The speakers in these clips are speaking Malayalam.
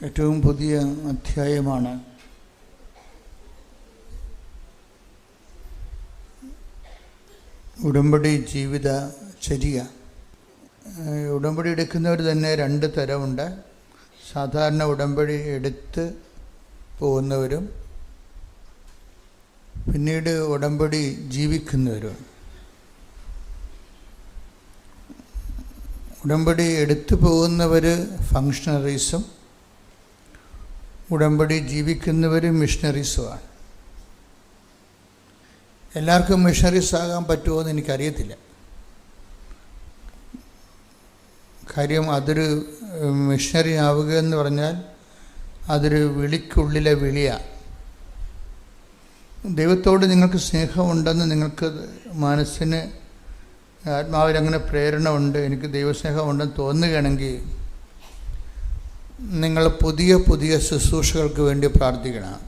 ഏറ്റവും പുതിയ അധ്യായമാണ്. ഉടമ്പടി ജീവിതചര്യ. ഉടമ്പടി എടുക്കുന്നവർ തന്നെ രണ്ട് തരമുണ്ട്. സാധാരണ ഉടമ്പടി എടുത്ത് പോകുന്നവരും പിന്നീട് ഉടമ്പടി ജീവിക്കുന്നവരും. ഉടമ്പടി എടുത്തു പോകുന്നവർ ഫങ്ഷണറീസും ഉടമ്പടി ജീവിക്കുന്നവർ മിഷണറീസുമാണ്. എല്ലാവർക്കും മിഷണറീസ് ആകാൻ പറ്റുമോ എന്ന് എനിക്കറിയത്തില്ല. കാര്യം അതൊരു മിഷണറി ആവുക എന്ന് പറഞ്ഞാൽ അതൊരു വിളിക്കുള്ളിലെ വിളിയാണ്. ദൈവത്തോട് നിങ്ങൾക്ക് സ്നേഹമുണ്ടെന്ന് നിങ്ങൾക്ക് മനസ്സിന് ആത്മാവിൽ അങ്ങനെ പ്രേരണ ഉണ്ട്, എനിക്ക് ദൈവസ്നേഹമുണ്ടെന്ന് തോന്നുകയാണെങ്കിൽ നിങ്ങൾ പുതിയ പുതിയ ശുശ്രൂഷകൾക്ക് വേണ്ടി പ്രാർത്ഥിക്കണം.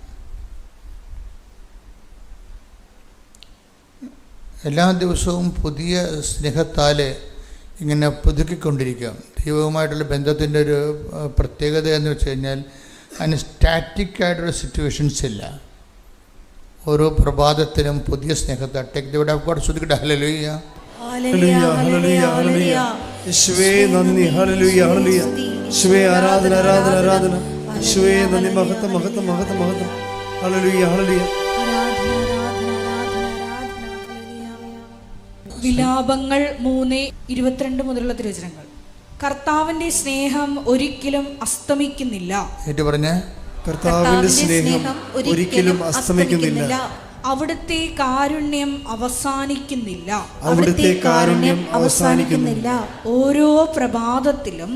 എല്ലാ ദിവസവും പുതിയ സ്നേഹത്താൽ ഇങ്ങനെ പുതുക്കിക്കൊണ്ടിരിക്കാം. ദൈവവുമായിട്ടുള്ള ബന്ധത്തിൻ്റെ ഒരു പ്രത്യേകത എന്ന് വെച്ച് കഴിഞ്ഞാൽ അതിന് സ്റ്റാറ്റിക്കായിട്ടുള്ള സിറ്റുവേഷൻസ് ഇല്ല. ഓരോ പ്രഭാതത്തിലും പുതിയ സ്നേഹത്താൽ take the word of God. ശ്രദ്ധിക്കട്ടെ. ഹല്ലേലൂയ, ഹല്ലേലൂയ, ഹല്ലേലൂയ, ഹല്ലേലൂയ. യേശുവേ നന്ദി. ഹല്ലേലൂയ, ഹല്ലേലൂയ. യേശുവേ ആരാധന, ആരാധന, ആരാധന. യേശുവേ നന്ദി. മഹത്വം, മഹത്വം, മഹത്വം, മഹത്വം. ഹല്ലേലൂയ, ഹല്ലേലൂയ. വിലാപങ്ങൾ 3:22 മുതലുള്ള തിരുവചനങ്ങൾ. കർത്താവിന്റെ സ്നേഹം ഒരിക്കലും അസ്തമിക്കുന്നില്ല. കർത്താവിന്റെ സ്നേഹം ഒരിക്കലും അസ്തമിക്കുന്നില്ല. അവിടുത്തെ കാരുണ്യം അവസാനിക്കുന്നില്ല. അവിടുത്തെ കാരുണ്യം അവസാനിക്കുന്നില്ല. ഓരോ പ്രഭാതത്തിലും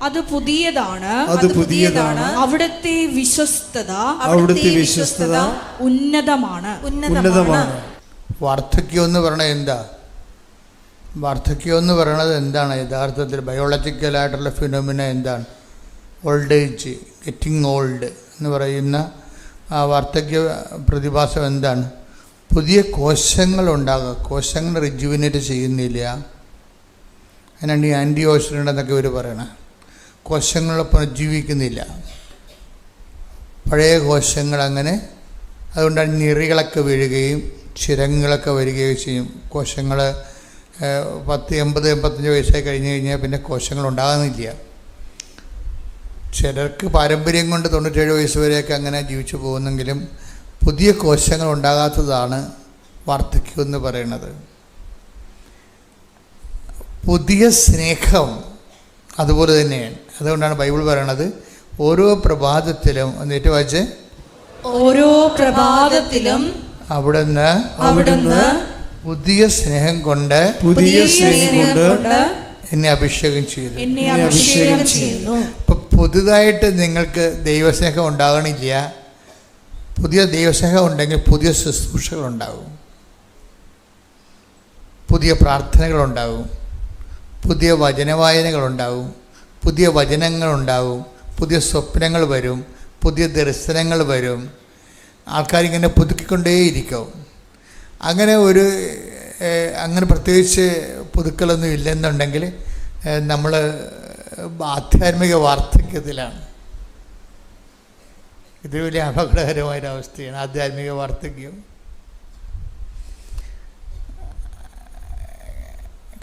അത് പുതിയതാണ്. അവിടുത്തെ വിശ്വസ്തത ഉന്നതമാണ്. വാർദ്ധക്യം എന്ന് പറയണത് എന്താ? വാർദ്ധക്യം എന്ന് പറയണത് എന്താണ്? യഥാർത്ഥത്തിൽ ബയോളജിക്കലായിട്ടുള്ള ഫിനോമിന എന്താണ്? ഓൾഡ് ഏജ്, ഗെറ്റിംഗ് ഓൾഡ് എന്ന് പറയുന്ന ആ വാർദ്ധക്യ പ്രതിഭാസം എന്താണ്? പുതിയ കോശങ്ങളുണ്ടാകുക. കോശങ്ങൾ റിജുവിനേറ്റ് ചെയ്യുന്നില്ല. അതിനാണ് ഈ ആൻറ്റി ഓക്സിഡൻ്റ് എന്നൊക്കെ ഇവർ പറയണത്. കോശങ്ങളെ പുനർജീവിക്കുന്നില്ല, പഴയ കോശങ്ങൾ അങ്ങനെ. അതുകൊണ്ടാണ് ഞെറികളൊക്കെ വീഴുകയും ചിരങ്ങളൊക്കെ വരികയും ചെയ്യും. കോശങ്ങൾ 10, 80, 85 വയസ്സായി കഴിഞ്ഞ് കഴിഞ്ഞാൽ പിന്നെ കോശങ്ങൾ ഉണ്ടാകുന്നില്ല. ചിലർക്ക് പാരമ്പര്യം കൊണ്ട് 97 വയസ്സ് വരെയൊക്കെ അങ്ങനെ ജീവിച്ചു പോകുന്നെങ്കിലും പുതിയ കോശങ്ങൾ ഉണ്ടാകാത്തതാണ് വാർദ്ധക്യം എന്ന് പറയുന്നത്. പുതിയ സ്നേഹം അതുപോലെ തന്നെയാണ്. അതുകൊണ്ടാണ് ബൈബിൾ പറയണത് ഓരോ പ്രഭാതത്തിലും, എന്നിട്ട് വായിച്ച്, ഓരോ പ്രഭാതത്തിലും അവിടുന്ന് പുതിയ സ്നേഹം കൊണ്ട് എന്നെ അഭിഷേകം ചെയ്തു. ഇപ്പം പുതുതായിട്ട് നിങ്ങൾക്ക് ദൈവസ്നേഹം ഉണ്ടാകണില്ല. പുതിയ ദൈവസ്നേഹം ഉണ്ടെങ്കിൽ പുതിയ ശുശ്രൂഷകളുണ്ടാകും, പുതിയ പ്രാർത്ഥനകളുണ്ടാകും, പുതിയ വചനവായനകളുണ്ടാകും, പുതിയ വചനങ്ങളുണ്ടാകും, പുതിയ സ്വപ്നങ്ങൾ വരും, പുതിയ ദർശനങ്ങൾ വരും. ആൾക്കാരിങ്ങനെ പുതുക്കിക്കൊണ്ടേയിരിക്കും. അങ്ങനെ പ്രത്യേകിച്ച് പുതുക്കലൊന്നും ഇല്ലെന്നുണ്ടെങ്കിൽ നമ്മൾ ആധ്യാത്മിക വാർദ്ധക്യത്തിലാണ്. ഇത് വലിയ അപകടകരമായൊരവസ്ഥയാണ് ആധ്യാത്മിക വാർദ്ധക്യം.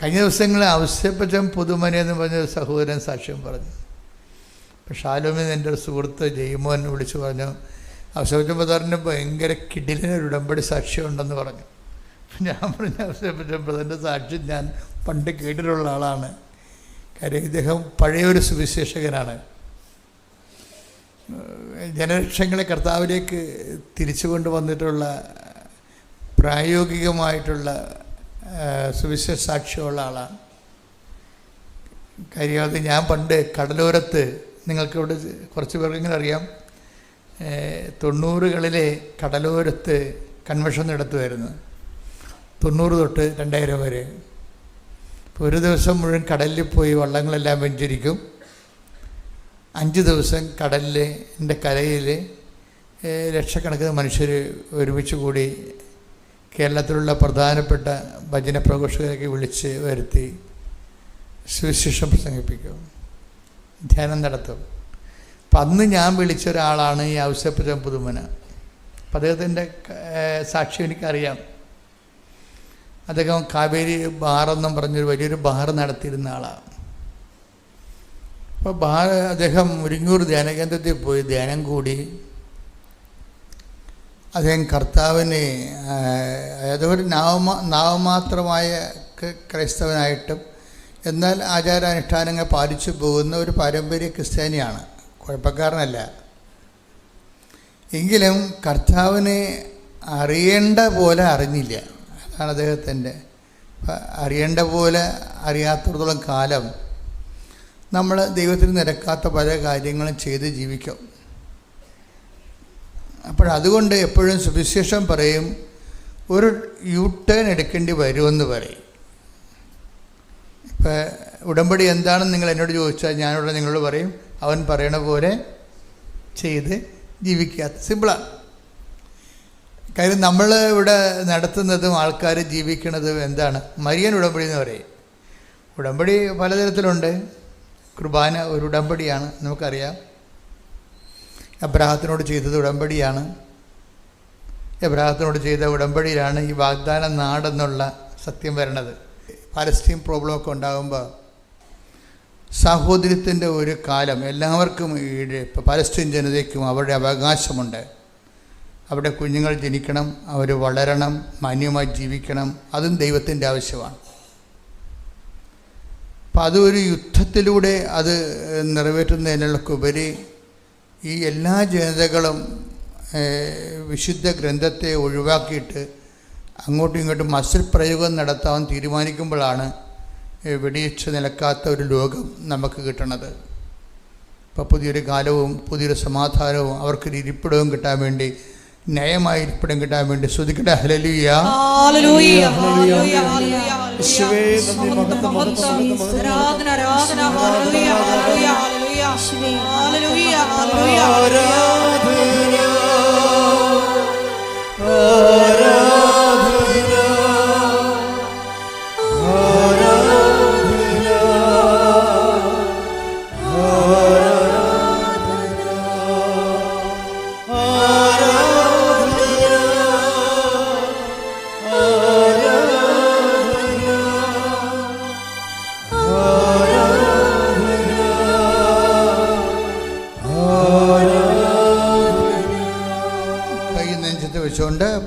കഴിഞ്ഞ ദിവസങ്ങളിൽ ഔസേപ്പച്ചൻ പുതുമന എന്ന് പറഞ്ഞൊരു സഹോദരൻ സാക്ഷ്യം പറഞ്ഞു. അപ്പം ഷാലോമിന്ന് എൻ്റെ ഒരു സുഹൃത്ത് ജയ്മോൻ വിളിച്ചു പറഞ്ഞു, ഔസേപ്പച്ചൻ ബ്രദറിന് ഭയങ്കര കിടിലനൊരു ഉടമ്പടി സാക്ഷ്യമുണ്ടെന്ന് പറഞ്ഞു. ഞാൻ പറഞ്ഞു, ഔസേപ്പച്ചൻ ബ്രദറിൻ്റെ സാക്ഷ്യം ഞാൻ പണ്ട് കേട്ടിട്ടുള്ള ആളാണ്. കാര്യം ഇദ്ദേഹം പഴയൊരു സുവിശേഷകനാണ്. ജനലക്ഷങ്ങളെ കർത്താവിലേക്ക് തിരിച്ചു കൊണ്ടുവന്നിട്ടുള്ള പ്രായോഗികമായിട്ടുള്ള സുവിശേഷ സാക്ഷ്യമുള്ള ആളാണ്. കാര്യം അത് ഞാൻ പണ്ട് കടലോരത്ത്, നിങ്ങൾക്കിവിടെ കുറച്ച് പേർക്കെങ്കിലും അറിയാം, 90കളിലെ കടലോരത്ത് കൺവെൻഷൻ നടത്തുമായിരുന്നു. 90 തൊട്ട് 2000 വരെ. ഒരു ദിവസം മുഴുവൻ കടലിൽ പോയി വള്ളങ്ങളെല്ലാം വെഞ്ചരിക്കും. 5 ദിവസം കടലിൻ്റെ കരയിൽ ലക്ഷക്കണക്കിന് മനുഷ്യർ ഒരുമിച്ച് കൂടി കേരളത്തിലുള്ള പ്രധാനപ്പെട്ട ഭജന പ്രഘോഷകരെയൊക്കെ വിളിച്ച് വരുത്തി സുവിശേഷം പ്രസംഗിപ്പിക്കും. ധ്യാനം നടത്തും. അപ്പം അന്ന് ഞാൻ വിളിച്ച ഒരാളാണ് ഈ ഔസേപ്പച്ചൻ പുതുമന. അപ്പം അദ്ദേഹത്തിൻ്റെ സാക്ഷ്യം എനിക്കറിയാം. അദ്ദേഹം കാവേരി ബാറെന്നും പറഞ്ഞൊരു വലിയൊരു ബാർ നടത്തിയിരുന്ന ആളാണ്. അപ്പോൾ അദ്ദേഹം മുരിങ്ങൂർ ധ്യാനകേന്ദ്രത്തിൽ പോയി ധ്യാനം കൂടി. അദ്ദേഹം കർത്താവിനെ അതൊരു നാമമാത്രമായ ക്രൈസ്തവനായിട്ടും എന്നാൽ ആചാരാനുഷ്ഠാനങ്ങൾ പാലിച്ചു പോകുന്ന ഒരു പാരമ്പര്യ ക്രിസ്ത്യാനിയാണ്, കുഴപ്പക്കാരനല്ല. എങ്കിലും കർത്താവിനെ അറിയേണ്ട പോലെ അറിഞ്ഞില്ല. അതാണ് അദ്ദേഹത്തിൻ്റെ. അറിയേണ്ട പോലെ അറിയാത്തിടത്തോളം കാലം നമ്മൾ ദൈവത്തിന് നിരക്കാത്ത പല കാര്യങ്ങളും ചെയ്ത് ജീവിക്കും. അപ്പോഴതുകൊണ്ട് എപ്പോഴും സുവിശേഷം പറയും, ഒരു യു ടേൺ എടുക്കേണ്ടി വരുമെന്ന് പറയും. ഇപ്പം ഉടമ്പടി എന്താണെന്ന് നിങ്ങൾ എന്നോട് ചോദിച്ചാൽ ഞാനിവിടെ നിങ്ങളോട് പറയും, അവൻ പറയണ പോലെ ചെയ്ത് ജീവിക്കുക. സിമ്പിളാണ്. കാര്യം നമ്മൾ ഇവിടെ നടത്തുന്നതും ആൾക്കാർ ജീവിക്കുന്നതും എന്താണ്? മരിയൻ ഉടമ്പടി എന്ന് പറയും. ഉടമ്പടി പലതരത്തിലുണ്ട്. കുർബാന ഒരു ഉടമ്പടിയാണ്, നമുക്കറിയാം. എബ്രാഹത്തിനോട് ചെയ്തത് ഉടമ്പടിയാണ്. എബ്രാഹത്തിനോട് ചെയ്ത ഉടമ്പടിയിലാണ് ഈ വാഗ്ദാന നാടെന്നുള്ള സത്യം വരണത്. പാലസ്തീൻ പ്രോബ്ലമൊക്കെ ഉണ്ടാകുമ്പോൾ സാഹോദര്യത്തിൻ്റെ ഒരു കാലം എല്ലാവർക്കും ഇപ്പോൾ പാലസ്തീൻ ജനതയ്ക്കും അവരുടെ അവകാശമുണ്ട്. അവിടെ കുഞ്ഞുങ്ങൾ ജനിക്കണം, അവർ വളരണം, മാന്യമായി ജീവിക്കണം. അതും ദൈവത്തിൻ്റെ ആവശ്യമാണ്. അപ്പം അതൊരു യുദ്ധത്തിലൂടെ അത് നിറവേറ്റുന്നതിനുള്ളക്കുപരി ഈ എല്ലാ ജനതകളും വിശുദ്ധ ഗ്രന്ഥത്തെ ഒഴിവാക്കിയിട്ട് അങ്ങോട്ടും ഇങ്ങോട്ടും മസിൽ പ്രയോഗം നടത്താൻ തീരുമാനിക്കുമ്പോഴാണ് വെടിയിച്ച് നിലക്കാത്ത ഒരു ലോകം നമുക്ക് കിട്ടണത്. ഇപ്പോൾ പുതിയൊരു കാലവും പുതിയൊരു സമാധാനവും അവർക്കൊരു ഇരിപ്പിടവും കിട്ടാൻ വേണ്ടി, ന്യായമായ ഇരിപ്പിടം കിട്ടാൻ വേണ്ടി സ്തുതിക്കട്ടെ. ഹല്ലേലൂയ, ഹല്ലേലൂയ, ഹല്ലേലൂയ, യേശുവേ നന്ദി, മഹത്വം, ആരാധന, ആരാധന, ഹല്ലേലൂയ, ഹല്ലേലൂയ, യേശുവേ ഹല്ലേലൂയ, ഹല്ലേലൂയ,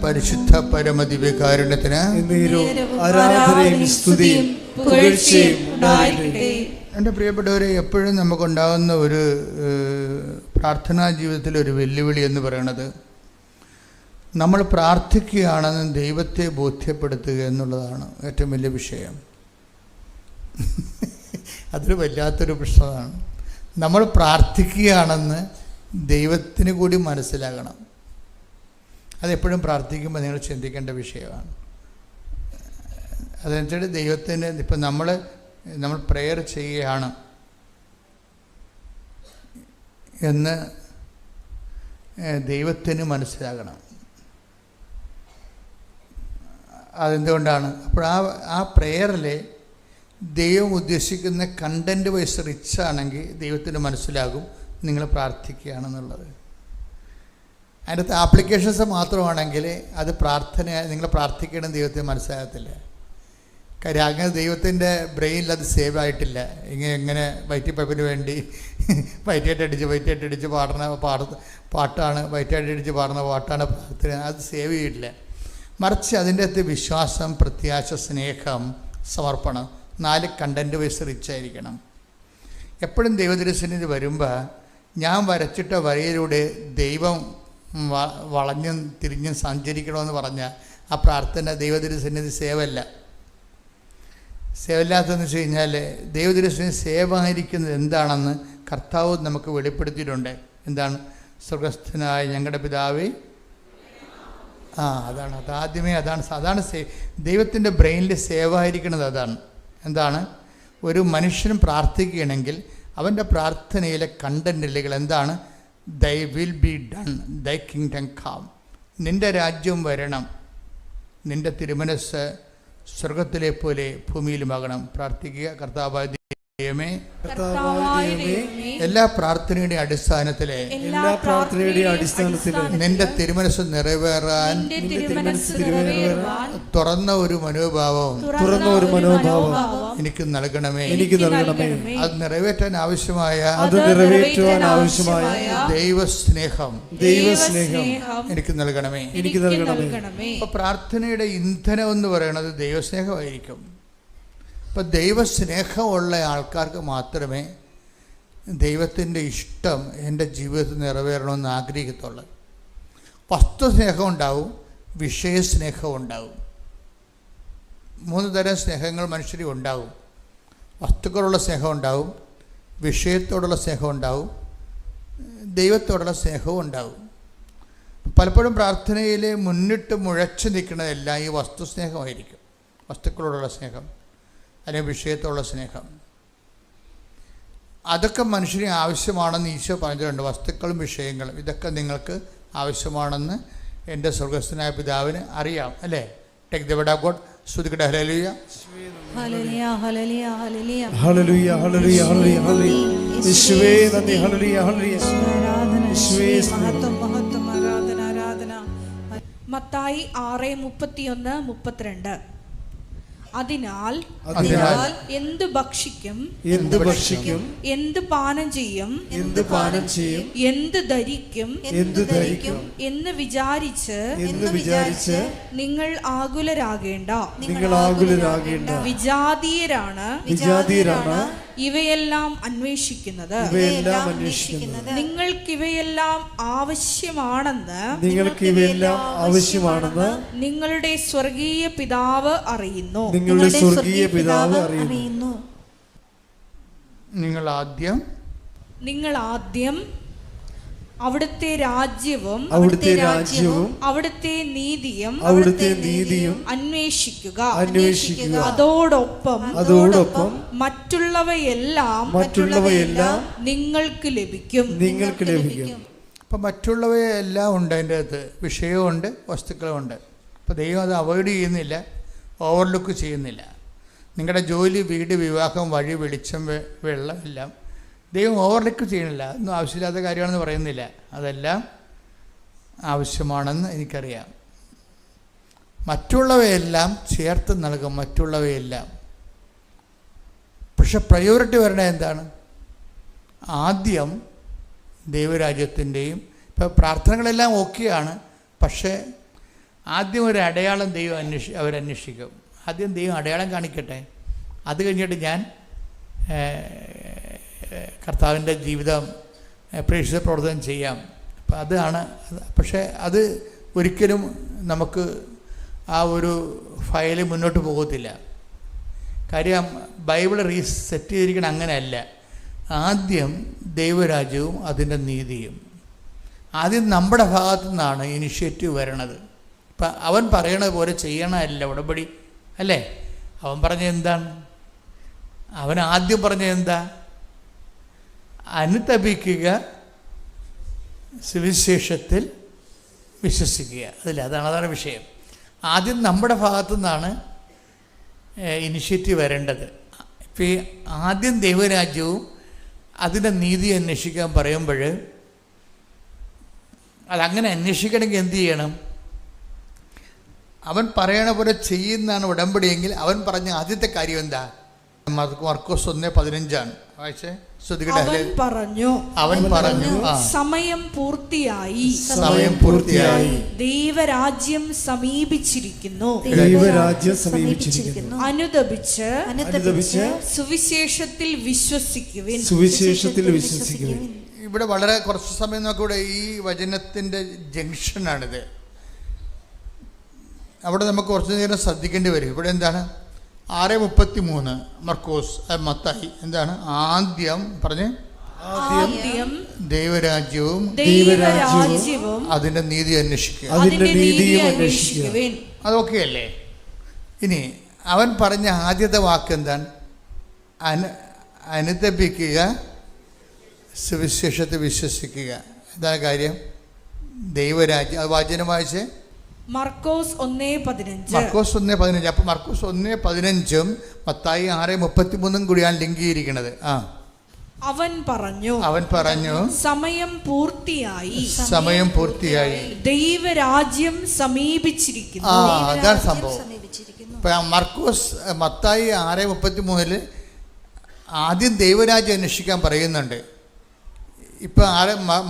പരിശുദ്ധ പരമദിവ്യകാരുണ്യത്തിന് ആരാധനയും സ്തുതിയും പുകഴ്ചയും ഉണ്ടായിരിക്കട്ടെ. എൻ്റെ പ്രിയപ്പെട്ടവരെ, എപ്പോഴും നമുക്കുണ്ടാകുന്ന ഒരു പ്രാർത്ഥനാ ജീവിതത്തിലൊരു വെല്ലുവിളി എന്ന് പറയുന്നത്, നമ്മൾ പ്രാർത്ഥിക്കുകയാണെന്ന് ദൈവത്തെ ബോധ്യപ്പെടുത്തുക എന്നുള്ളതാണ് ഏറ്റവും വലിയ വിഷയം. അതൊരു വല്ലാത്തൊരു പ്രശ്നമാണ്. നമ്മൾ പ്രാർത്ഥിക്കുകയാണെന്ന് ദൈവത്തിന് കൂടി മനസ്സിലാകണം. അതെപ്പോഴും പ്രാർത്ഥിക്കുമ്പോൾ നിങ്ങൾ ചിന്തിക്കേണ്ട വിഷയമാണ്. അതനുസരിച്ച് ദൈവത്തിന് ഇപ്പം നമ്മൾ പ്രെയർ ചെയ്യുകയാണ് എന്ന് ദൈവത്തിന് മനസ്സിലാകണം. അതെന്തുകൊണ്ടാണ്? അപ്പോൾ ആ പ്രെയറിൽ ദൈവം ഉദ്ദേശിക്കുന്ന കണ്ടൻറ്റ് വൈസ് റിച്ച് ആണെങ്കിൽ ദൈവത്തിന് മനസ്സിലാകും നിങ്ങൾ പ്രാർത്ഥിക്കുകയാണെന്നുള്ളത്. അതിനകത്ത് ആപ്ലിക്കേഷൻസ് മാത്രമാണെങ്കിൽ അത് നിങ്ങൾ പ്രാർത്ഥിക്കണം ദൈവത്തെ മനസ്സിലാകത്തില്ല. കാര്യം അങ്ങനെ ദൈവത്തിൻ്റെ ബ്രെയിനിൽ അത് സേവ് ആയിട്ടില്ല. എങ്ങനെ വയറ്റിപ്പപ്പിന് വേണ്ടി വയറ്റേറ്റടിച്ച് പാടുന്ന പാട്ടാണ്, വയറ്റേറ്റടിച്ച് പാടുന്ന പാട്ടാണ് പ്രാർത്ഥന. അത് സേവ് ചെയ്തിട്ടില്ല. മറിച്ച് അതിൻ്റെ അകത്ത് വിശ്വാസം, പ്രത്യാശ, സ്നേഹം, സമർപ്പണം, 4 കണ്ടൻറ്റ് വൈസ് റിച്ചായിരിക്കണം. എപ്പോഴും ദൈവദർശനത്തിൽ വരുമ്പോൾ ഞാൻ വരച്ചിട്ട വരയിലൂടെ ദൈവം വളഞ്ഞും തിരിഞ്ഞും സഞ്ചരിക്കണമെന്ന് പറഞ്ഞാൽ ആ പ്രാർത്ഥന ദൈവദർശനത്തിൽ സേവല്ലാത്തതെന്ന് വെച്ച് കഴിഞ്ഞാൽ ദൈവദർശനം സേവായിരിക്കുന്നത് എന്താണെന്ന് കർത്താവ് നമുക്ക് വെളിപ്പെടുത്തിയിട്ടുണ്ട്. എന്താണ്? സ്വർഗസ്ഥനായ ഞങ്ങളുടെ പിതാവേ. അതാണ് ദൈവത്തിൻ്റെ ബ്രെയിനിൽ സേവായിരിക്കുന്നത്. എന്താണ്? ഒരു മനുഷ്യൻ പ്രാർത്ഥിക്കുകയാണെങ്കിൽ അവൻ്റെ പ്രാർത്ഥനയിലെ കണ്ടൻറ്റുകൾ എന്താണ്? Thy will be done, thy kingdom come. നിൻ്റെ രാജ്യം വരണം, നിൻ്റെ തിരുമനസ്സ് സ്വർഗത്തിലെ പോലെ ഭൂമിയിലുമാകണം. പ്രാർത്ഥിക്കുക. കർത്താവായ കർത്താവായ ദൈവമേ, എല്ലാ പ്രാർത്ഥനയുടെ അടിസ്ഥാനത്തിലെ എല്ലാ പ്രാർത്ഥനയുടെ അടിസ്ഥാനത്തിൽ നിന്റെ തിരുമനസ് നിറവേറാൻ നിന്റെ തിരുമനസ്സ് നിറവേറുവാൻ തുറന്ന ഒരു മനോഭാവം എനിക്ക് നൽകണമേ. അത് നിറവേറ്റാൻ ആവശ്യമായ ദൈവസ്നേഹം എനിക്ക് നൽകണമേ. അപ്പൊ പ്രാർത്ഥനയുടെ ഇന്ധനം എന്ന് പറയുന്നത് ദൈവസ്നേഹമായിരിക്കും. അപ്പം ദൈവസ്നേഹമുള്ള ആൾക്കാർക്ക് മാത്രമേ ദൈവത്തിൻ്റെ ഇഷ്ടം എൻ്റെ ജീവിതത്തിൽ നിറവേറണമെന്ന് ആഗ്രഹിക്കത്തുള്ളൂ. വസ്തുസ്നേഹം ഉണ്ടാവും, വിഷയസ്നേഹം ഉണ്ടാവും. 3 തരം സ്നേഹങ്ങൾ മനുഷ്യരിൽ ഉണ്ടാവും. വസ്തുക്കളുള്ള സ്നേഹം ഉണ്ടാവും, വിഷയത്തോടുള്ള സ്നേഹം ഉണ്ടാവും, ദൈവത്തോടുള്ള സ്നേഹവും ഉണ്ടാവും. പലപ്പോഴും പ്രാർത്ഥനയിൽ മുന്നിട്ട് മുഴച്ചു നിൽക്കുന്നതെല്ലാം ഈ വസ്തുസ്നേഹമായിരിക്കും. വസ്തുക്കളോടുള്ള സ്നേഹം അല്ലെങ്കിൽ വിഷയത്തോടുള്ള സ്നേഹം, അതൊക്കെ മനുഷ്യന് ആവശ്യമാണെന്ന് ഈശോ പറഞ്ഞിട്ടുണ്ട്. വസ്തുക്കളും വിഷയങ്ങളും ഇതൊക്കെ നിങ്ങൾക്ക് ആവശ്യമാണെന്ന് എൻ്റെ സ്വർഗസ്ഥനായ പിതാവിന് അറിയാം, അല്ലേ? Take the word of God. സ്തുതിക്കട്ടെ. ഹല്ലേലൂയ, ഹല്ലേലൂയ, ഹല്ലേലൂയ, ഹല്ലേലൂയ, ഹല്ലേലൂയ, ഹല്ലേലൂയ, ഹല്ലേലൂയ. യേശുവേ നന്ദി. ഹല്ലേലൂയ, ഹല്ലേലൂയ. യേശുവേ മഹത്വം, മഹത്വം, ആരാധന, ആരാധന. മത്തായി 6:31-32. അതിനാൽ എന്ത് ഭക്ഷിക്കും, എന്ത് പാനം ചെയ്യും, എന്ത് ധരിക്കും എന്ന് വിചാരിച്ച് നിങ്ങൾ ആകുലരാകേണ്ട. വിജാതീയരാണ് ഇവയെല്ലാം അന്വേഷിക്കുന്നത്. നിങ്ങൾക്കിവയെല്ലാം ആവശ്യമാണെന്ന് നിങ്ങളുടെ സ്വർഗീയ പിതാവ് അറിയുന്നു. നിങ്ങൾ ആദ്യം അവിടുത്തെ രാജ്യവും അവിടുത്തെ നീതിയും അന്വേഷിക്കുക. അതോടൊപ്പം മറ്റുള്ളവയെല്ലാം നിങ്ങൾക്ക് ലഭിക്കും. അപ്പം മറ്റുള്ളവയെല്ലാം ഉണ്ട് അതിൻ്റെ അകത്ത്. വിഷയമുണ്ട്, വസ്തുക്കളുമുണ്ട്. അപ്പോൾ ദൈവം അത് അവോയ്ഡ് ചെയ്യുന്നില്ല, ഓവർലുക്ക് ചെയ്യുന്നില്ല. നിങ്ങളുടെ ജോലി, വീട്, വിവാഹം, വഴി, വെളിച്ചം, വെള്ളം എല്ലാം ദൈവം ഓവർലുക്ക് ചെയ്യണില്ല. ഒന്നും ആവശ്യമില്ലാത്ത കാര്യമാണെന്ന് പറയുന്നില്ല. അതെല്ലാം ആവശ്യമാണെന്ന് എനിക്കറിയാം. മറ്റുള്ളവയെല്ലാം ചേർത്ത് നൽകും, മറ്റുള്ളവയെല്ലാം. പക്ഷെ പ്രയോറിറ്റി വരണത് എന്താണ്? ആദ്യം ദൈവരാജ്യത്തിൻ്റെയും, ഇപ്പോൾ പ്രാർത്ഥനകളെല്ലാം ഓക്കെയാണ്, പക്ഷേ ആദ്യം ഒരു അടയാളം ദൈവം അവരന്വേഷിക്കും. ആദ്യം ദൈവം അടയാളം കാണിക്കട്ടെ, അത് കഴിഞ്ഞിട്ട് ഞാൻ കർത്താവിൻ്റെ ജീവിതം, പ്രേക്ഷിത പ്രവർത്തനം ചെയ്യാം. അപ്പം അതാണ്. പക്ഷേ അത് ഒരിക്കലും നമുക്ക് ആ ഒരു ഫയല് മുന്നോട്ട് പോകത്തില്ല. കാര്യം ബൈബിൾ റീസെറ്റ് ചെയ്തിരിക്കണം അങ്ങനെയല്ല. ആദ്യം ദൈവരാജ്യവും അതിൻ്റെ നീതിയും. ആദ്യം നമ്മുടെ ഭാഗത്തു നിന്നാണ് ഇനിഷ്യേറ്റീവ് വരണത്. ഇപ്പം അവൻ പറയണത് പോലെ ചെയ്യണമല്ല ഉടമ്പടി, അല്ലേ? അവൻ പറഞ്ഞ എന്താണ്? അവൻ ആദ്യം പറഞ്ഞ എന്താ? അനുതപിക്കുക, സുവിശേഷത്തിൽ വിശ്വസിക്കുക. അതാണ് വിഷയം. ആദ്യം നമ്മുടെ ഭാഗത്തു നിന്നാണ് ഇനിഷ്യേറ്റീവ് വരേണ്ടത്. ഇപ്പം ഈ ആദ്യം ദൈവരാജ്യവും അതിൻ്റെ നീതി അന്വേഷിക്കാൻ പറയുമ്പോൾ അതങ്ങനെ അന്വേഷിക്കണമെങ്കിൽ എന്ത് ചെയ്യണം? അവൻ പറയണ പോലെ ചെയ്യുന്നതാണ് ഉടമ്പടിയെങ്കിൽ അവൻ പറഞ്ഞ ആദ്യത്തെ കാര്യം എന്താ? മർക്കോസ് 1:15 വായിച്ചേ. അവൻ പറഞ്ഞു സമയം പൂർത്തിയായി, ദൈവരാജ്യം സമീപിച്ചിരിക്കുന്നു. അനുദപിച്ച് സുവിശേഷത്തിൽ വിശ്വസിക്കുവിൻ. ഇവിടെ വളരെ കുറച്ച് സമയം നോക്കൂടെ. ഈ വചനത്തിൻ്റെ ജംഗ്ഷനാണിത്. അവിടെ നമുക്ക് കുറച്ച് നേരം ശ്രദ്ധിക്കേണ്ടി വരും. ഇവിടെ എന്താണ്? 6:33 മർക്കോസ് മത്തായി എന്താണ്? ആദ്യം പറഞ്ഞ് ദൈവരാജ്യവും അതിൻ്റെ നീതി അന്വേഷിക്കുക. അതൊക്കെ അല്ലേ? ഇനി അവൻ പറഞ്ഞ ആദ്യത്തെ വാക്ക് എന്താണ്? അനുതപിക്കുക, സുവിശേഷത്തെ വിശ്വസിക്കുക. എന്താണ് കാര്യം? ദൈവരാജ്യം. അത് വാചനം വായിച്ച് മർക്കോസ് 1:15. മർക്കോസ് 1:15. അപ്പം മർക്കോസ് 1:15 മത്തായി 6:33 കൂടിയാണ് ലിങ്ക് ചെയ്തിരിക്കുന്നത്. അവൻ പറഞ്ഞു സമയം പൂർത്തിയായി ദൈവരാജ്യം സമീപിച്ചിരിക്കുന്നു. അതാണ് സംഭവം. മർക്കോസ് മത്തായി 6:33 ആദ്യം ദൈവരാജ്യം അന്വേഷിക്കാൻ പറയുന്നുണ്ട്. ഇപ്പം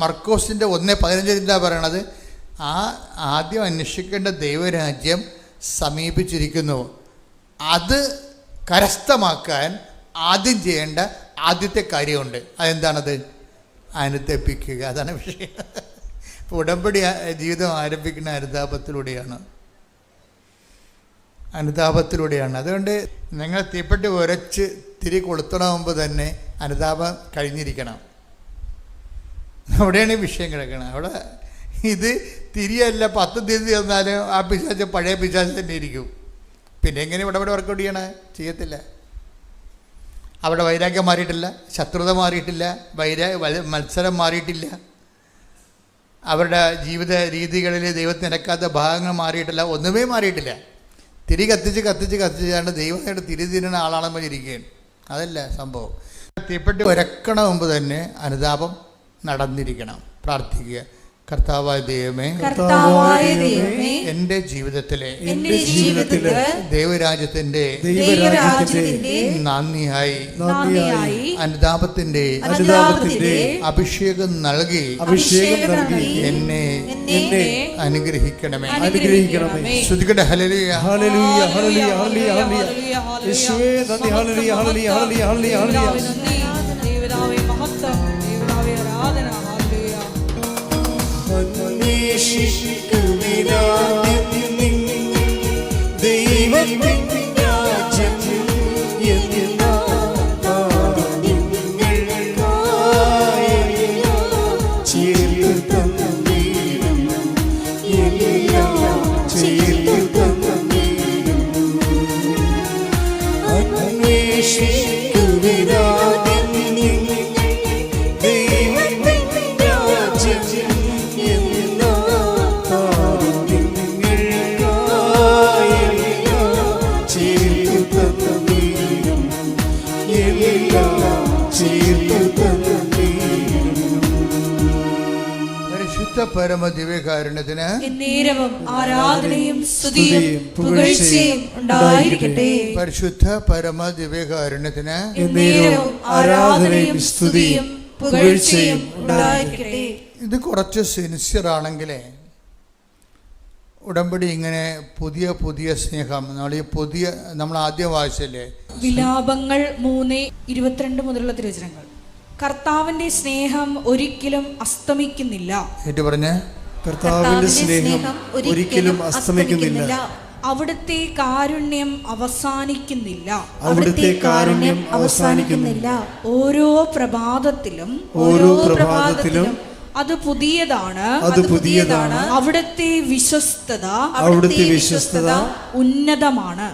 മർക്കോസിൻ്റെ 1:15 എന്താ പറയണത്? ആദ്യം അന്വേഷിക്കേണ്ട ദൈവരാജ്യം സമീപിച്ചിരിക്കുന്നു. അത് കരസ്ഥമാക്കാൻ ആദ്യം ചെയ്യേണ്ട ആദ്യത്തെ കാര്യമുണ്ട്. അതെന്താണത്? അനുതപിക്കുക. അതാണ് വിഷയം. ഉടമ്പടി ജീവിതം ആരംഭിക്കുന്ന അനുതാപത്തിലൂടെയാണ്. അതുകൊണ്ട് നിങ്ങൾ തീപ്പെട്ടി ഉരച്ച് തിരി കൊളുത്തണ മുമ്പ് തന്നെ അനുതാപം കഴിഞ്ഞിരിക്കണം. അവിടെയാണ് ഈ വിഷയം കിടക്കണം. അവിടെ ഇത് തിരിയല്ല 10 തിരി തന്നാലും ആ പിശാച് പഴയ പിശാച് തന്നെ ഇരിക്കും. പിന്നെ എങ്ങനെ ഇവിടെ വർക്കൗട്ട് ചെയ്യത്തില്ല. അവിടെ വൈരാഗ്യം മാറിയിട്ടില്ല, ശത്രുത മാറിയിട്ടില്ല, മത്സരം മാറിയിട്ടില്ല, അവരുടെ ജീവിത രീതികളിൽ ദൈവത്തിന് നിരക്കാത്ത ഭാഗങ്ങൾ മാറിയിട്ടില്ല, ഒന്നുമേ മാറിയിട്ടില്ല. തിരി കത്തിച്ചാണ്ട് ദൈവമായിട്ട് തിരി തിരുന്ന ആളാണെന്ന് ഇരിക്കുകയാണ്. അതല്ല സംഭവം. തീപ്പെട്ടി ഉരക്കണ മുമ്പ് തന്നെ അനുതാപം നടന്നിരിക്കണം. പ്രാർത്ഥിക്കുക. കർത്താവായ ദൈവമേ, എൻ്റെ ജീവിതത്തിലെ ദൈവരാജ്യത്തിന്റെ നന്ദിയായി അനുതാപത്തിന്റെ അഭിഷേകം നൽകി എന്നെ അനുഗ്രഹിക്കണമേ. ശ്രുതിക്കട്ടെ. ഹല്ലേലൂയ, ഹല്ലേലൂയ, ഹല്ലേലൂയ, ഹല്ലേലൂയ, ഹല്ലേലൂയ. യേശുവേ നന്ദി. ഹല്ലേലൂയ, ഹല്ലേലൂയ, ഹല്ലേലൂയ, ഹല്ലേലൂയ. ദൈവനാമേ മഹത്വം, ദൈവനാമേ ആരാധന. പരമദിവ്യകാരുണ്യത്തിന് എന്നേരവും ആരാധനയും സ്തുതിയും പുകഴ്ചയും ഉണ്ടായിരിക്കട്ടെ. പരിശുദ്ധ പരമദിവ്യകാരുണ്യത്തിന് എന്നേരവും ആരാധനയും സ്തുതിയും പുകഴ്ചയും ഉണ്ടായിരിക്കട്ടെ. ഇത് കുറച്ച് സിൻസിയർ ആണെങ്കിലേ ഉടമ്പടി ഇങ്ങനെ പുതിയ സ്നേഹം നമ്മൾ ആദ്യം വായിച്ചല്ലേ വിലാപങ്ങൾ 3:22 മുതലുള്ള തിരുവചനങ്ങൾ. കർത്താവിന്റെ സ്നേഹം ഒരിക്കലും അസ്തമിക്കുന്നില്ല. കർത്താവിന്റെ സ്നേഹം ഒരിക്കലും അസ്തമിക്കുന്നില്ല. അവിടുത്തെ കാരുണ്യം അവസാനിക്കുന്നില്ല. ഓരോ പ്രഭാതത്തിലും അത് പുതിയതാണ്. അവിടുത്തെ വിശ്വസ്തത ഉന്നതമാണ്.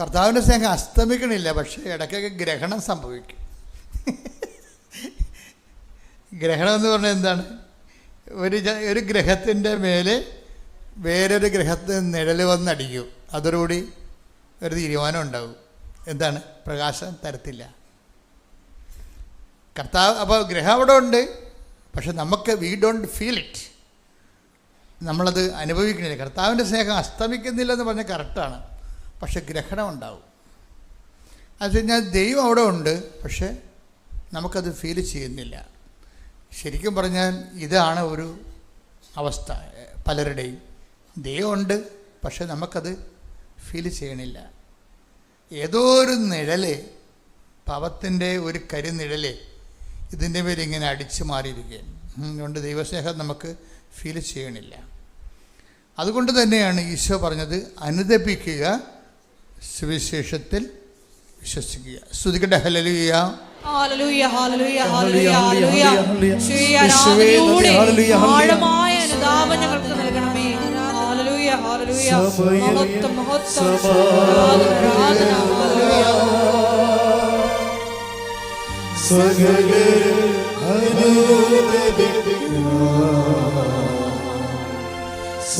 കർത്താവിന്റെ സ്നേഹം അസ്തമിക്കണില്ല, പക്ഷെ ഇടയ്ക്കൊക്കെ ഗ്രഹണം സംഭവിക്കും. ഗ്രഹണം എന്ന് പറഞ്ഞാൽ എന്താണ്? ഒരു ഗ്രഹത്തിൻ്റെ മേലെ വേറൊരു ഗ്രഹത്തിന് നിഴൽ വന്നടിക്കും. അതോടുകൂടി ഒരു തീരുമാനം ഉണ്ടാവും. എന്താണ്? പ്രകാശം തരത്തില്ല. കർത്താവ് അപ്പോൾ ഗ്രഹം അവിടെ ഉണ്ട്, പക്ഷെ നമുക്ക് വി ഡോണ്ട് ഫീൽ ഇറ്റ്. നമ്മളത് അനുഭവിക്കണില്ല. കർത്താവിൻ്റെ സ്നേഹം അസ്തമിക്കുന്നില്ല എന്ന് പറഞ്ഞാൽ കറക്റ്റാണ്, പക്ഷെ ഗ്രഹണം ഉണ്ടാവും. അത് കഴിഞ്ഞാൽ ദൈവം അവിടെ ഉണ്ട്, പക്ഷെ നമുക്കത് ഫീൽ ചെയ്യുന്നില്ല. ശരിക്കും പറഞ്ഞാൽ ഇതാണ് ഒരു അവസ്ഥ പലരുടെയും. ദൈവമുണ്ട്, പക്ഷെ നമുക്കത് ഫീൽ ചെയ്യണില്ല. ഏതോ ഒരു നിഴല്, പാപത്തിൻ്റെ ഒരു കരിനിഴല് ഇതിൻ്റെ പേര് ഇങ്ങനെ അടിച്ചു മാറിയിരിക്കുകയാണ്. അതുകൊണ്ട് ദൈവസ്നേഹം നമുക്ക് ഫീൽ ചെയ്യണില്ല. അതുകൊണ്ട് തന്നെയാണ് ഈശോ പറഞ്ഞത് അനുതപിക്കുക, സുവിശേഷത്തിൽ വിശ്വസിക്കുക. സ്തുതിക്കട്ടെ. ഹല്ലേലൂയ, ഹല്ലേലൂയ, ഹല്ലേലൂയ, ഹല്ലേലൂയ, ഹല്ലേലൂയ. യേശുവേ ആഴമായ അനുതാപം ഞങ്ങൾക്ക് നൽകണമേ. ഹല്ലേലൂയ, ഹല്ലേലൂയ. മഹത്വം, മഹത്വം, ആരാധന. ഹല്ലേലൂയ. ഈ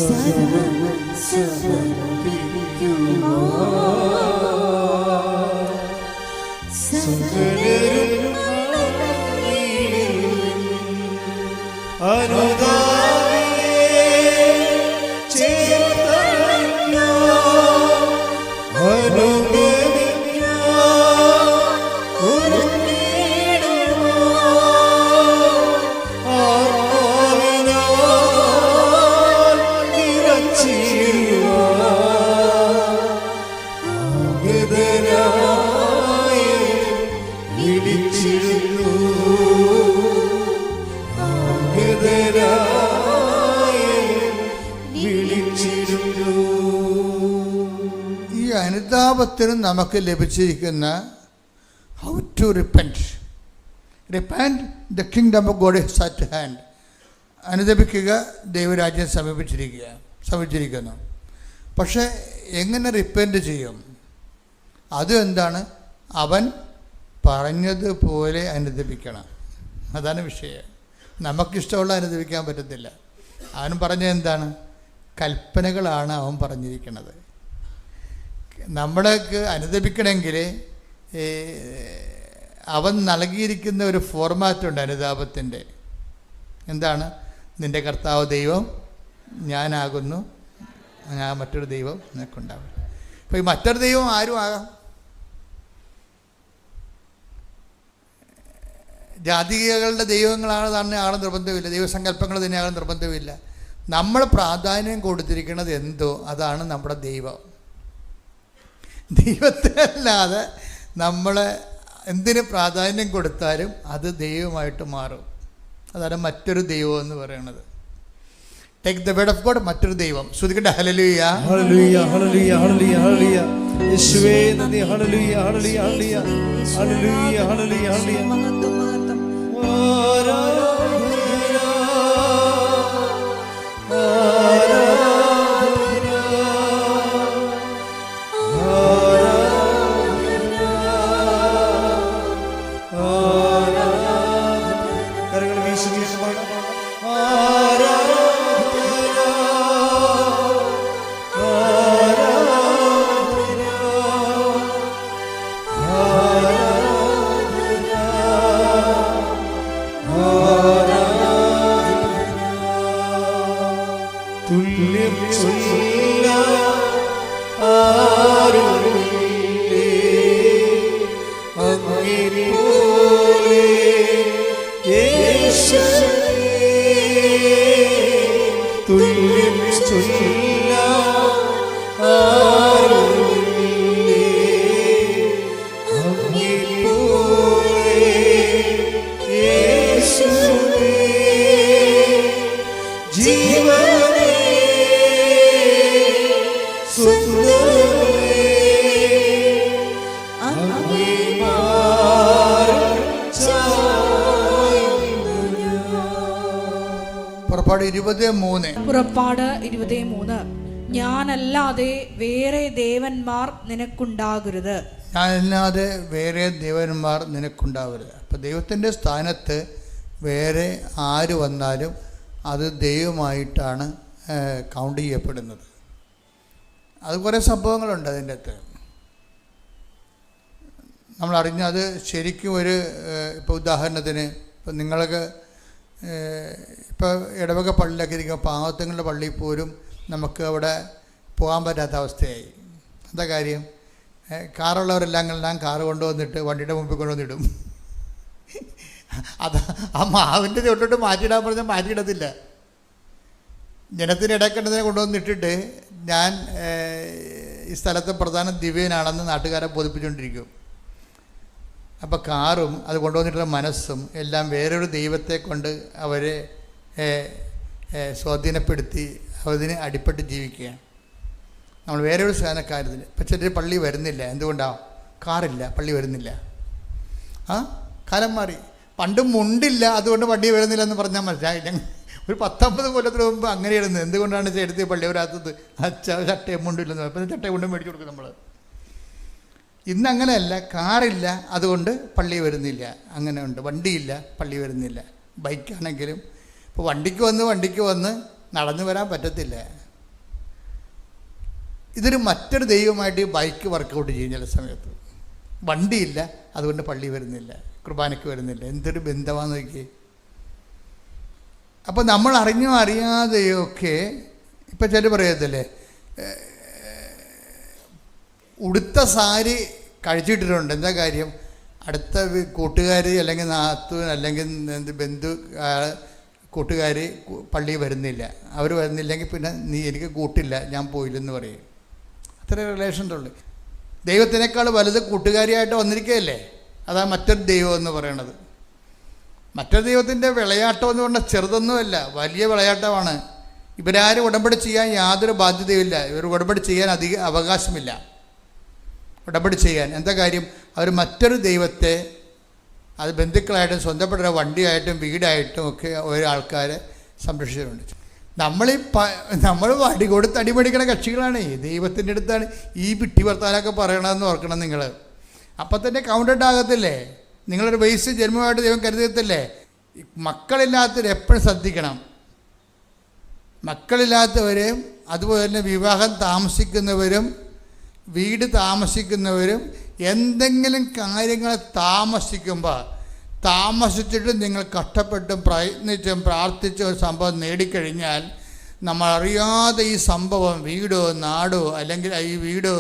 അനുതാപത്തിന് നമുക്ക് ലഭിച്ചിരിക്കുന്ന how to repent. Repent, the kingdom of God is at hand. അനുദപിക്കുക, ദൈവരാജ്യം സമീപിച്ചിരിക്കുന്നു. പക്ഷേ എങ്ങനെ റിപ്പൻറ്റ് ചെയ്യും? അത് എന്താണ്? അവൻ പറഞ്ഞതുപോലെ അനുദപിക്കണം. അതാണ് വിഷയം. നമുക്കിഷ്ടമുള്ള അനുദപിക്കാൻ പറ്റത്തില്ല. അവൻ പറഞ്ഞത് എന്താണ്? കൽപ്പനകളാണ് അവൻ പറഞ്ഞിരിക്കുന്നത്. നമ്മൾക്ക് അനുദപിക്കണമെങ്കിൽ അവൻ നൽകിയിരിക്കുന്ന ഒരു ഫോർമാറ്റുണ്ട് അനുതാപത്തിൻ്റെ. എന്താണ്? നിൻ്റെ കർത്താവ് ദൈവം ഞാനാകുന്നു, ഞാൻ മറ്റൊരു ദൈവം നിനക്കുണ്ടാവും. അപ്പോൾ ഈ മറ്റൊരു ദൈവം ആരും ആകാം. ജാതികളുടെ ദൈവങ്ങളാണെന്ന് ആളെ നിർബന്ധമില്ല, ദൈവസങ്കല്പങ്ങൾ തന്നെയാകാൻ നിർബന്ധമില്ല. നമ്മൾ പ്രാധാന്യം കൊടുത്തിരിക്കുന്നത് എന്തോ അതാണ് നമ്മുടെ ദൈവം. ദൈവത്തിനല്ലാതെ നമ്മൾ എന്തിന് പ്രാധാന്യം കൊടുത്താലും അത് ദൈവമായിട്ട് മാറും. അതാണ് മറ്റൊരു ദൈവം എന്ന് പറയുന്നത്. Take the word of God, മറ്റൊരു ദൈവം. ശ്രുതിക്കട്ടെ ഹല്ലേലൂയ, ഹല്ലേലൂയ, ഹല്ലേലൂയ, ഹല്ലേലൂയ, ഹല്ലേലൂയ. യേശുവേ നന്ദി. ഹല്ലേലൂയ, ഹല്ലേലൂയ, ഹല്ലേലൂയ, ഹല്ലേലൂയ, ഹല്ലേലൂയ, ഹല്ലേലൂയ. മഹത്വം, മഹത്വം. പുറപ്പാട് 23. ഞാനല്ലാതെ വേറെ ദേവന്മാർ നിനക്കുണ്ടാകരുത്. ഞാനല്ലാതെ വേറെ ദേവന്മാർ നിനക്കുണ്ടാകരുത്. അപ്പം ദൈവത്തിൻ്റെ സ്ഥാനത്ത് വേറെ ആര് വന്നാലും അത് ദൈവമായിട്ടാണ് കൗണ്ട് ചെയ്യപ്പെടുന്നത്. അത് കുറേ സംഭവങ്ങളുണ്ട് അതിൻ്റെ അകത്ത്. നമ്മളറിഞ്ഞത് ശരിക്കും ഒരു ഇപ്പോൾ ഉദാഹരണത്തിന് ഇപ്പം നിങ്ങൾക്ക് ഇപ്പോൾ ഇടവക പള്ളിയിലൊക്കെ ഇരിക്കുമ്പോൾ പാവത്തങ്ങളുടെ പള്ളിയിൽ പോലും നമുക്ക് അവിടെ പോകാൻ പറ്റാത്ത അവസ്ഥയായി. എന്താ കാര്യം? കാറുള്ളവരെല്ലാം കാറ് കൊണ്ടുവന്നിട്ട് വണ്ടിയുടെ മുമ്പിൽ കൊണ്ടുവന്നിടും. അത് ആ മാവിൻ്റെ തൊട്ടിട്ട് മാറ്റിയിടാൻ പറഞ്ഞാൽ മാറ്റിയിടത്തില്ല. ജനത്തിന് ഇടയ്ക്കേണ്ടതിനെ കൊണ്ടുവന്നിട്ടിട്ട് ഞാൻ ഈ സ്ഥലത്തെ പ്രധാന ദിവ്യനാണെന്ന് നാട്ടുകാരെ ബോധിപ്പിച്ചുകൊണ്ടിരിക്കും. അപ്പോൾ കാറും അത് കൊണ്ടുവന്നിട്ടുള്ള മനസ്സും എല്ലാം വേറൊരു ദൈവത്തെ കൊണ്ട് അവരെ സ്വാധീനപ്പെടുത്തി അതിന് അടിപ്പെട്ട് ജീവിക്കുകയാണ്. നമ്മൾ വേറൊരു സ്ഥാനക്കാര്യത്തിൽ ഇപ്പം ചിലർ പള്ളി വരുന്നില്ല. എന്തുകൊണ്ടാണ്? കാറില്ല, പള്ളി വരുന്നില്ല. കാലം മാറി. പണ്ടും മുണ്ടില്ല, അതുകൊണ്ട് പള്ളി വരുന്നില്ല എന്ന് പറഞ്ഞാൽ മനസ്സിലായില്ല. ഒരു 19 കൊല്ലത്തിന് മുമ്പ് അങ്ങനെ ഇടുന്നത്. എന്തുകൊണ്ടാണ് എടുത്ത് പള്ളി വരാത്തത്? ചട്ടയും മുണ്ടില്ലെന്ന്. അപ്പം ചട്ടയും മുണ്ടും മേടിച്ചു കൊടുക്കും നമ്മൾ. ഇന്നങ്ങനെയല്ല. കാറില്ല, അതുകൊണ്ട് പള്ളി വരുന്നില്ല. അങ്ങനെ ഉണ്ട്. വണ്ടിയില്ല, പള്ളി വരുന്നില്ല. ബൈക്കാണെങ്കിലും ഇപ്പോൾ വണ്ടിക്ക് വന്ന് നടന്നു വരാൻ പറ്റത്തില്ല. ഇതൊരു മറ്റൊരു ദൈവമായിട്ട് ഈ ബൈക്ക് വർക്കൗട്ട് ചെയ്യും. ചില സമയത്ത് വണ്ടിയില്ല, അതുകൊണ്ട് പള്ളി വരുന്നില്ല, കുർബാനയ്ക്ക് വരുന്നില്ല. എന്തൊരു ബന്ധമാണെന്ന് നോക്കി. അപ്പോൾ നമ്മൾ അറിഞ്ഞോ അറിയാതെയൊക്കെ ഇപ്പം ചില പറയത്തില്ലേ, ഉടുത്ത സാരി കഴിച്ചിട്ടിട്ടുണ്ട്. എന്താ കാര്യം? അടുത്ത കൂട്ടുകാർ അല്ലെങ്കിൽ നാത്തൂൻ അല്ലെങ്കിൽ ബന്ധു കൂട്ടുകാർ പള്ളിയിൽ വരുന്നില്ല. അവർ വരുന്നില്ലെങ്കിൽ പിന്നെ നീ എനിക്ക് കൂട്ടില്ല, ഞാൻ പോയില്ലെന്ന് പറയും. അത്ര റിലേഷൻ്റെ ഉള്ളു. ദൈവത്തിനേക്കാൾ വലുത് കൂട്ടുകാരിയായിട്ട് വന്നിരിക്കുകയല്ലേ. അതാണ് മറ്റൊരു ദൈവം എന്ന് പറയണത്. മറ്റൊരു ദൈവത്തിൻ്റെ വിളയാട്ടം എന്ന് പറഞ്ഞാൽ ചെറുതൊന്നുമല്ല, വലിയ വിളയാട്ടമാണ്. ഇവരാരും ഉടമ്പടി ചെയ്യാൻ യാതൊരു ബാധ്യതയുമില്ല. ഇവർ ഉടമ്പടി ചെയ്യാൻ അധിക അവകാശമില്ല. ഉടമ്പടി ചെയ്യാൻ എന്താ കാര്യം? അവർ മറ്റൊരു ദൈവത്തെ, അത് ബന്ധുക്കളായിട്ടും സ്വന്തപ്പെട്ട വണ്ടിയായിട്ടും വീടായിട്ടും ഒക്കെ ഓരോ ആൾക്കാരെ സംരക്ഷിച്ചിട്ടുണ്ട്. നമ്മൾ വടി കൊടുത്ത് അടിമേടിക്കണ കക്ഷികളാണ്. ദൈവത്തിൻ്റെ അടുത്താണ് ഈ വിട്ടി വർത്താനൊക്കെ പറയണമെന്ന് ഓർക്കണം നിങ്ങൾ. അപ്പം തന്നെ കൗണ്ടഡ് ആകത്തില്ലേ? നിങ്ങളൊരു വയസ്സ് ജന്മമായിട്ട് ദൈവം കരുതത്തില്ലേ? മക്കളില്ലാത്തവർ എപ്പോഴും ശ്രദ്ധിക്കണം. മക്കളില്ലാത്തവരും അതുപോലെ തന്നെ വിവാഹം താമസിക്കുന്നവരും വീട് താമസിക്കുന്നവരും എന്തെങ്കിലും കാര്യങ്ങൾ താമസിച്ചിട്ട് നിങ്ങൾ കഷ്ടപ്പെട്ടും പ്രയത്നിച്ചും പ്രാർത്ഥിച്ചും ഒരു സംഭവം നേടിക്കഴിഞ്ഞാൽ നമ്മൾ അറിയാതെ ഈ സംഭവം വീടോ നാടോ അല്ലെങ്കിൽ ഈ വീടോ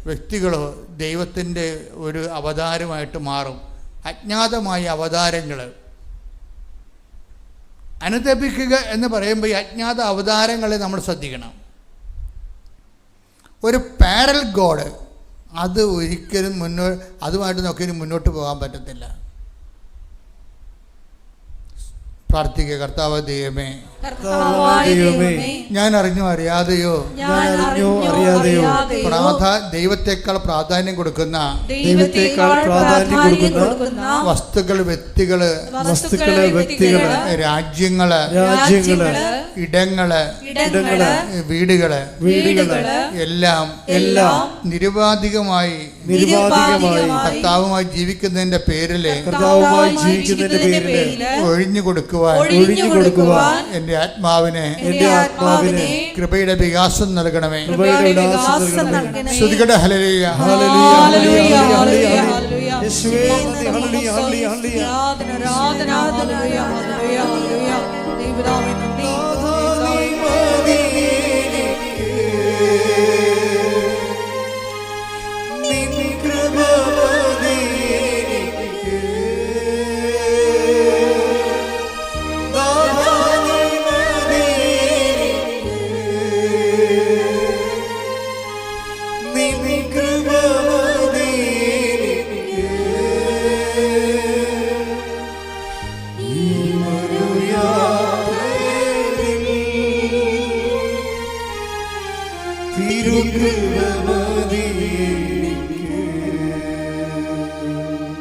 വ്യക്തികളോ ദൈവത്തിൻ്റെ ഒരു അവതാരമായിട്ട് മാറും. അജ്ഞാതമായ അവതാരങ്ങൾ അനുദപിക്കുക എന്ന് പറയുമ്പോൾ ഈ അജ്ഞാത അവതാരങ്ങളെ നമ്മൾ ശ്രദ്ധിക്കണം. ഒരു പാരൽ ഗോഡ്, അത് ഒരിക്കലും അതുമായിട്ട് നോക്കി മുന്നോട്ട് പോകാൻ പറ്റത്തില്ല. പ്രാർത്ഥിക്കുക. കർത്താവ് ദൈവമേ, ഞാൻ അറിഞ്ഞോ അറിയാതെയോ ദൈവത്തെക്കാൾ പ്രാധാന്യം കൊടുക്കുന്ന വസ്തുക്കള് വ്യക്തികള് രാജ്യങ്ങള് ഇടങ്ങള് വീടുകള് എല്ലാം നിരുപാധികമായി കർത്താവുമായി ജീവിക്കുന്നതിന്റെ പേരില് ഒഴിഞ്ഞു കൊടുക്കുവാൻ എന്റെ ആത്മാവിനെ കൃപയുടെ വികാസം നൽകണമേ. ശ്രുതികട ഹല്ലേലൂയ ഹല്ലേലൂയ ഹല്ലേലൂയ യേശുവേ നന്ദി ഹല്ലേലൂയ ഹല്ലേലൂയ ആരാധന ഹല്ലേലൂയ ഹല്ലേലൂയ ഹല്ലേലൂയ ദൈവമേ നന്ദി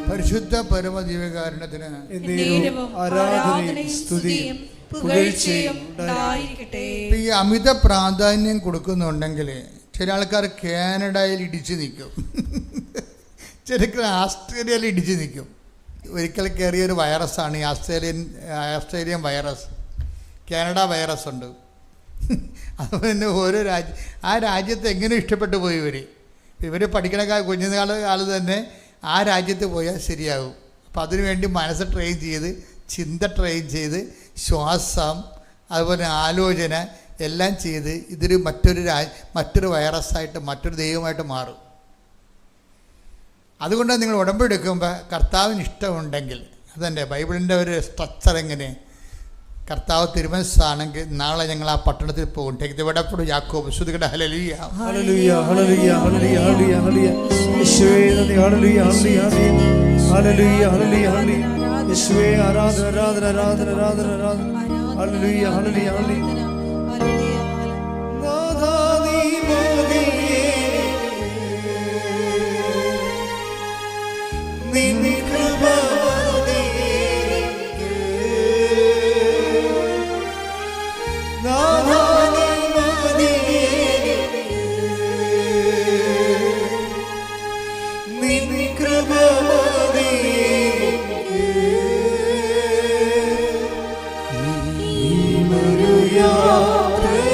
പരിശുദ്ധ പരമദിവ്യകാരുണ്യത്തിന് ആരാധനയും സ്തുതിയും പുകഴ്ചയും ഉണ്ടായിരിക്കട്ടെ. ഈ അമിത പ്രാധാന്യം കൊടുക്കുന്നുണ്ടെങ്കിൽ ചില ആൾക്കാർ കാനഡയിൽ ഇടിച്ചു നിൽക്കും, ചിലക്ക് ആസ്ട്രേലിയയിൽ ഇടിച്ചു നിൽക്കും. ഒരിക്കൽ കയറിയൊരു വൈറസാണ് ഈ ആസ്ട്രേലിയൻ വൈറസ്. കാനഡ വൈറസ് ഉണ്ട്. അതുപോലെ തന്നെ ഓരോ ആ രാജ്യത്ത് എങ്ങനെ ഇഷ്ടപ്പെട്ടു പോയി ഇവർ പഠിക്കണ കുഞ്ഞുനാൾ തന്നെ ആ രാജ്യത്ത് പോയാൽ ശരിയാകും. അപ്പോൾ അതിനുവേണ്ടി മനസ്സ് ട്രെയിൻ ചെയ്ത്, ചിന്ത ട്രെയിൻ ചെയ്ത്, ശ്വാസം അതുപോലെ ആലോചന എല്ലാം ചെയ്ത് ഇതൊരു മറ്റൊരു വൈറസായിട്ട് മറ്റൊരു ദൈവമായിട്ട് മാറും. അതുകൊണ്ട് നിങ്ങൾ ഉടമ്പെടുക്കുമ്പോൾ കർത്താവിന് ഇഷ്ടമുണ്ടെങ്കിൽ, അതെൻ്റെ ബൈബിളിൻ്റെ ഒരു സ്ട്രക്ചർ എങ്ങനെ, കർത്താവ് തിരുമനസ്സാണെങ്കിൽ നാളെ ഞങ്ങൾ ആ പട്ടണത്തിൽ പോകും. ഇവിടെ യാക്കോബ് ശ്രുതികട ഹല്ലേലൂയ ഹല്ലേലൂയ ഹല്ലേലൂയ ഹല്ലേലൂയ ഹല്ലേലൂയ യേശുവേ നന്ദി ഹല്ലേലൂയ ഹല്ലേലൂയ ഹല്ലേലൂയ ഹല്ലേലൂയ യേശുവേ ആരാധന ആരാധന ആരാധന ആരാധന ആരാധന ഹല്ലേലൂയ ഹല്ലേലൂയ ഹല്ലേലൂയ Yeah.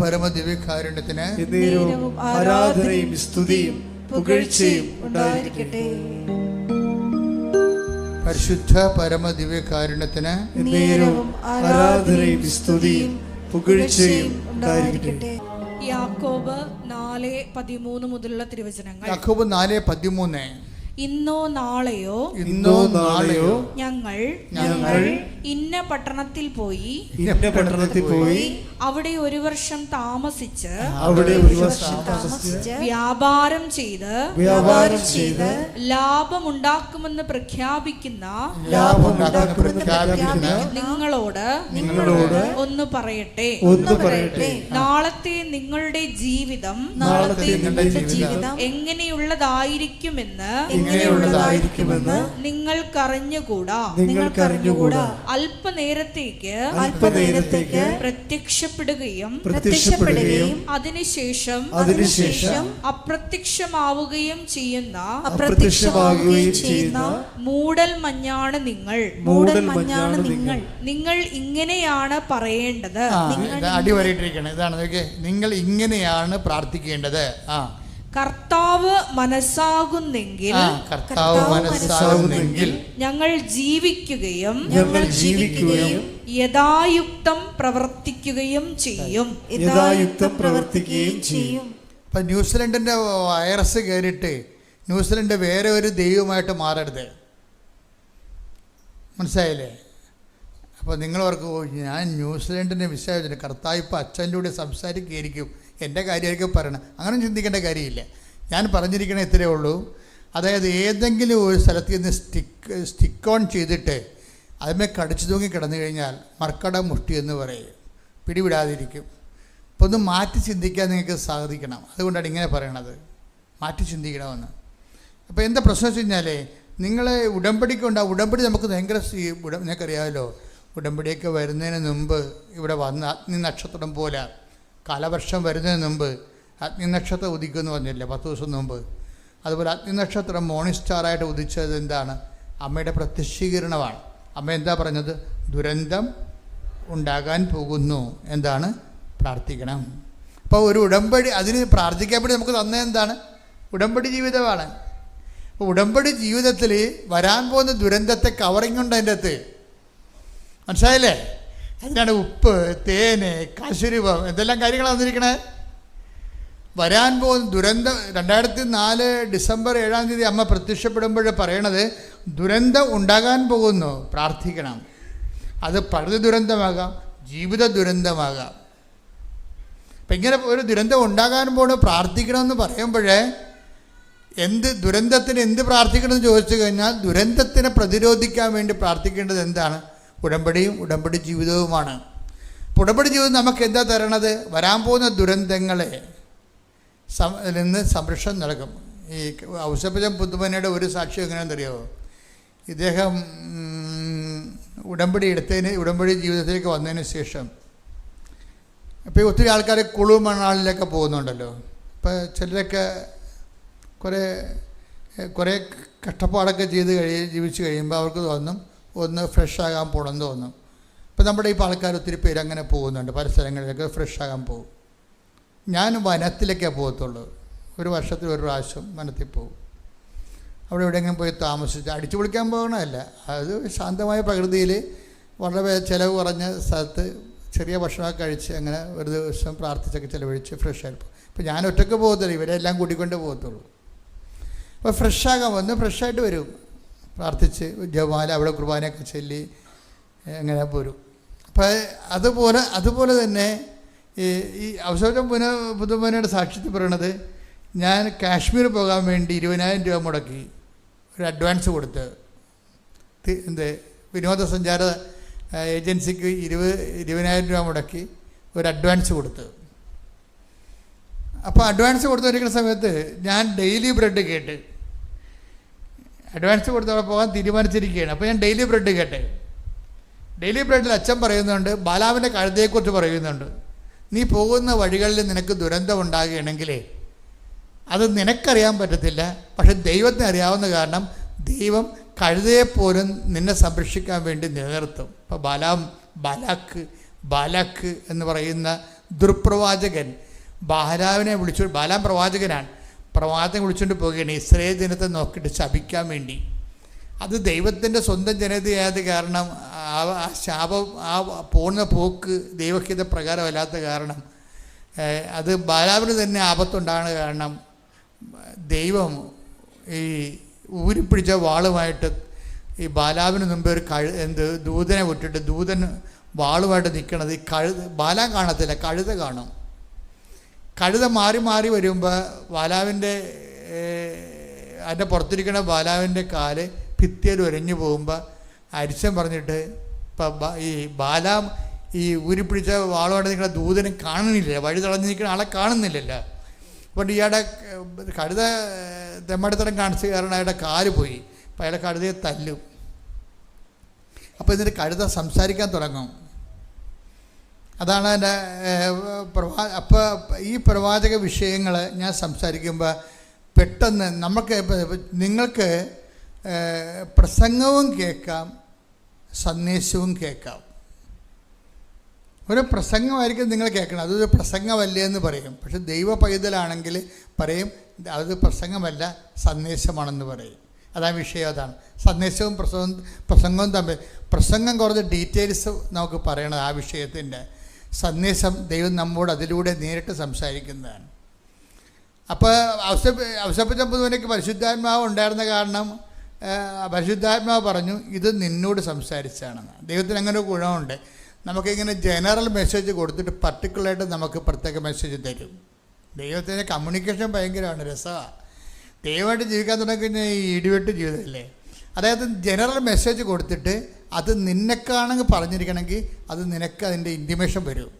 പരമദിവ്യകാരുണ്യത്തിന് എന്നേരവും ആരാധനയും സ്തുതിയും പുകഴ്ചയും ഉണ്ടായിരിക്കട്ടെ. പരിശുദ്ധ പരമദിവ്യകാരുണ്യത്തിന് എന്നേരവും ആരാധനയും സ്തുതിയും പുകഴ്ചയും ഉണ്ടായിരിക്കട്ടെ. യാക്കോബ് 4:13 മുതലുള്ള തിരുവചനങ്ങൾ. യാക്കോബ് 4:13. ഇന്നോ നാളെയോ ഞങ്ങൾ ഇന്ന പട്ടണത്തിൽ പോയി അവിടെ ഒരു വർഷം താമസിച്ച് വ്യാപാരം ചെയ്ത് ലാഭമുണ്ടാക്കുമെന്ന് പ്രഖ്യാപിക്കുന്ന നിങ്ങളോട് ഒന്ന് പറയട്ടെ. നാളത്തെ നിങ്ങളുടെ ജീവിതം എങ്ങനെയുള്ളതായിരിക്കുമെന്ന് നിങ്ങൾക്കറിഞ്ഞുകൂടാ. അല്പനേരത്തേക്ക് പ്രത്യക്ഷപ്പെടുകയും അതിനുശേഷം അപ്രത്യക്ഷമാവുകയും ചെയ്യുന്ന മൂടൽ മഞ്ഞാണ് നിങ്ങൾ. നിങ്ങൾ ഇങ്ങനെയാണ് പറയേണ്ടത്. അടിവരയിട്ടിരിക്കണം. ഇതാണ് നിങ്ങൾ ഇങ്ങനെയാണ് പ്രാർത്ഥിക്കേണ്ടത്. കർത്താവ് മനസ്സാകുന്നെങ്കിൽ ഞങ്ങൾ ജീവിക്കുകയും യഥായുക്തം പ്രവർത്തിക്കുകയും ചെയ്യും. ഇപ്പൊ ന്യൂസിലൻഡിന്റെ വൈറസ് കയറിയിട്ട് ന്യൂസിലൻഡ് വേറെ ഒരു ദൈവമായിട്ട് മാറരുത്. മനസ്സിലായില്ലേ? അപ്പോൾ നിങ്ങൾ ഓർക്ക് ഞാൻ ന്യൂസിലൻഡിനെ വിശ്വാസിച്ചിട്ട് കർത്താവ് ഇപ്പോൾ അച്ഛൻ്റെ സംസാരിക്കുകയായിരിക്കും, എൻ്റെ കാര്യമായിരിക്കും പറയണം. അങ്ങനെ ചിന്തിക്കേണ്ട കാര്യമില്ല. ഞാൻ പറഞ്ഞിരിക്കണേ ഇത്രയേ ഉള്ളൂ. അതായത് ഏതെങ്കിലും ഒരു സ്ഥലത്ത് നിന്ന് സ്റ്റിക്ക് ഓൺ ചെയ്തിട്ട് അതിന്മേൽ കടിച്ചു തൂങ്ങി കിടന്നു കഴിഞ്ഞാൽ മർക്കട മുഷ്ടി എന്ന് പറയും, പിടിവിടാതിരിക്കും. അപ്പോൾ ഒന്ന് മാറ്റി ചിന്തിക്കാൻ നിങ്ങൾക്ക് സാധിക്കണം. അതുകൊണ്ടാണ് ഇങ്ങനെ പറയണത്, മാറ്റി ചിന്തിക്കണമെന്ന്. അപ്പോൾ എന്താ പ്രശ്നം വെച്ച് കഴിഞ്ഞാൽ നിങ്ങൾ ഉടമ്പടിക്കുണ്ട്. ആ ഉടമ്പടി നമുക്ക് ഭയങ്കര നിങ്ങൾക്കറിയാമല്ലോ, ഉടമ്പടിയൊക്കെ വരുന്നതിന് മുമ്പ് ഇവിടെ വന്ന അഗ്നി നക്ഷത്രം പോലെ കാലവർഷം വരുന്നതിന് മുമ്പ് അഗ്നി നക്ഷത്രം ഉദിക്കുമെന്ന് പറഞ്ഞില്ലേ 10 ദിവസം മുമ്പ്. അതുപോലെ അഗ്നി നക്ഷത്രം മോർണിംഗ് സ്റ്റാറായിട്ട് ഉദിച്ചത് എന്താണ്? അമ്മയുടെ പ്രത്യക്ഷീകരണമാണ്. അമ്മ എന്താ പറഞ്ഞത്? ദുരന്തം ഉണ്ടാകാൻ പോകുന്നു, എന്താണ്? പ്രാർത്ഥിക്കണം. അപ്പോൾ ഒരു ഉടമ്പടി, അതിന് പ്രാർത്ഥിക്കാൻ വേണ്ടി നമുക്ക് തന്നെ എന്താണ്? ഉടമ്പടി ജീവിതമാണ്. അപ്പോൾ ഉടമ്പടി ജീവിതത്തിൽ വരാൻ പോകുന്ന ദുരന്തത്തെ കവറിങ് ഉണ്ട് അതിൻ്റെ അകത്ത്. മനസ്സിലായില്ലേ? അതിനാണ് ഉപ്പ്, തേന്, കശുരൂപം, എന്തെല്ലാം കാര്യങ്ങളാണ് വന്നിരിക്കണേ. വരാൻ പോകുന്ന ദുരന്തം 2004 ഡിസംബർ 7 തീയതി അമ്മ പ്രത്യക്ഷപ്പെടുമ്പോൾ പറയണത് ദുരന്തം ഉണ്ടാകാൻ പോകുന്നു, പ്രാർത്ഥിക്കണം. അത് പ്രകൃതി ദുരന്തമാകാം, ജീവിത ദുരന്തമാകാം. അപ്പം ഇങ്ങനെ ഒരു ദുരന്തം ഉണ്ടാകാൻ പോകുന്നു, പ്രാർത്ഥിക്കണമെന്ന് പറയുമ്പോഴേ ദുരന്തത്തിന് എന്ത് പ്രാർത്ഥിക്കണമെന്ന് ചോദിച്ചു കഴിഞ്ഞാൽ ദുരന്തത്തിനെ പ്രതിരോധിക്കാൻ വേണ്ടി പ്രാർത്ഥിക്കേണ്ടത് എന്താണ്? ഉടമ്പടിയും ഉടമ്പടി ജീവിതവുമാണ്. ഉടമ്പടി ജീവിതം നമുക്ക് എന്താ തരണത്? വരാൻ പോകുന്ന ദുരന്തങ്ങളെ നിന്ന് സംരക്ഷണം നൽകും. ഈ ഔസേപ്പച്ചൻ പുതുമനയുടെ ഒരു സാക്ഷ്യം എങ്ങനെയാണെന്നറിയാമോ? ഇദ്ദേഹം ഉടമ്പടി ജീവിതത്തിലേക്ക് വന്നതിന് ശേഷം ഇപ്പോൾ ഒത്തിരി ആൾക്കാർ കുളു മണാളിലൊക്കെ പോകുന്നുണ്ടല്ലോ. ഇപ്പോൾ ചിലരൊക്കെ കുറേ കഷ്ടപ്പാടൊക്കെ ജീവിച്ച് കഴിയുമ്പോൾ അവർക്ക് തോന്നും ഒന്ന് ഫ്രഷ് ആകാൻ പോകണമെന്ന് തോന്നും. ഇപ്പോൾ നമ്മുടെ ഇപ്പോൾ ആൾക്കാർ ഒത്തിരി പേര് അങ്ങനെ പോകുന്നുണ്ട്, പല സ്ഥലങ്ങളിലൊക്കെ ഫ്രഷ് ആകാൻ പോകും. ഞാൻ വനത്തിലേക്കേ പോകത്തുള്ളൂ. ഒരു വർഷത്തിൽ ഒരു പ്രാവശ്യം വനത്തിൽ പോകും. അവിടെ എവിടെയെങ്കിലും പോയി താമസിച്ച് അടിച്ചു പൊളിക്കാൻ പോകണമല്ല, അത് ശാന്തമായ പ്രകൃതിയിൽ വളരെ ചിലവ് കുറഞ്ഞ സ്ഥലത്ത് ചെറിയ ഭക്ഷണമൊക്കെ കഴിച്ച് അങ്ങനെ ഒരു ദിവസം പ്രാർത്ഥിച്ചൊക്കെ ചിലവഴിച്ച് ഫ്രഷ് ആയിട്ട് പോകും. ഇപ്പോൾ ഞാൻ ഒറ്റയ്ക്ക് പോകത്തില്ല, ഇവരെല്ലാം കൂട്ടിക്കൊണ്ടേ പോകത്തുള്ളൂ. അപ്പോൾ ഫ്രഷാകാൻ വന്ന് ഫ്രഷായിട്ട് വരും, പ്രാർത്ഥിച്ച് ജപമാല അവിടെ കുർബാനയൊക്കെ ചൊല്ലി അങ്ങനെ പോരും. അപ്പോൾ അതുപോലെ തന്നെ ഈ ഔസേപ്പച്ചൻ പുതുമനയുടെ സാക്ഷ്യത്തിൽ പറയണത്, ഞാൻ കാശ്മീർ പോകാൻ വേണ്ടി 20,000 രൂപ മുടക്കി ഒരു അഡ്വാൻസ് കൊടുത്ത് വിനോദസഞ്ചാര ഏജൻസിക്ക് 20,000 രൂപ മുടക്കി ഒരു അഡ്വാൻസ് കൊടുത്ത്. അപ്പോൾ അഡ്വാൻസ് കൊടുത്തുകൊണ്ടിരിക്കുന്ന സമയത്ത് ഞാൻ ഡെയിലി ബ്രെഡ് കേട്ട് അഡ്വാൻസ് കൊടുത്ത് അവിടെ പോകാൻ തീരുമാനിച്ചിരിക്കുകയാണ്. അപ്പോൾ ഞാൻ ഡെയിലി ബ്രെഡ് കേട്ടെ. ഡെയിലി ബ്രെഡിൽ അച്ഛൻ പറയുന്നുണ്ട്, ബാലാവിൻ്റെ കഴുതയെക്കുറിച്ച് പറയുന്നുണ്ട്. നീ പോകുന്ന വഴികളിൽ നിനക്ക് ദുരന്തം ഉണ്ടാകുകയാണെങ്കിലേ അത് നിനക്കറിയാൻ പറ്റത്തില്ല, പക്ഷെ ദൈവത്തിന് അറിയാവുന്ന കാരണം ദൈവം കഴുതയെപ്പോലും നിന്നെ സംരക്ഷിക്കാൻ വേണ്ടി നിലനിർത്തും. ഇപ്പോൾ ബാലാക്ക് എന്ന് പറയുന്ന ദുർപ്രവാചകൻ ബാലാവിനെ ബാലാം പ്രവാചകനാണ്, പ്രവാചകനെ വിളിച്ചുകൊണ്ട് പോവുകയാണ് ഇസ്രായേൽ ജനത്തെ നോക്കിയിട്ട് ശപിക്കാൻ വേണ്ടി. അത് ദൈവത്തിൻ്റെ സ്വന്തം ജനതയായത് കാരണം ആ ശാപം, ആ പോകുന്ന പോക്ക് ദൈവഹിത പ്രകാരമല്ലാത്ത കാരണം, അത് ബാലാവിന് തന്നെ ആപത്തുണ്ടാകുന്ന കാരണം ദൈവം ഈ ഊരിപ്പിടിച്ച വാളുമായിട്ട് ഈ ബാലാവിന് മുമ്പ് ഒരു ദൂതനെ വിട്ടിട്ട് ദൂതൻ വാളുമായിട്ട് നിൽക്കണത് ഈ ബാലാൻ കാണത്തില്ല, കഴുത കാണും. കഴുത മാറി മാറി വരുമ്പോൾ ബാലാവിൻ്റെ അതിൻ്റെ പുറത്തിരിക്കുന്ന ബാലാവിൻ്റെ കാല് ഭിത്തിയിൽ ഉരഞ്ഞു പോകുമ്പോൾ അരിശം പറഞ്ഞിട്ട് ഇപ്പം ഈ ബാലാം ഈ ഊരിപ്പിടിച്ച വാളുമായിട്ട് നിൽക്കുന്ന ദൂതനെ കാണുന്നില്ല, വഴി തടഞ്ഞു നിൽക്കുന്ന ആളെ കാണുന്നില്ലല്ലോ. അപ്പോൾ ഇയാളുടെ കഴുത തെമ്മടിത്തരം കാണിച്ച് കാരണം അയാളുടെ കാല് പോയി. അപ്പം അയാളെ കഴുതയെ തല്ലും. അപ്പോൾ ഇതിൻ്റെ കഴുത സംസാരിക്കാൻ തുടങ്ങും. അതാണ് എൻ്റെ അപ്പോൾ ഈ പ്രവാചക വിഷയങ്ങൾ ഞാൻ സംസാരിക്കുമ്പോൾ പെട്ടെന്ന് നിങ്ങൾക്ക് പ്രസംഗവും കേൾക്കാം, സന്ദേശവും കേൾക്കാം. ഒരു പ്രസംഗമായിരിക്കും നിങ്ങൾ കേൾക്കണം, അതൊരു പ്രസംഗമല്ലേ എന്ന് പറയും. പക്ഷെ ദൈവ പൈതലാണെങ്കിൽ പറയും അത് പ്രസംഗമല്ല, സന്ദേശമാണെന്ന് പറയും. അതാണ് വിഷയം. അതാണ് സന്ദേശവും പ്രസംഗവും തമ്മിൽ. പ്രസംഗം കുറച്ച് ഡീറ്റെയിൽസ് നമുക്ക് പറയണം ആ വിഷയത്തിൻ്റെ. സന്ദേശം ദൈവം നമ്മോട് അതിലൂടെ നേരിട്ട് സംസാരിക്കുന്നതാണ്. അപ്പോൾ ഔസേപ്പച്ചമ്പുവിനേക്ക് പരിശുദ്ധാത്മാവ് ഉണ്ടായിരുന്ന കാരണം പരിശുദ്ധാത്മാവ് പറഞ്ഞു ഇത് നിന്നോട് സംസാരിച്ചാണെന്ന്. ദൈവത്തിന് അങ്ങനെ ഒരു ഗുണമുണ്ട്, നമുക്കിങ്ങനെ ജനറൽ മെസ്സേജ് കൊടുത്തിട്ട് പർട്ടിക്കുലറായിട്ട് നമുക്ക് പ്രത്യേക മെസ്സേജ് തരും. ദൈവത്തിൻ്റെ കമ്മ്യൂണിക്കേഷൻ ഭയങ്കരമാണ്, രസമാണ്. ദൈവമായിട്ട് ജീവിക്കാൻ തുടങ്ങിക്കഴിഞ്ഞാൽ ഈ ഇടിവെട്ട് ജീവിതമല്ലേ. അതായത് ജനറൽ മെസ്സേജ് കൊടുത്തിട്ട് അത് നിന്നെക്കാണെങ്കിൽ പറഞ്ഞിരിക്കണമെങ്കിൽ അത് നിനക്ക് അതിൻ്റെ ഇൻറ്റിമേഷൻ വരും,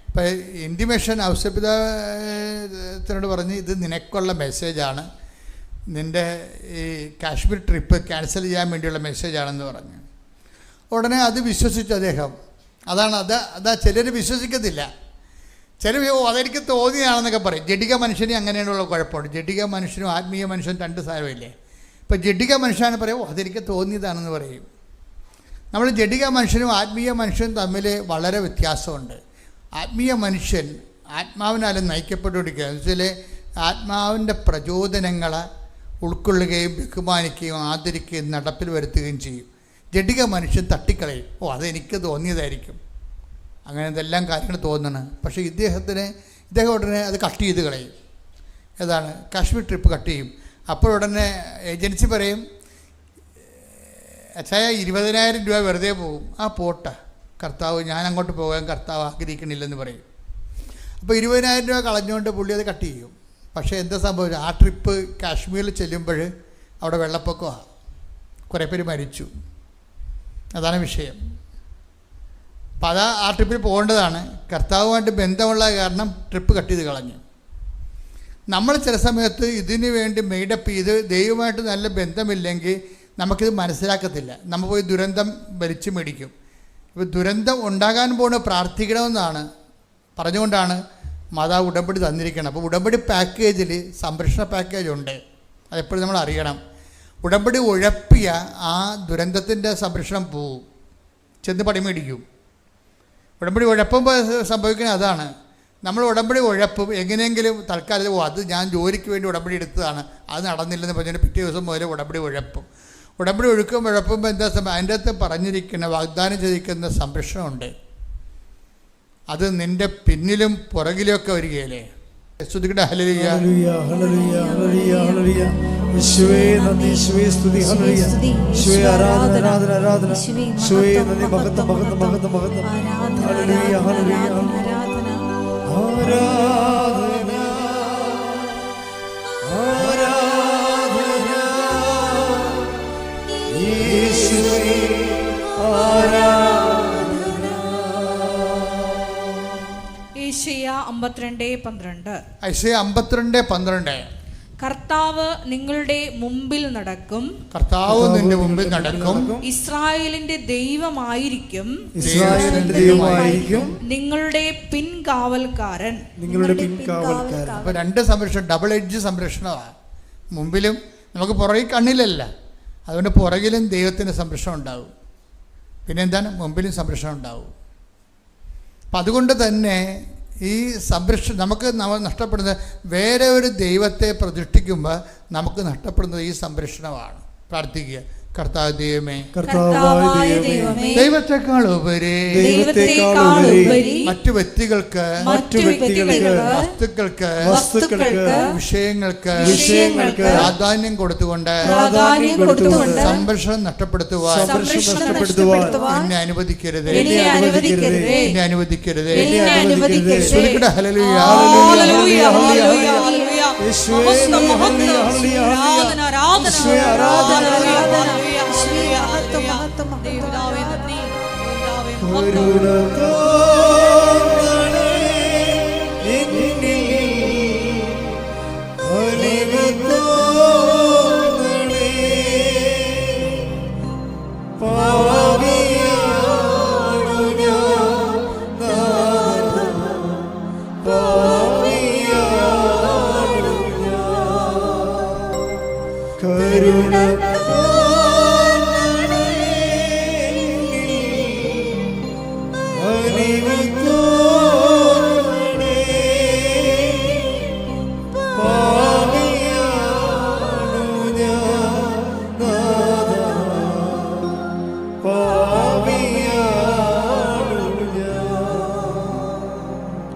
ഇപ്പം ഇൻറ്റിമേഷൻ ഔസേപ്പിതാത്തിനോട് പറഞ്ഞ് ഇത് നിനക്കുള്ള മെസ്സേജാണ്, നിൻ്റെ ഈ കാശ്മീർ ട്രിപ്പ് ക്യാൻസൽ ചെയ്യാൻ വേണ്ടിയുള്ള മെസ്സേജാണെന്ന് പറഞ്ഞു. ഉടനെ അത് വിശ്വസിച്ചു അദ്ദേഹം. അതാ ചിലർ വിശ്വസിക്കത്തില്ല. ചിലർ അതെനിക്ക് തോന്നിയാണെന്നൊക്കെ പറയും. ജഡിക മനുഷ്യന് അങ്ങനെയുള്ള കുഴപ്പമുണ്ട്. ജഡിക മനുഷ്യനും ആത്മീയ മനുഷ്യനും രണ്ട് സാരമില്ലേ. ഇപ്പം ജഡിക മനുഷ്യനെ പറയും അതെനിക്ക് തോന്നിയതാണെന്ന് പറയും. നമ്മൾ ജഡിക മനുഷ്യനും ആത്മീയ മനുഷ്യനും തമ്മിൽ വളരെ വ്യത്യാസമുണ്ട്. ആത്മീയ മനുഷ്യൻ ആത്മാവിനാലും നയിക്കപ്പെട്ടുകൊണ്ടിരിക്കുക. എന്ന് വെച്ചാൽ ആത്മാവിൻ്റെ പ്രചോദനങ്ങളെ ഉൾക്കൊള്ളുകയും ബഹുമാനിക്കുകയും ആദരിക്കുകയും നടപ്പിൽ വരുത്തുകയും ചെയ്യും. ജഡിക മനുഷ്യൻ തട്ടിക്കളയും, അതെനിക്ക് തോന്നിയതായിരിക്കും, അങ്ങനെ എന്തെല്ലാം കാര്യങ്ങൾ തോന്നണം. പക്ഷേ ഇദ്ദേഹം ഉടനെ അത് കട്ട് ചെയ്ത് കളയും. ഏതാണ് കാശ്മീർ ട്രിപ്പ് കട്ട് ചെയ്യും. അപ്പോഴുടനെ ഏജൻസി പറയും അച്ഛായ 20,000 രൂപ വെറുതെ പോകും. പോട്ടെ കർത്താവ്, ഞാൻ അങ്ങോട്ട് പോകാൻ കർത്താവ് ആഗ്രഹിക്കണില്ലെന്ന് പറയും. അപ്പോൾ 20,000 രൂപ കളഞ്ഞുകൊണ്ട് പുള്ളി അത് കട്ട് ചെയ്യും. പക്ഷേ എന്താ സംഭവിച്ചു, ആ ട്രിപ്പ് കാശ്മീരിൽ ചെല്ലുമ്പോൾ അവിടെ വെള്ളപ്പൊക്കമാണ്, കുറേ പേര് മരിച്ചു. അതാണ് വിഷയം. അപ്പം ആ ട്രിപ്പിൽ പോകേണ്ടതാണ്. കർത്താവുമായിട്ട് ബന്ധമുള്ള കാരണം ട്രിപ്പ് കട്ട് ചെയ്ത് കളഞ്ഞു. നമ്മൾ ചില സമയത്ത് ഇതിന് വേണ്ടി മെയ്ഡപ്പ് ചെയ്ത് ദൈവമായിട്ട് നല്ല ബന്ധമില്ലെങ്കിൽ നമുക്കിത് മനസ്സിലാക്കത്തില്ല. നമ്മൾ പോയി ദുരന്തം വലിച്ചു മേടിക്കും. ഇപ്പോൾ ദുരന്തം ഉണ്ടാകാൻ പോകുന്ന പ്രാർത്ഥിക്കണമെന്നാണ് പറഞ്ഞുകൊണ്ടാണ് മാതാവ് ഉടമ്പടി തന്നിരിക്കണം. അപ്പോൾ ഉടമ്പടി പാക്കേജിൽ സംരക്ഷണ പാക്കേജുണ്ട്, അതെപ്പോഴും നമ്മൾ അറിയണം. ഉടമ്പടി ഉഴപ്പിയ ആ ദുരന്തത്തിൻ്റെ സംരക്ഷണം പോവും, ചെന്ന് പടിമേടിക്കും. ഉടമ്പടി ഉഴപ്പുമ്പോൾ സംഭവിക്കുന്നത് അതാണ്. നമ്മൾ ഉടമ്പടി ഉഴപ്പും എങ്ങനെയെങ്കിലും തൽക്കാലം അത് ഞാൻ ജോലിക്ക് വേണ്ടി ഉടമ്പടി എടുത്തതാണ്, അത് നടന്നില്ലെന്ന് പറഞ്ഞിട്ട് പിറ്റേ ദിവസം മുതൽ ഉടമ്പടി ഉഴപ്പും. ഉടമ്പടി ഉഴപ്പുമ്പോൾ എന്താ സംഭവം, അതിൻ്റെ അകത്ത് പറഞ്ഞിരിക്കുന്ന വാഗ്ദാനം ചെയ്തിരിക്കുന്ന സംരക്ഷണമുണ്ട്. അത് നിൻ്റെ പിന്നിലും പുറകിലുമൊക്കെ വരികയല്ലേ. സ്തുതിക്കട്ടെ. ഹല്ലേലൂയ ഹല്ലേലൂയ ഹല്ലേലൂയ ഹല്ലേലൂയ ഹല്ലേലൂയ. യേശുവേ നന്ദി, യേശുവേ സ്തുതി, ഹല്ലേലൂയ. യേശുവേ ആരാധന ആരാധന ആരാധന. യേശുവേ നന്ദി, മഹത്വം മഹത്വം മഹത്വം മഹത്വം. ഹല്ലേലൂയ ഹല്ലേലൂയ ആരാധന ആരാധന യേശുവേ ആരാധന. യേശയ്യ 52:12. ഐശയ്യ 52:12. കർത്താവ് നിങ്ങളുടെ മുമ്പിൽ നടക്കും, കർത്താവ് നിന്റെ മുമ്പിൽ നടക്കും, ഇസ്രായേലിന്റെ ദൈവമായിരിക്കും, ഇസ്രായേലിന്റെ ദൈവമായിരിക്കും, നിങ്ങളുടെ പിൻകാവൽക്കാരൻ. അപ്പോൾ രണ്ട് സംരക്ഷണം, ഡബിൾ എഡ്ജ് സംരക്ഷണമാണ്. മുമ്പിലും നമുക്ക് പുറകിൽ കണ്ണിലല്ല, അതുകൊണ്ട് പുറകിലും ദൈവത്തിൻ്റെ സംരക്ഷണം ഉണ്ടാകും. പിന്നെ എന്താണ്, മുമ്പിലും സംരക്ഷണം ഉണ്ടാവും. അപ്പം അതുകൊണ്ട് തന്നെ ഈ സംരക്ഷണം നമുക്ക് നഷ്ടപ്പെടുന്നത്, വേറെ ഒരു ദൈവത്തെ പ്രതിഷ്ഠിക്കുമ്പോൾ നമുക്ക് നഷ്ടപ്പെടുന്നത് ഈ സംരക്ഷണമാണ്. പ്രാർത്ഥിക്കുക, കർത്താവ് ദൈവമേ, ദൈവത്തെക്കാൾ ഉപരി മറ്റു വ്യക്തികൾക്ക്, വസ്തുക്കൾക്ക്, വിഷയങ്ങൾക്ക് പ്രാധാന്യം കൊടുത്തുകൊണ്ട് സംരക്ഷണം നഷ്ടപ്പെടുത്തുവാൻ എന്നെ അനുവദിക്കരുത്, എന്നെ അനുവദിക്കരുത്. ഹല്ലേലൂയ,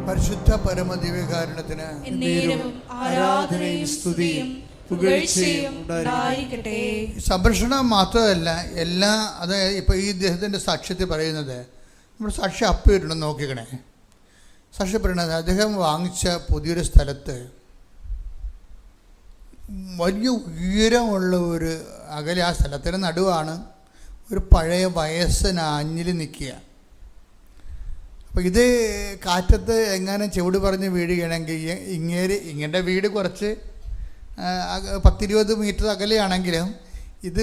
പരിശുദ്ധ പരമദിവ്യകാരുണ്യത്തിന് ആരാധനയും സ്തുതിയും പുകഴ്ചയും ഉണ്ടായിരിക്കട്ടെ. സംരക്ഷണം മാത്രമല്ല, എല്ലാ അതായത് ഇപ്പോൾ ഈ ഇദ്ദേഹത്തിൻ്റെ സാക്ഷ്യത്തിൽ പറയുന്നത്, നമ്മുടെ സാക്ഷി അപ്പിടണം, നോക്കിക്കണേ. സാക്ഷി പറയണത് അദ്ദേഹം വാങ്ങിച്ച പുതിയൊരു സ്ഥലത്ത് വലിയ ഉയരമുള്ള ഒരു അകലെ, ആ സ്ഥലത്തിന് നടുവാണ് ഒരു പഴയ വയസ്സൻ ആഞ്ഞിൽ നിൽക്കുക. അപ്പോൾ ഇത് കാറ്റത്ത് എങ്ങാനും ചുവട് പറഞ്ഞ് വീഴുകയാണെങ്കിൽ ഇങ്ങൻ്റെ വീട് കുറച്ച് 10-20 മീറ്റർ അകലെയാണെങ്കിലും ഇത്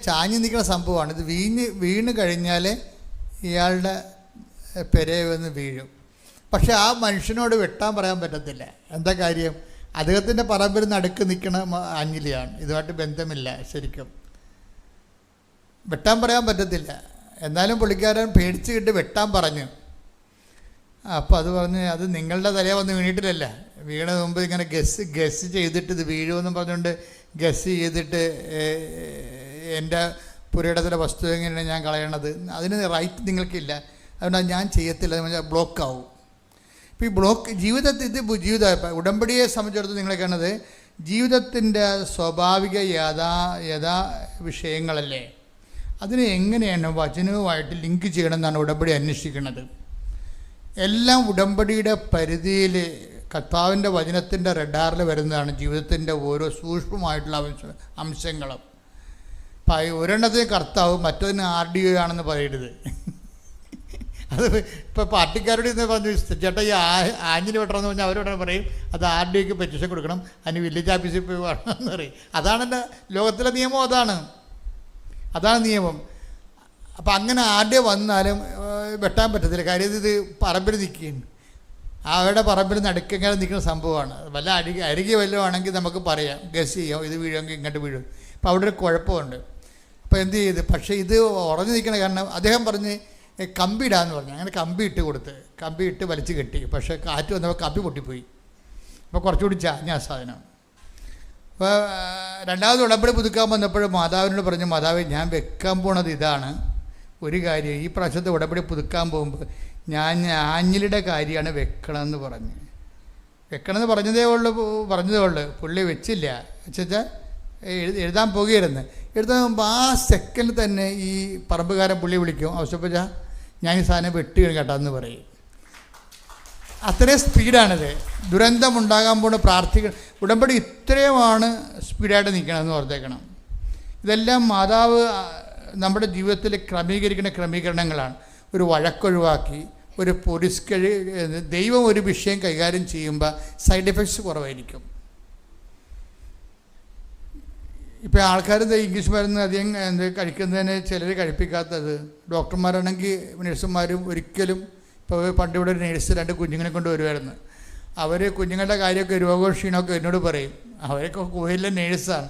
ചാഞ്ഞ് നിൽക്കുന്ന സംഭവമാണ്. ഇത് വീണ് കഴിഞ്ഞാൽ ഇയാളുടെ പെരയെ വന്ന് വീഴും. പക്ഷെ ആ മനുഷ്യനോട് വെട്ടാൻ പറയാൻ പറ്റത്തില്ല. എന്താ കാര്യം? അദ്ദേഹത്തിൻ്റെ പറമ്പിൽ നടുക്ക് നിൽക്കണ ആഞ്ഞിലിയാണ്, ഇതുമായിട്ട് ബന്ധമില്ല. ശരിക്കും വെട്ടാൻ പറയാൻ പറ്റത്തില്ല. എന്നാലും പുള്ളിക്കാരൻ പേടിച്ച് കിട്ടി വെട്ടാൻ പറഞ്ഞു. അപ്പോൾ അത് പറഞ്ഞ്, അത് നിങ്ങളുടെ തലയെ വന്ന് വീണിട്ടില്ലല്ല, വീണ മുമ്പ് ഇങ്ങനെ ഗസ് ചെയ്തിട്ട് ഇത് വീഴുമെന്നും പറഞ്ഞുകൊണ്ട് ഗസ് ചെയ്തിട്ട് എൻ്റെ പുരയിടത്തിലെ വസ്തു എങ്ങനെയാണ് ഞാൻ കളയണത്, അതിന് റൈറ്റ് നിങ്ങൾക്കില്ല, അതുകൊണ്ട് ഞാൻ ചെയ്യത്തില്ല, ബ്ലോക്കാവും. ഇപ്പോൾ ഈ ബ്ലോക്ക് ജീവിതത്തിൽ ജീവിതം ഉടമ്പടിയെ സംബന്ധിച്ചിടത്തോളം നിങ്ങളെ കാണുന്നത് ജീവിതത്തിൻ്റെ സ്വാഭാവിക യഥാ വിഷയങ്ങളല്ലേ, അതിനെ എങ്ങനെയാണ് വചനവുമായിട്ട് ലിങ്ക് ചെയ്യണമെന്നാണ് ഉടമ്പടി അന്വേഷിക്കുന്നത്. എല്ലാം ഉടമ്പടിയുടെ പരിധിയിൽ കർത്താവിൻ്റെ വചനത്തിൻ്റെ റഡാറിൽ വരുന്നതാണ് ജീവിതത്തിൻ്റെ ഓരോ സൂക്ഷ്മമായിട്ടുള്ള അംശങ്ങളും. ഒരെണ്ണത്തിന് കർത്താവ്, മറ്റതിന് RDO ആണെന്ന് പറയരുത്. അത് ഇപ്പോൾ പാർട്ടിക്കാരോട് ഇന്ന് പറഞ്ഞു, ചേട്ടാ ഈ ആഞ്ഞിന് വെട്ടണമെന്ന് പറഞ്ഞാൽ അവരോട് പറയും അത് RDOക്ക് പെറ്റീഷൻ കൊടുക്കണം, അതിന് വില്ലേജ് ഓഫീസിൽ പോയി വേണമെന്ന് പറയും. അതാണ് എൻ്റെ ലോകത്തിലെ നിയമം, അതാണ് നിയമം. അപ്പം അങ്ങനെ RDO വന്നാലും വെട്ടാൻ പറ്റത്തില്ല. കാര്യം ഇത് പറമ്പിൽ നിൽക്കുകയാണ്, അവരുടെ പറമ്പിൽ നടുക്കെങ്ങനെ നിൽക്കുന്ന സംഭവമാണ്. വല്ല അരികെ വല്ലതും ആണെങ്കിൽ നമുക്ക് പറയാം, ഗസ് ചെയ്യാം, ഇത് വീഴുമെങ്കിൽ ഇങ്ങോട്ട് വീഴും. അപ്പോൾ അവിടെ ഒരു കുഴപ്പമുണ്ട്. അപ്പോൾ എന്ത് ചെയ്ത്, പക്ഷേ ഇത് ഉറഞ്ഞു നിൽക്കണ കാരണം അദ്ദേഹം പറഞ്ഞ് കമ്പി ഇടാന്ന് പറഞ്ഞു. അങ്ങനെ കമ്പി ഇട്ട് കൊടുത്ത്, കമ്പി ഇട്ട് വലിച്ച് കെട്ടി. പക്ഷേ കാറ്റ് വന്നപ്പോൾ കമ്പി പൊട്ടിപ്പോയി. അപ്പോൾ കുറച്ചുകൂടി ചാഞ്ഞ സാധനം. അപ്പോൾ രണ്ടാമത് ഉടമ്പടി പുതുക്കാൻ വന്നപ്പോൾ മാതാവിനോട് പറഞ്ഞു, മാതാവ് ഞാൻ വെക്കാൻ പോണത് ഇതാണ്, ഒരു കാര്യം ഈ പ്രാവശ്യത്തെ ഉടമ്പടി പുതുക്കാൻ പോകുമ്പോൾ ഞാൻ ആഞ്ഞിലിയുടെ കാര്യമാണ് വെക്കണമെന്ന് പറഞ്ഞു. വെക്കണമെന്ന് പറഞ്ഞതേ ഉള്ളൂ, പുള്ളി വെച്ചില്ല. വെച്ചാൽ എഴുതാൻ പോകുകയായിരുന്നു. എഴുതാൻ മുമ്പ് ആ സെക്കൻഡിൽ തന്നെ ഈ പറമ്പുകാരൻ പുള്ളി വിളിക്കും, ആവശ്യപ്പെട്ട ഞാൻ ഈ സാധനം വെട്ടി കേട്ടാന്ന് പറയും. അത്രയും സ്പീഡാണിത്. ദുരന്തമുണ്ടാകാൻ പോണ പ്രാർത്ഥിക്കണം. ഉടമ്പടി ഇത്രയുമാണ് സ്പീഡായിട്ട് നിൽക്കണമെന്ന് ഓർത്തേക്കണം. ഇതെല്ലാം മാതാവ് നമ്മുടെ ജീവിതത്തിൽ ക്രമീകരിക്കുന്ന ക്രമീകരണങ്ങളാണ്. ഒരു വഴക്കൊഴിവാക്കി, ഒരു ദൈവം ഒരു വിഷയം കൈകാര്യം ചെയ്യുമ്പോൾ സൈഡ് എഫക്ട്സ് കുറവായിരിക്കും. ഇപ്പോൾ ആൾക്കാർ ഇംഗ്ലീഷ് മരുന്ന് അധികം കഴിക്കുന്നതിന് ചിലർ കഴിപ്പിക്കാത്തത്. ഡോക്ടർമാരാണെങ്കിൽ നഴ്സുമാരും ഒരിക്കലും, ഇപ്പോൾ പണ്ട് ഇവിടെ ഒരു നേഴ്സ് 2 കുഞ്ഞുങ്ങളെ കൊണ്ട് വരുമായിരുന്നു. അവർ കുഞ്ഞുങ്ങളുടെ കാര്യമൊക്കെ രോഗവും ക്ഷീണമൊക്കെ എന്നോട് പറയും. അവരൊക്കെ കോയിലെ നേഴ്സാണ്.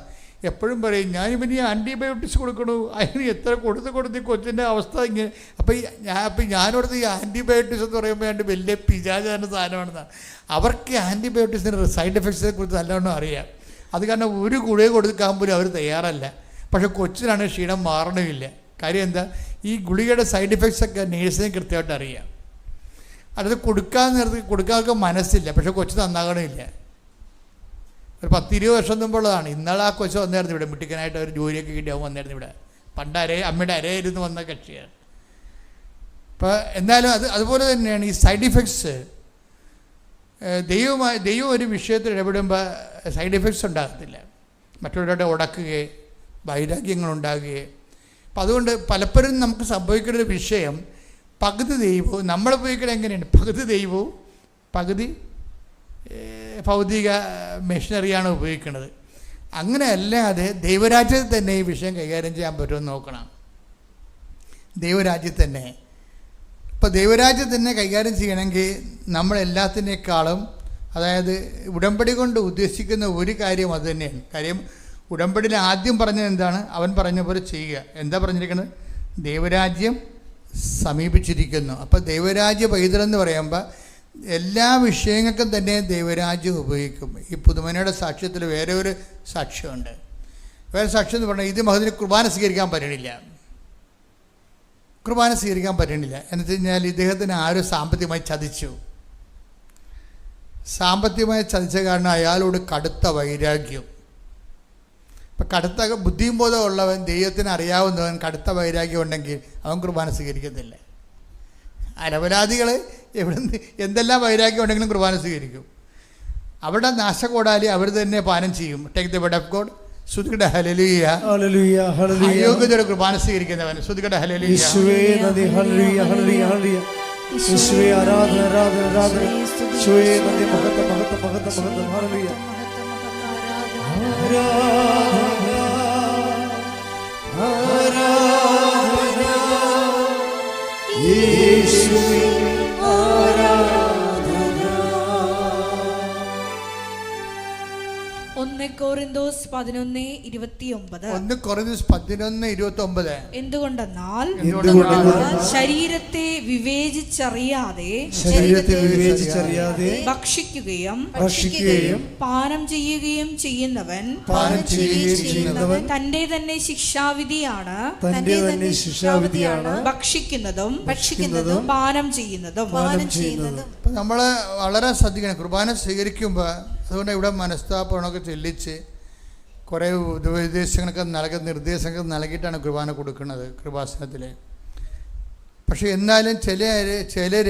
എപ്പോഴും പറയും ഞാനിവന് ആൻറ്റിബയോട്ടിക്സ് കൊടുക്കണു, അതിന് എത്ര കൊടുത്ത് ഈ കൊച്ചിൻ്റെ അവസ്ഥ ഇങ്ങനെ. അപ്പം ഞാനോടത്ത് ഈ ആൻറ്റിബയോട്ടിക്സ് എന്ന് പറയുമ്പോൾ എൻ്റെ വലിയ പിശാചാന സാധനമാണെന്നാണ്. അവർക്ക് ആൻറ്റിബയോട്ടിക്സിൻ്റെ സൈഡ് എഫക്ട്സിനെ കുറിച്ച് നല്ലവണ്ണം അറിയാം. അത് കാരണം ഒരു ഗുളിക കൊടുക്കാൻ പോലും അവർ തയ്യാറല്ല. പക്ഷേ കൊച്ചിനാണ് ക്ഷീണം മാറണമില്ല. കാര്യം എന്താ, ഈ ഗുളികയുടെ സൈഡ് എഫക്ട്സൊക്കെ നേഴ്സിനെ കൃത്യമായിട്ട് അറിയാം. അത് കൊടുക്കാനൊക്കെ മനസ്സില്ല, പക്ഷെ കൊച്ചു നന്നാകണമില്ല. ഒരു 10-20 വർഷം മുമ്പുള്ളതാണ്. ഇന്നാൾ ആ കൊച്ചു വന്നായിരുന്നു ഇവിടെ, മിട്ടിക്കനായിട്ട് ഒരു ജോലിയൊക്കെ കിട്ടി അവൻ വന്നായിരുന്നു ഇവിടെ. പണ്ട് അമ്മയുടെ അരയിരുന്ന് വന്ന കക്ഷിയാണ്. അപ്പോൾ എന്നാലും അതുപോലെ തന്നെയാണ് ഈ സൈഡ് ഇഫക്ട്സ്. ദൈവം ഒരു വിഷയത്തിൽ ഇടപെടുമ്പോൾ സൈഡ് എഫക്ട്സ് ഉണ്ടാകത്തില്ല. മറ്റുള്ളവരുടെ ഉടക്കുകയോ വൈരാഗ്യങ്ങളുണ്ടാകുകയോ. അപ്പം അതുകൊണ്ട് പലപ്പോഴും നമുക്ക് സംഭവിക്കുന്ന ഒരു വിഷയം, പകുതി ദൈവവും നമ്മൾ ഉപയോഗിക്കുന്നത് എങ്ങനെയാണ്, പകുതി ദൈവവും പകുതി ഭൗതിക മെഷീനറിയാണ് ഉപയോഗിക്കുന്നത്. അങ്ങനെ അല്ലാതെ ദൈവരാജ്യത്തിൽ തന്നെ ഈ വിഷയം കൈകാര്യം ചെയ്യാൻ പറ്റുമെന്ന് നോക്കണം. ദൈവരാജ്യത്തിൽ തന്നെ ഇപ്പോൾ ദൈവരാജ്യം തന്നെ കൈകാര്യം ചെയ്യണമെങ്കിൽ നമ്മളെല്ലാത്തിനേക്കാളും, അതായത് ഉടമ്പടി കൊണ്ട് ഉദ്ദേശിക്കുന്ന ഒരു കാര്യം അത് തന്നെയാണ്. കാര്യം ഉടമ്പടിയിൽ ആദ്യം പറഞ്ഞത് എന്താണ്, അവൻ പറഞ്ഞ പോലെ ചെയ്യുക. എന്താ പറഞ്ഞിരിക്കുന്നത്, ദൈവരാജ്യം സമീപിച്ചിരിക്കുന്നു. അപ്പോൾ ദൈവരാജ്യ പൈതലെന്ന് പറയുമ്പോൾ എല്ലാ വിഷയങ്ങൾക്കും തന്നെ ദൈവരാജ്യം ഉപയോഗിക്കും. ഈ പുതുമനയുടെ സാക്ഷ്യത്തിൽ വേറെ ഒരു സാക്ഷ്യമുണ്ട്. വേറെ സാക്ഷ്യം എന്ന് പറഞ്ഞാൽ ഇത് മഹദിന് കുർബാന സ്വീകരിക്കാൻ പറ്റണില്ല. എന്ന് വെച്ച് കഴിഞ്ഞാൽ ഇദ്ദേഹത്തിന് ആരും സാമ്പത്തികമായി ചതിച്ചു. സാമ്പത്തികമായി ചതിച്ച കാരണം അയാളോട് കടുത്ത വൈരാഗ്യം. ഇപ്പം കടുത്ത ബുദ്ധിയും ബോധം ഉള്ളവൻ, ദൈവത്തിന് അറിയാവുന്നവൻ കടുത്ത വൈരാഗ്യം ഉണ്ടെങ്കിൽ അവൻ കുർബാന സ്വീകരിക്കത്തില്ല. അരപരാധികൾ എവിടുന്ന് എന്തെല്ലാം വൈരാഗ്യം ഉണ്ടെങ്കിലും കുർബാന സ്വീകരിക്കും. അവിടെ നാശകോടാലി അവർ തന്നെ പാനം ചെയ്യും. Take the word of God. ശ്രുതികട ഹല്ലേലൂയ, ഹല്ലേലൂയ, ഹല്ലേലൂയ. അയോഗ്യതയുടെ കുർബാന സ്വീകരിക്കുന്നവൻ ശ്രുതികട ഹല്ലേലൂയ, യേശുവേ നന്ദി, ഹല്ലേലൂയ, ഹല്ലേലൂയ, ഹല്ലേലൂയ. യേശുവേ ആരാധന, ആരാധന, ആരാധന. യേശുവേ നന്ദി, മഹത്വം, മഹത്വം, മഹത്വം, മഹത്വം. ഹല്ലേലൂയ, ആരാധന, ആരാധന. യേശുവേ ആരാധന. 1 കൊരിന്തോസ് 11:29. എന്തുകൊണ്ടെന്നാൽ ശരീരത്തെ വിവേചിച്ചറിയാതെ ഭക്ഷിക്കുകയും പാനം ചെയ്യുകയും ചെയ്യുന്നവൻ തന്റെ തന്നെ ശിക്ഷാവിധിയാണ് ഭക്ഷിക്കുന്നതും പാനം ചെയ്യുന്നതും. നമ്മൾ വളരെ ശ്രദ്ധിക്കണം കുർബാന സ്വീകരിക്കുമ്പോൾ. അതുകൊണ്ട് ഇവിടെ മനസ്താപണമൊക്കെ ചെല്ലിച്ച് കുറേ നിർദ്ദേശങ്ങൾ നൽകിയിട്ടാണ് കുർബാന കൊടുക്കുന്നത് കൃപാസനത്തിൽ. പക്ഷേ എന്നാലും ചിലർ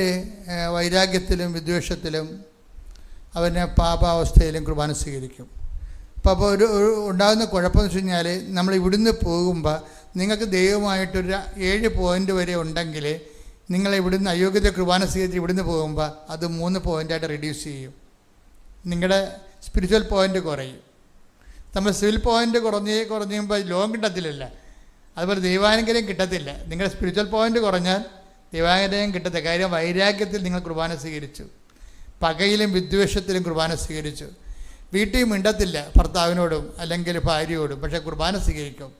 വൈരാഗ്യത്തിലും വിദ്വേഷത്തിലും അവനെ പാപാവസ്ഥയിലും കുർബാന സ്വീകരിക്കും. അപ്പോൾ ഒരു ഉണ്ടാകുന്ന കുഴപ്പമെന്ന് വെച്ച് കഴിഞ്ഞാൽ, നമ്മൾ ഇവിടുന്ന് പോകുമ്പോൾ നിങ്ങൾക്ക് ദൈവമായിട്ടൊരു 7 പോയിൻ്റ് വരെ ഉണ്ടെങ്കിൽ നിങ്ങൾ ഇവിടുന്ന് അയോഗ്യത കുർബാന സ്വീകരിച്ച് ഇവിടുന്ന് പോകുമ്പോൾ അത് 3 പോയിൻ്റായിട്ട് റെഡ്യൂസ് ചെയ്യും. നിങ്ങളുടെ സ്പിരിച്വൽ പോയിൻ്റ് കുറയും. നമ്മൾ സിവിൽ പോയിൻ്റ് കുറഞ്ഞുമ്പോൾ ലോകം കിട്ടത്തില്ലല്ല. അതുപോലെ ദൈവാനുഗ്രഹം കിട്ടത്തില്ല. നിങ്ങളുടെ സ്പിരിച്വൽ പോയിൻ്റ് കുറഞ്ഞാൽ ദൈവാനുഗ്രഹം കിട്ടത്തില്ല. കാര്യം വൈരാഗ്യത്തിൽ നിങ്ങൾ കുർബാന സ്വീകരിച്ചു, പകയിലും വിദ്വേഷത്തിലും കുർബാന സ്വീകരിച്ചു. വീട്ടിൽ മിണ്ടത്തില്ല ഭർത്താവിനോടും അല്ലെങ്കിൽ ഭാര്യയോടും, പക്ഷേ കുർബാന സ്വീകരിക്കും.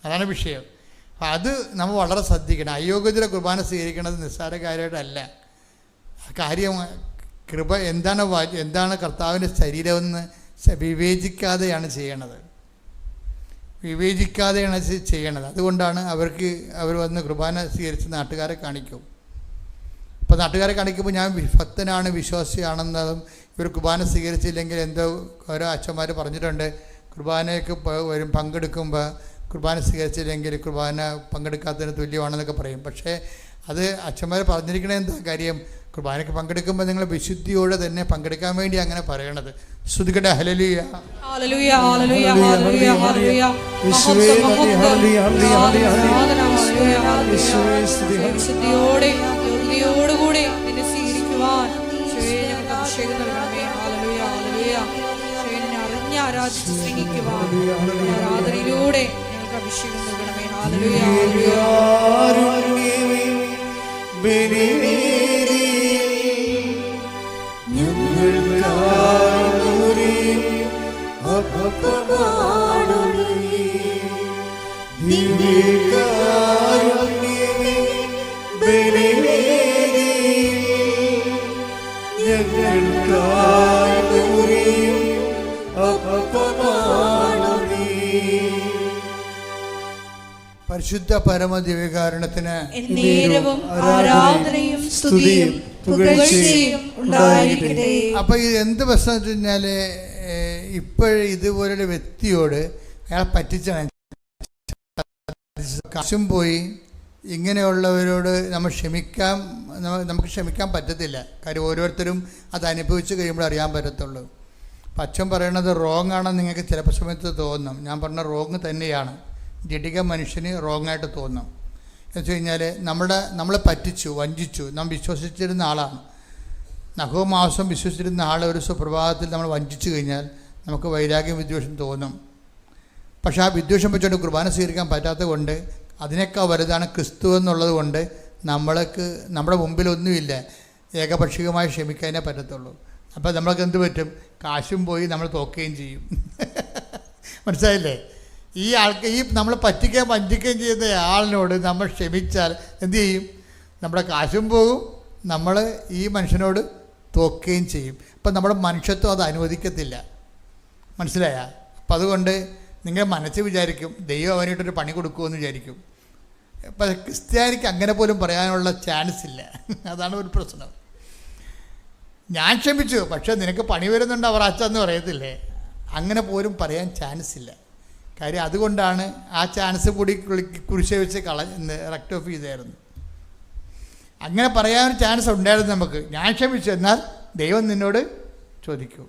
അതാണ് വിഷയം. അപ്പം അത് നമ്മൾ വളരെ ശ്രദ്ധിക്കണം. അയോഗ്യതയുടെ കുർബാന സ്വീകരിക്കുന്നത് നിസ്സാര കാര്യമായിട്ടല്ല. കാര്യം കൃപ എന്താണ് കർത്താവിൻ്റെ ശരീരമെന്ന് വിവേചിക്കാതെയാണ് ചെയ്യണത്. അതുകൊണ്ടാണ് അവർ വന്ന് കുർബാന സ്വീകരിച്ച് നാട്ടുകാരെ കാണിക്കും. അപ്പോൾ നാട്ടുകാരെ കാണിക്കുമ്പോൾ ഞാൻ ഭക്തനാണ്, വിശ്വാസിയാണെന്നതും ഇവർ കുർബാന സ്വീകരിച്ചില്ലെങ്കിൽ എന്തോ ഓരോ അച്ഛന്മാർ പറഞ്ഞിട്ടുണ്ട്, കുർബാനയ്ക്ക് പങ്കെടുക്കുമ്പോൾ കുർബാന സ്വീകരിച്ചില്ലെങ്കിൽ കുർബാന പങ്കെടുക്കാത്തതിന് തുല്യമാണെന്നൊക്കെ പറയും. പക്ഷേ അത് അച്ഛന്മാർ പറഞ്ഞിരിക്കണ എന്താ കാര്യം, കുർബാനയ്ക്ക് പങ്കെടുക്കുമ്പോൾ നിങ്ങൾ വിശുദ്ധിയോടെ തന്നെ പങ്കെടുക്കാൻ വേണ്ടി അങ്ങനെ പറയണത്. ശ്രുതികട ഹല്ലേലൂയ, ഹല്ലേലൂയ, ഹല്ലേലൂയ, ഹല്ലേലൂയ, ഹല്ലേലൂയ. വിശുദ്ധിയോടെ യോഗ്യതയോടുകൂടി നിന്നെ സ്വീകരിക്കുവാൻ അഭിഷേകം നൽകണമേ. ഹല്ലേലൂയ, ഹല്ലേലൂയ. നിന്നെ അറിഞ്ഞ് ആരാധിച്ച് സ്നേഹിക്കുവാൻ ആരാധനയിലൂടെ ഞങ്ങൾക്ക് അഭിഷേകം നൽകണമേ. ഹല്ലേലൂയ, ഹല്ലേലൂയ. ഞങ്ങൾ ഞങ്ങൾക്കായി മുറിയും അപ്പമാണു നീ. പരിശുദ്ധ പരമദിവ്യകാരുണ്യത്തിന് എന്നേരവും ആരാധനയും സ്തുതിയും പുകഴ്ചയും ഉണ്ടായിരിക്കട്ടെ. അപ്പൊ ഇത് എന്ത് പ്രശ്നം വെച്ച് കഴിഞ്ഞാല് ഇതുപോലൊരു വ്യക്തിയോട് അയാൾ പറ്റിച്ചാണ് കാശും പോയി. ഇങ്ങനെയുള്ളവരോട് നമുക്ക് ക്ഷമിക്കാൻ പറ്റത്തില്ല. കാര്യം ഓരോരുത്തരും അത് അനുഭവിച്ച് കഴിയുമ്പോൾ അറിയാൻ പറ്റത്തുള്ളൂ. അപ്പം അച്ഛൻ പറയണത് റോങ് ആണെന്ന് നിങ്ങൾക്ക് ചിലപ്പോൾ സമയത്ത് തോന്നും. ഞാൻ പറഞ്ഞ റോങ് തന്നെയാണ്. ജഡിക മനുഷ്യന് റോങ്ങായിട്ട് തോന്നും. എന്ന് വെച്ച് കഴിഞ്ഞാൽ നമ്മളെ പറ്റിച്ചു, വഞ്ചിച്ചു. നാം വിശ്വസിച്ചിരുന്ന ആളാണ്. നഖവും മാസം വിശ്വസിച്ചിരുന്ന ആളെ ഒരു സുപ്രഭാതത്തിൽ നമ്മൾ വഞ്ചിച്ചു കഴിഞ്ഞാൽ നമുക്ക് വൈരാഗ്യം, വിദ്വേഷം തോന്നും. പക്ഷേ ആ വിദ്വേഷം വെച്ചുകൊണ്ട് കുർബാന സ്വീകരിക്കാൻ പറ്റാത്തത് കൊണ്ട്, അതിനേക്കാൾ വലുതാണ് ക്രിസ്തു എന്നുള്ളത് കൊണ്ട് നമ്മുടെ മുമ്പിലൊന്നുമില്ല. ഏകപക്ഷികമായി ക്ഷമിക്കാനേ പറ്റത്തുള്ളൂ. അപ്പോൾ നമ്മൾക്ക് എന്ത് പറ്റും? കാശും പോയി നമ്മൾ തോക്കുകയും ചെയ്യും. മനസ്സിലായില്ലേ? ഈ നമ്മൾ വഞ്ചിക്കുകയും ചെയ്യുന്ന ആളിനോട് നമ്മൾ ക്ഷമിച്ചാൽ എന്തു ചെയ്യും? നമ്മുടെ കാശും പോകും, നമ്മൾ ഈ മനുഷ്യനോട് തോക്കുകയും ചെയ്യും. അപ്പം നമ്മുടെ മനുഷ്യത്വം അത് അനുവദിക്കത്തില്ല. മനസ്സിലായ? അപ്പം അതുകൊണ്ട് നിങ്ങൾ മനസ്സിൽ വിചാരിക്കും ദൈവം അവനായിട്ടൊരു പണി കൊടുക്കുമെന്ന് വിചാരിക്കും. അപ്പം ക്രിസ്ത്യാനിക്ക് അങ്ങനെ പോലും പറയാനുള്ള ചാൻസ് ഇല്ല. അതാണ് ഒരു പ്രശ്നം. ഞാൻ ക്ഷമിച്ചു, പക്ഷേ നിനക്ക് പണി വരുന്നുണ്ട് അവർ അച്ഛന്ന് പറയത്തില്ലേ? അങ്ങനെ പോലും പറയാൻ ചാൻസ് ഇല്ല. കാര്യം അതുകൊണ്ടാണ് ആ ചാൻസ് കൂടി കുരിശ വെച്ച് റെക്ട് ഓഫ് ചെയ്തായിരുന്നു. അങ്ങനെ പറയാൻ ചാൻസ് ഉണ്ടായിരുന്നു നമുക്ക്. ഞാൻ ക്ഷമിച്ചു, എന്നാൽ ദൈവം നിന്നോട് ചോദിക്കും.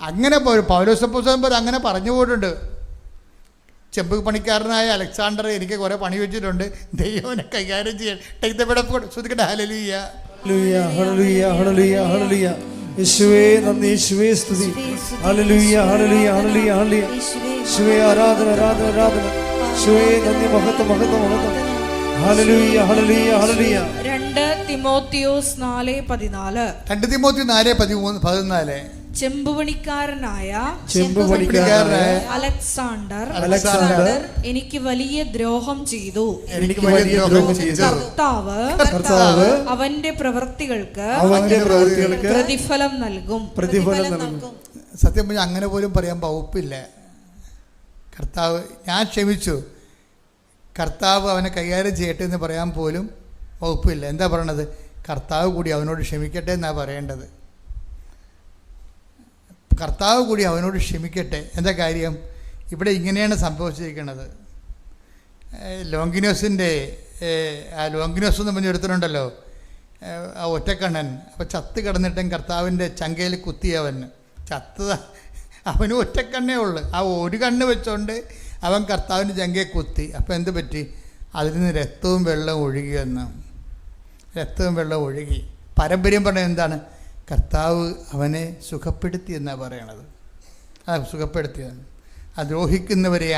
അങ്ങനെ പൗലോസ് അപ്പോസ്തലൻ അങ്ങനെ പറഞ്ഞു പോയിട്ടുണ്ട്. ചെമ്പ് പണിക്കാരനായ അലക്സാണ്ടർ എനിക്ക് കുറേ പണി വെച്ചിട്ടുണ്ട്, ദൈവനെ കൈകാര്യം ചെയ്യാൻ. ശ്രദ്ധിക്കട്ടെ. ഹല്ലേലൂയ, ഹല്ലേലൂയ, ഹല്ലേലൂയ, ഹല്ലേലൂയ. യേശുവേ നന്ദി, യേശുവേ സ്തുതി. ഹല്ലേലൂയ, ഹല്ലേലൂയ, ഹല്ലേലൂയ, ഹല്ലേലൂയ. യേശുവേ ആരാധന, ആരാധന, ആരാധന. യേശുവേ നന്ദി, മഹത്വം, മഹത്വം, മഹത്വം. ഹല്ലേലൂയ, ഹല്ലേലൂയ, ഹല്ലേലൂയ. 2 തിമോത്തിയോസ് 4:14. 2 തിമോത്തി 4:14. ചെമ്പുപണിക്കാരനായ അലക്സാണ്ടർ എനിക്ക് വലിയ ദ്രോഹം ചെയ്തു. കർത്താവ് അവന്റെ പ്രവൃത്തികൾക്ക് പ്രതിഫലം നൽകും. സത്യം പറഞ്ഞാൽ അങ്ങനെ പോലും പറയാൻ വകുപ്പില്ല. കർത്താവ്, ഞാൻ ക്ഷമിച്ചു, കർത്താവ് അവനെ കൈകാര്യം ചെയ്യട്ടെ എന്ന് പറയാൻ പോലും വകുപ്പില്ല. എന്താ പറയണത്? കർത്താവ് കൂടി അവനോട് ക്ഷമിക്കട്ടെ എന്നാണ് പറയേണ്ടത്. കർത്താവ് കൂടി അവനോട് ക്ഷമിക്കട്ടെ. എന്താ കാര്യം? ഇവിടെ ഇങ്ങനെയാണ് സംഭവിച്ചിരിക്കുന്നത്. ലോങ്കിനോസ് എന്ന് പറഞ്ഞൊരുത്തനുണ്ടല്ലോ, ആ ഒറ്റക്കണ്ണൻ. അപ്പോൾ ചത്ത് കിടന്നിട്ടും കർത്താവിൻ്റെ ചങ്കയിൽ കുത്തിയവൻ അവന് ഒറ്റക്കണ്ണേ ഉള്ളു. ആ ഒരു കണ്ണ് വെച്ചോണ്ട് അവൻ കർത്താവിൻ്റെ ചങ്കയെ കുത്തി. അപ്പോൾ എന്ത് പറ്റി? അതിൽ നിന്ന് രക്തവും വെള്ളവും ഒഴുകിയെന്ന്. രക്തവും വെള്ളവും ഒഴുകി. പാരമ്പര്യം പറഞ്ഞത് എന്താണ്? കർത്താവ് അവനെ സുഖപ്പെടുത്തി എന്നാണ് പറയണത്. സുഖപ്പെടുത്തിയതാണ്. ദ്രോഹിക്കുന്നവരെ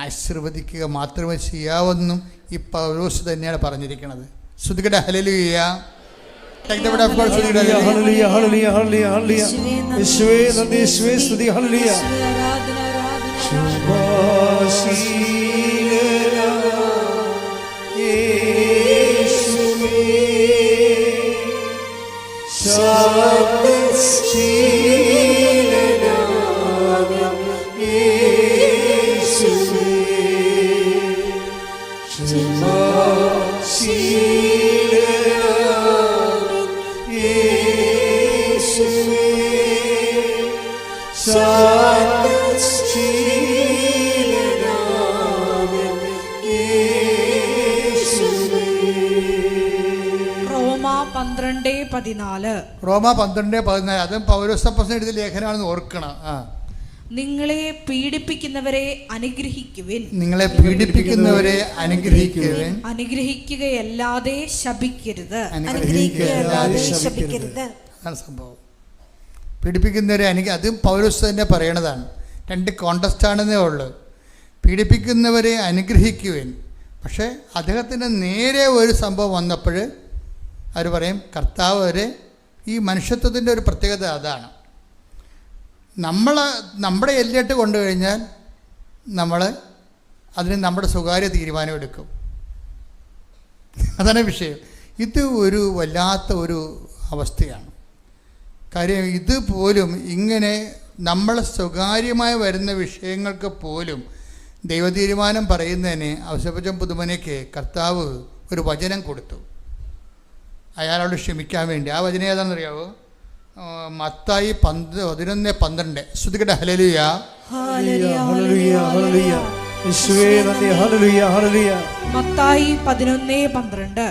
ആശീർവദിക്കുക മാത്രമേ ചെയ്യാവെന്നും ഈ പൗലോസ് തന്നെയാണ് പറഞ്ഞിരിക്കുന്നത്. ശ്രുതികടെ ഹല്ലേലൂയ. ഹല്ലേലൂയ, ഹല്ലേലൂയ, ഹല്ലേലൂയ, ഹല്ലേലൂയ. യേശുവേ നന്ദി, യേശുവേ സ്തുതി. ഹല്ലേലൂയ. റോമ 12:14. അതും പൗലോസ് അപ്പോസ്തലൻ എഴുതിയ ലേഖനമാണെന്ന് ഓർക്കണം. നിങ്ങളെ പീഡിപ്പിക്കുന്നവരെ അനുഗ്രഹിക്കുവിൻ. അനുഗ്രഹിക്കുകയല്ലാതെ ശപിക്കരുത്. അതാണ് സംഭവം. പീഡിപ്പിക്കുന്നവരെ അതും പൗലോസ് തന്നെ പറയണതാണ്. 2 കോണ്ടസ്റ്റാണെന്നേ ഉള്ളൂ. പീഡിപ്പിക്കുന്നവരെ അനുഗ്രഹിക്കുവിൻ. പക്ഷേ അദ്ദേഹത്തിൻ്റെ നേരെ ഒരു സംഭവം വന്നപ്പോൾ അവർ പറയും കർത്താവ് വരെ. ഈ മനുഷ്യത്വത്തിൻ്റെ ഒരു പ്രത്യേകത അതാണ്. നമ്മുടെ എല്ലിട്ട് കൊണ്ടു കഴിഞ്ഞാൽ നമ്മൾ അതിന് നമ്മുടെ സ്വകാര്യ തീരുമാനം എടുക്കും. അതാണ് വിഷയം. ഇത് ഒരു വല്ലാത്ത ഒരു അവസ്ഥയാണ്. കാര്യം ഇതുപോലും ഇങ്ങനെ നമ്മൾ സ്വകാര്യമായി വരുന്ന വിഷയങ്ങൾക്ക് പോലും ദൈവതീരുമാനം പറയുന്നതിന് ഔസേപ്പച്ചൻ പുതുമനയ്ക്ക് കർത്താവ് ഒരു വചനം കൊടുത്തു അയാളോട് ക്ഷമിക്കാൻ വേണ്ടി. ആ വചനം ഏതാണെന്നറിയാവോ? മത്തായി 11:12. ശ്രുതികട്ടെ ഹല്ലേലൂയ. മത്തായി 11:12.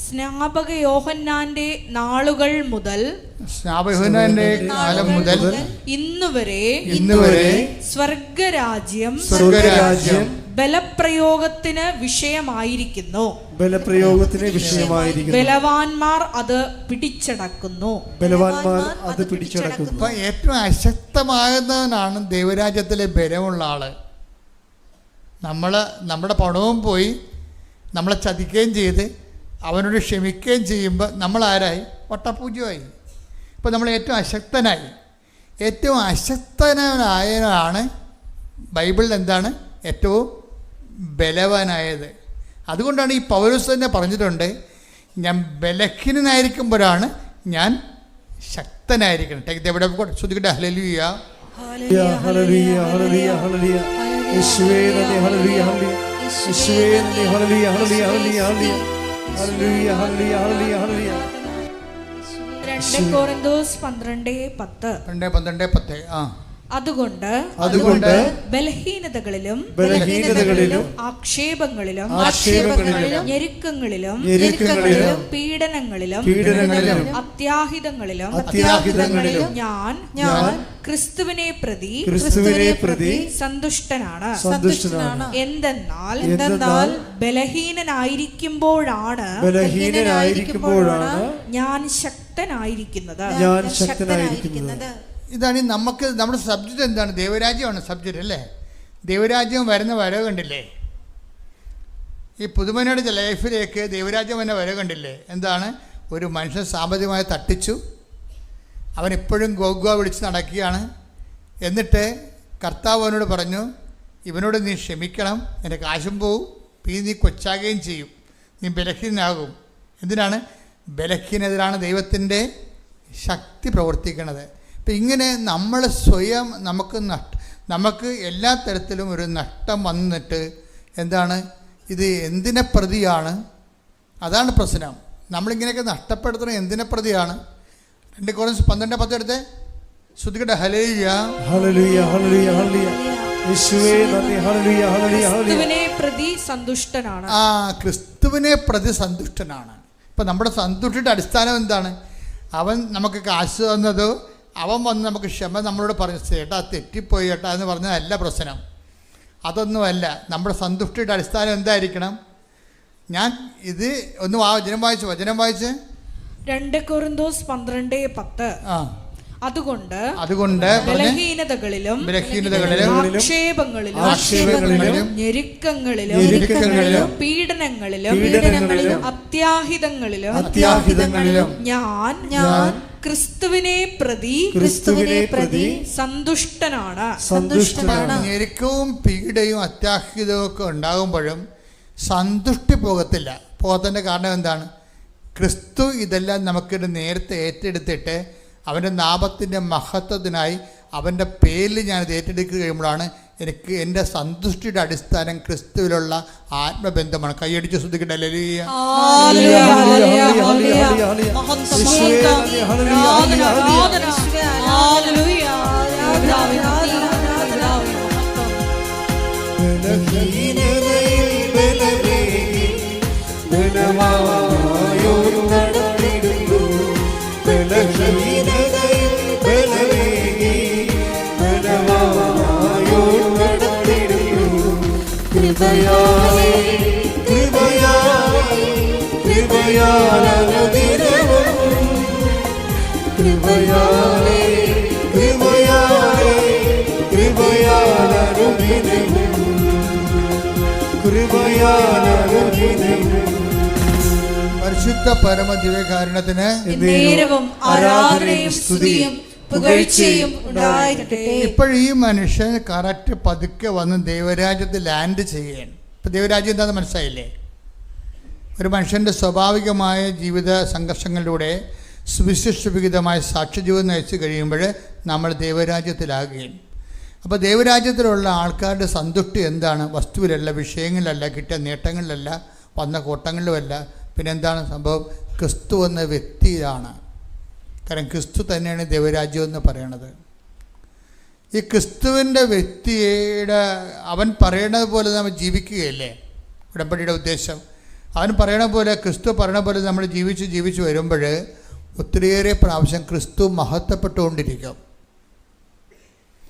സ്നാപക യോഹന്നാന്റെ നാളുകൾ മുതൽ കാലം മുതൽ ഇന്നുവരെ സ്വർഗരാജ്യം ബലപ്രയോഗത്തിന് വിഷയമായിരിക്കുന്നു. ബലവാന്മാർ അത് പിടിച്ചടക്കുന്നു. ഏറ്റവും അശക്തമാകുന്നവനാണ് ദൈവരാജ്യത്തിലെ ബലമുള്ള ആള്. നമ്മുടെ പണവും പോയി നമ്മളെ ചതിക്കുകയും ചെയ്ത് അവനോട് ക്ഷമിക്കുകയും ചെയ്യുമ്പോൾ നമ്മൾ ആരായി? വട്ടപൂജ്യമായി. ഇപ്പോൾ നമ്മൾ ഏറ്റവും അശക്തനായാണ് ബൈബിളിൽ എന്താണ് ഏറ്റവും ബലവാനായത്. അതുകൊണ്ടാണ് ഈ പൗലോസ് തന്നെ പറഞ്ഞിട്ടുണ്ട്, ഞാൻ ബലഹീനനായിരിക്കുമ്പോഴാണ് ഞാൻ ശക്തനായിരിക്കണം. ശ്രുതികട്ടെ ഹല്ലേലൂയ. കൊരിന്തോസ് 12:10. അതുകൊണ്ട് ബലഹീനതകളിലും ആക്ഷേപങ്ങളിലും ഞെരുക്കങ്ങളിലും പീഡനങ്ങളിലും അത്യാഹിതങ്ങളിലും ഞാൻ ക്രിസ്തുവിനെ പ്രതി സന്തുഷ്ടനാണ്. എന്തെന്നാൽ ബലഹീനനായിരിക്കുമ്പോഴാണ് ഞാൻ ശക്തനായിരിക്കുന്നത്. ഇതാണ് നമുക്ക് നമ്മുടെ സബ്ജക്റ്റ്. എന്താണ്? ദൈവരാജ്യമാണ് സബ്ജക്റ്റ് അല്ലേ? ദൈവരാജ്യം വരുന്ന വരവ് കണ്ടില്ലേ? ഈ പുതുമനയുടെ ലൈഫിലേക്ക് ദൈവരാജ്യം വരുന്ന വരവ് കണ്ടില്ലേ? എന്താണ്? ഒരു മനുഷ്യൻ സാമ്പത്തികമായി തട്ടിച്ചു, അവനെപ്പോഴും ഗോഗ്വ വിളിച്ച് നടക്കുകയാണ്. എന്നിട്ട് കർത്താവ് അവനോട് പറഞ്ഞു, ഇവനോട് നീ ക്ഷമിക്കണം, നിൻ്റെ കാശും പോവും, പിന്നെ നീ കൊച്ചാകുകയും ചെയ്യും, നീ ബലഹീനനാകും. എന്തിനാണ്? ബലഹീനതയിലാണ് ദൈവത്തിൻ്റെ ശക്തി പ്രവർത്തിക്കുന്നത്. അപ്പം ഇങ്ങനെ നമ്മൾ സ്വയം നമുക്ക് എല്ലാ തരത്തിലും ഒരു നഷ്ടം വന്നിട്ട് എന്താണ് ഇത് എന്തിനെ പ്രതിയാണ്? അതാണ് പ്രശ്നം. നമ്മളിങ്ങനെയൊക്കെ നഷ്ടപ്പെടുത്തുന്നത് എന്തിനെ പ്രതിയാണ്? 2 കൊരിന്തോസ് 12:10 എടുത്ത് ശ്രുതികട്ടെ ഹല്ലേലൂയ. ക്രിസ്തുവിനെ പ്രതി സന്തുഷ്ടനാണ്. ഇപ്പം നമ്മുടെ സന്തുഷ്ടിയുടെ അടിസ്ഥാനം എന്താണ്? അവൻ നമുക്ക് കാശ് തന്നതോ അവൻ വന്ന് നമുക്ക് ക്ഷമ നമ്മളോട് പറഞ്ഞു, ചേട്ടാ തെറ്റിപ്പോയി ചേട്ടാ എന്ന് പറഞ്ഞതല്ല പ്രശ്നം. അതൊന്നുമല്ല. നമ്മുടെ സന്തുഷ്ടിയുടെ അടിസ്ഥാനം എന്തായിരിക്കണം? ഞാൻ ഇത് ഒന്ന് വചനം വായിച്ച് 2 കൊരിന്തോസ് 12:10. അതുകൊണ്ട് ബലഹീനതകളിലും ആക്ഷേപങ്ങളിലും ഞെരുക്കങ്ങളിലും പീഡനങ്ങളിലും അത്യാഹിതങ്ങളിലും ഞാൻ ക്രിസ്തുവിനെ പ്രതി സന്തുഷ്ടനാണ്. ഞെരുക്കവും പീഡയും അത്യാഹിതവും ഒക്കെ ഉണ്ടാകുമ്പോഴും സന്തുഷ്ടി പോകത്തിൻ്റെ കാരണം എന്താണ്? ക്രിസ്തു ഇതെല്ലാം നമുക്കിത് നേരത്തെ ഏറ്റെടുത്തിട്ട് അവൻ്റെ നാമത്തിൻ്റെ മഹത്വത്തിനായി അവൻ്റെ പേരിൽ ഞാനിത് ഏറ്റെടുക്കുക കഴിയുമ്പോഴാണ് എനിക്ക് എൻ്റെ സന്തുഷ്ടിയുടെ അടിസ്ഥാനം ക്രിസ്തുവിലുള്ള ആത്മബന്ധമാണ്. കൈയടിച്ച് ശ്രദ്ധിക്കട്ടെ. പരിശുദ്ധ പരമ ദിവ്യകാരുണ്യത്തിന് ആരാധനയും സ്തുതിയും പുകഴ്ചയും ഉണ്ടായിരിക്കട്ടെ. ഇപ്പോൾ ഈ മനുഷ്യൻ കറക്റ്റ് പതുക്കെ വന്ന് ദൈവരാജ്യത്തിൽ ലാൻഡ് ചെയ്യുകയാണ്. ഇപ്പം ദൈവരാജ്യം എന്താണെന്ന് മനസ്സിലായില്ലേ? ഒരു മനുഷ്യൻ്റെ സ്വാഭാവികമായ ജീവിത സംഘർഷങ്ങളിലൂടെ സുവിശേഷവിഹിതമായ സാക്ഷ്യജീവിതം നയിച്ചു കഴിയുമ്പോൾ നമ്മൾ ദൈവരാജ്യത്തിലാകുകയും, അപ്പോൾ ദൈവരാജ്യത്തിലുള്ള ആൾക്കാരുടെ സന്തുഷ്ടി എന്താണ്? വസ്തുവിലല്ല, വിഷയങ്ങളിലല്ല, കിട്ടിയ നേട്ടങ്ങളിലല്ല, വന്ന കോട്ടങ്ങളിലുമല്ല. പിന്നെന്താണ് സംഭവം? ക്രിസ്തു എന്ന വ്യക്തിയിലാണ്. കാരണം ക്രിസ്തു തന്നെയാണ് ദൈവരാജ്യം എന്ന് പറയണത്. ഈ ക്രിസ്തുവിൻ്റെ വ്യക്തിയുടെ അവൻ പറയണത് പോലെ നമ്മൾ ജീവിക്കുകയല്ലേ ഉടമ്പടിയുടെ ഉദ്ദേശം. അവൻ പറയണ പോലെ, ക്രിസ്തു പറയണ പോലെ നമ്മൾ ജീവിച്ച് വരുമ്പോൾ ഒത്തിരിയേറെ പ്രാവശ്യം ക്രിസ്തു മഹത്വപ്പെട്ടുകൊണ്ടിരിക്കും.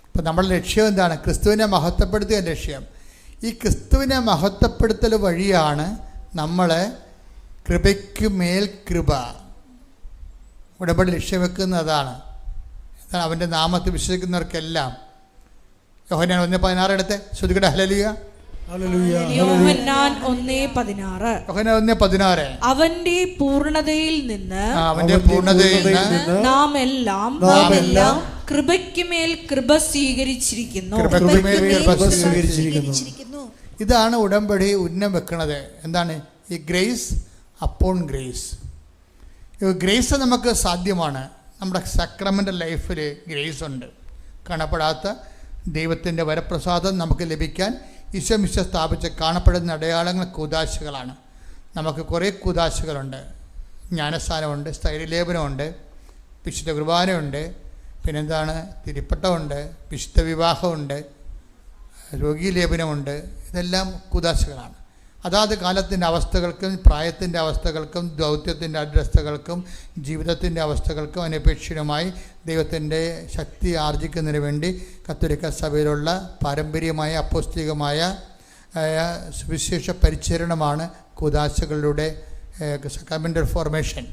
ഇപ്പം നമ്മുടെ ലക്ഷ്യം എന്താണ്? ക്രിസ്തുവിനെ മഹത്വപ്പെടുത്തുക ലക്ഷ്യം. ഈ ക്രിസ്തുവിനെ മഹത്വപ്പെടുത്തൽ വഴിയാണ് നമ്മൾ കൃപയ്ക്ക് മേൽ കൃപ ഉടമ്പടി ലക്ഷ്യം വെക്കുന്നതാണ്. അവൻ്റെ നാമത്തിൽ വിശ്വസിക്കുന്നവർക്കെല്ലാം. യോഹന്നാൻ 1:16 എടുത്ത് ശ്രുതികട ഹല്ലേലൂയ. യോഹന്നാൻ 1:16 അവന്റെ പൂർണ്ണതയിൽ നിന്ന് നാം എല്ലാം കൃപയ്ക്ക് മേൽ കൃപ സ്വീകരിച്ചിരിക്കുന്നു. ഇതാണ് ഉടമ്പടി ഉന്നം വെക്കുന്നത്. എന്താണ് ഈ ഗ്രേസ് അപ്പോൺ ഗ്രേസ്? ഗ്രേസ് നമുക്ക് സാധ്യമാണ്. നമ്മുടെ സക്രമൻ്റൽ ലൈഫിൽ ഗ്രേസ് ഉണ്ട്. കാണപ്പെടാത്ത ദൈവത്തിൻ്റെ വരപ്രസാദം നമുക്ക് ലഭിക്കാൻ ഈശോമിശ സ്ഥാപിച്ച് കാണപ്പെടുന്ന അടയാളങ്ങൾ കൂദാശകളാണ്. നമുക്ക് കുറേ കൂദാശകളുണ്ട്. ജ്ഞാനസ്ഥാനമുണ്ട്, സ്ഥൈര്യലേപനമുണ്ട്, വിശുദ്ധ കുർബാനയുണ്ട്, പിന്നെന്താണ് തിരുപ്പട്ടമുണ്ട്, വിശുദ്ധ വിവാഹമുണ്ട്, രോഗീലേപനമുണ്ട്. ഇതെല്ലാം കൂദാശകളാണ്. അതാത് കാലത്തിൻ്റെ അവസ്ഥകൾക്കും പ്രായത്തിൻ്റെ അവസ്ഥകൾക്കും ദൗത്യത്തിൻ്റെ അഡ്രസ്ഥകൾക്കും ജീവിതത്തിൻ്റെ അവസ്ഥകൾക്കും അനപേക്ഷിതമായി ദൈവത്തിൻ്റെ ശക്തി ആർജിക്കുന്നതിന് വേണ്ടി കത്തോലിക്ക സഭയിലുള്ള പാരമ്പര്യമായ അപ്പോസ്തലികമായ സുവിശേഷ പരിചരണമാണ് കൂദാശകളിലൂടെ സാക്രമെൻ്റൽ ഫോർമേഷൻ.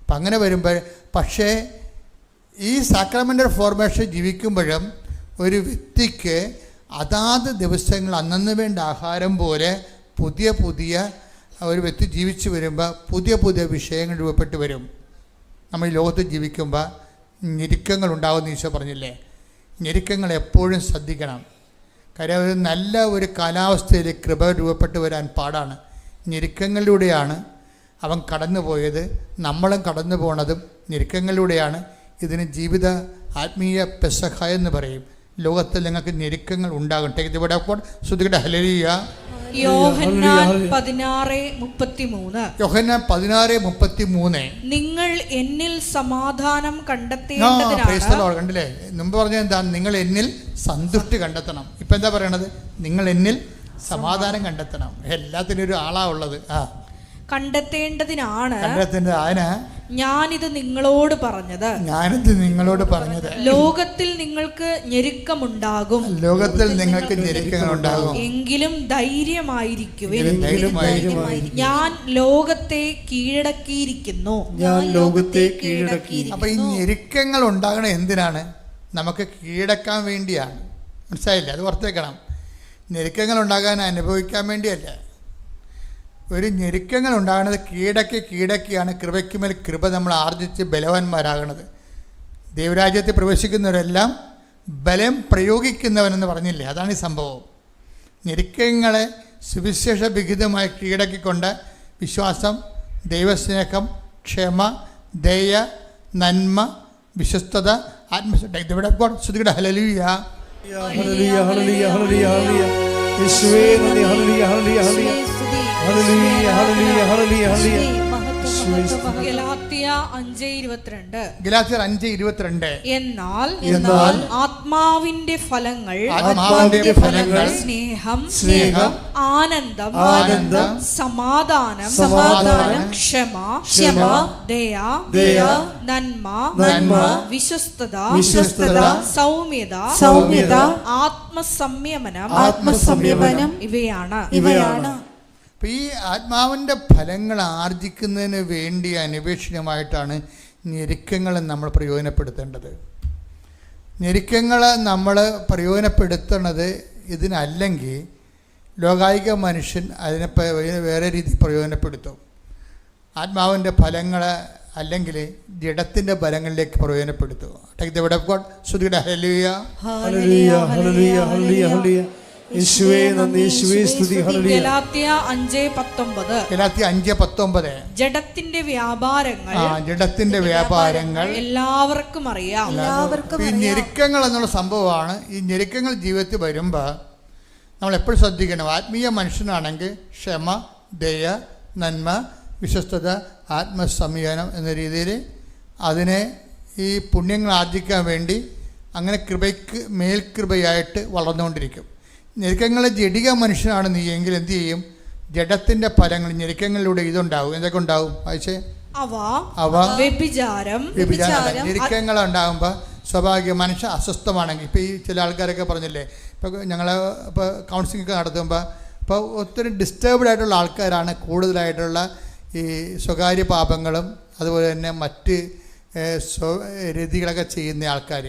അപ്പം അങ്ങനെ വരുമ്പോൾ പക്ഷേ ഈ സാക്രമെൻ്റൽ ഫോർമേഷൻ ജീവിക്കുമ്പോഴും ഒരു വ്യക്തിക്ക് അതാത് ദിവസങ്ങൾ അന്നന്ന് വേണ്ട ആഹാരം പോലെ പുതിയ ഒരു വ്യക്തി ജീവിച്ചു വരുമ്പോൾ പുതിയ വിഷയങ്ങൾ രൂപപ്പെട്ട് വരും. നമ്മൾ ഈ ലോകത്ത് ജീവിക്കുമ്പോൾ ഞെരുക്കങ്ങൾ ഉണ്ടാകുമെന്ന് ഈശോ പറഞ്ഞില്ലേ? ഞെരുക്കങ്ങൾ എപ്പോഴും ശ്രദ്ധിക്കണം. കാര്യം ഒരു നല്ല ഒരു കാലാവസ്ഥയിൽ കൃപ രൂപപ്പെട്ട് വരാൻ പാടാണ്. ഞെരുക്കങ്ങളിലൂടെയാണ് അവൻ കടന്നു പോയത്, നമ്മളും കടന്നു പോണതും ഞെരുക്കങ്ങളിലൂടെയാണ്. ഇതിന് ജീവിത ആത്മീയ പെസഹ എന്ന് പറയും. ലോകത്തിൽ നിങ്ങൾക്ക് ഞെരുക്കങ്ങൾ ഉണ്ടാകും. ശ്രുതികട ഹല്ലേലൂയ. യോഹന്നാൻ 16:33 നിങ്ങൾ എന്നിൽ സമാധാനം കണ്ടെത്തേണ്ടതിനാണ്. കണ്ടില്ലേ? മുമ്പ് പറഞ്ഞത് എന്താ? നിങ്ങൾ എന്നിൽ സന്തുഷ്ടി കണ്ടെത്തണം. ഇപ്പം എന്താ പറയണത്? നിങ്ങൾ എന്നിൽ സമാധാനം കണ്ടെത്തണം. എല്ലാത്തിനും ഒരു ആളാ ഉള്ളത്. കണ്ടെത്തേണ്ടതിനാണ് ഞാനിത് നിങ്ങളോട് പറഞ്ഞത്. ലോകത്തിൽ നിങ്ങൾക്ക് ഞെരുക്കമുണ്ടാകും. എങ്കിലും ധൈര്യമായിരിക്കുവിൻ. ഞാൻ ലോകത്തെ കീഴടക്കിയിരിക്കുന്നു. അപ്പൊ ഈ ഞെരുക്കങ്ങൾ ഉണ്ടാകണ എന്തിനാണ്? നമുക്ക് കീഴടക്കാൻ വേണ്ടിയാണ്. മനസ്സിലായില്ല? അത് ഓർത്തേക്കണം. ഞെരുക്കങ്ങൾ ഉണ്ടാകാൻ അനുഭവിക്കാൻ വേണ്ടിയല്ല. ഒരു ഞെരുക്കങ്ങൾ ഉണ്ടാകുന്നത് കീഴടക്കിയാണ് കൃപയ്ക്ക് മേൽ കൃപ നമ്മൾ ആർജിച്ച് ബലവാന്മാരാകണത്. ദൈവരാജ്യത്തിൽ പ്രവേശിക്കുന്നവരെല്ലാം ബലം പ്രയോഗിക്കുന്നവനെന്ന് പറഞ്ഞില്ലേ? അതാണ് ഈ സംഭവം. ഞെരുക്കങ്ങളെ സുവിശേഷ വിഹിതമായി കീഴടക്കിക്കൊണ്ട് വിശ്വാസം, ദൈവസ്നേഹം, ക്ഷമ, ദയ, നന്മ, വിശ്വസ്തത, ആത്മശ്രദ്ധ. ഹല്ലേലൂയ. ഗലാത്യർ 5:22 എന്നാൽ ആത്മാവിന്റെ ഫലങ്ങൾ സ്നേഹം, ആനന്ദം, സമാധാനം, ക്ഷമ, ദയ, നന്മ, വിശ്വസ്തത, സൗമ്യത, ആത്മസംയമനം ഇവയാണ്. അപ്പം ഈ ആത്മാവിൻ്റെ ഫലങ്ങൾ ആർജിക്കുന്നതിന് വേണ്ടി അന്വേഷണമായിട്ടാണ് ഞെരുക്കങ്ങൾ നമ്മൾ പ്രയോജനപ്പെടുത്തേണ്ടത്. ഞെരുക്കങ്ങൾ നമ്മൾ പ്രയോജനപ്പെടുത്തുന്നത് ഇതിനല്ലെങ്കിൽ ലോകായിക മനുഷ്യൻ അതിനെ വേറെ രീതി പ്രയോജനപ്പെടുത്തും. ആത്മാവിൻ്റെ ഫലങ്ങൾ അല്ലെങ്കിൽ ജഡത്തിൻ്റെ ഫലങ്ങളിലേക്ക് പ്രയോജനപ്പെടുത്തും. യേശുവേ നന്ദി, യേശുവേ സ്തുതി. ഹല്ലേലൂയ. ഗലാത്യ 5:19. ഗലാത്യ 5:19. ജഡത്തിന്റെ വ്യാപാരങ്ങൾ ജഡത്തിന്റെ വ്യാപാരങ്ങൾ എല്ലാവർക്കും അറിയാം. ഈ ഞെരുക്കങ്ങൾ എന്നുള്ള സംഭവമാണ്. ഈ ഞെരുക്കങ്ങൾ ജീവിതത്തിൽ വരുമ്പോൾ നമ്മൾ എപ്പോഴും ശ്രദ്ധിക്കണം. ആത്മീയ മനുഷ്യനാണെങ്കിൽ ക്ഷമ, ദയ, നന്മ, വിശ്വസ്തത, ആത്മസംയമനം എന്ന രീതിയിൽ അതിനെ ഈ പുണ്യങ്ങൾ ആർജിക്കാൻ വേണ്ടി അങ്ങനെ കൃപയ്ക്ക് മേൽകൃപയായിട്ട് വളർന്നുകൊണ്ടിരിക്കും. ഞെരുക്കങ്ങളെ ജഡിക മനുഷ്യനാണ് നീ എങ്കിൽ എന്ത് ചെയ്യും? ജഡത്തിൻ്റെ ഫലങ്ങൾ ഞെരുക്കങ്ങളിലൂടെ ഇതുണ്ടാവും. എന്തൊക്കെ ഉണ്ടാവും? വായിച്ചേ. അവ വ്യഭിചാരം. ഞെരുക്കങ്ങൾ ഉണ്ടാകുമ്പോൾ സ്വാഭാവിക മനുഷ്യ അസ്വസ്ഥമാണെങ്കിൽ, ഇപ്പോൾ ഈ ചില ആൾക്കാരൊക്കെ പറഞ്ഞില്ലേ, ഇപ്പോൾ ഞങ്ങൾ ഇപ്പോൾ കൗൺസിലിംഗ് ഒക്കെ നടത്തുമ്പോൾ ഇപ്പോൾ ഒത്തിരി ഡിസ്റ്റർബ്ഡ് ആയിട്ടുള്ള ആൾക്കാരാണ് കൂടുതലായിട്ടുള്ള ഈ സ്വകാര്യ പാപങ്ങളും അതുപോലെ തന്നെ മറ്റ് രീതികളൊക്കെ ചെയ്യുന്ന ആൾക്കാർ.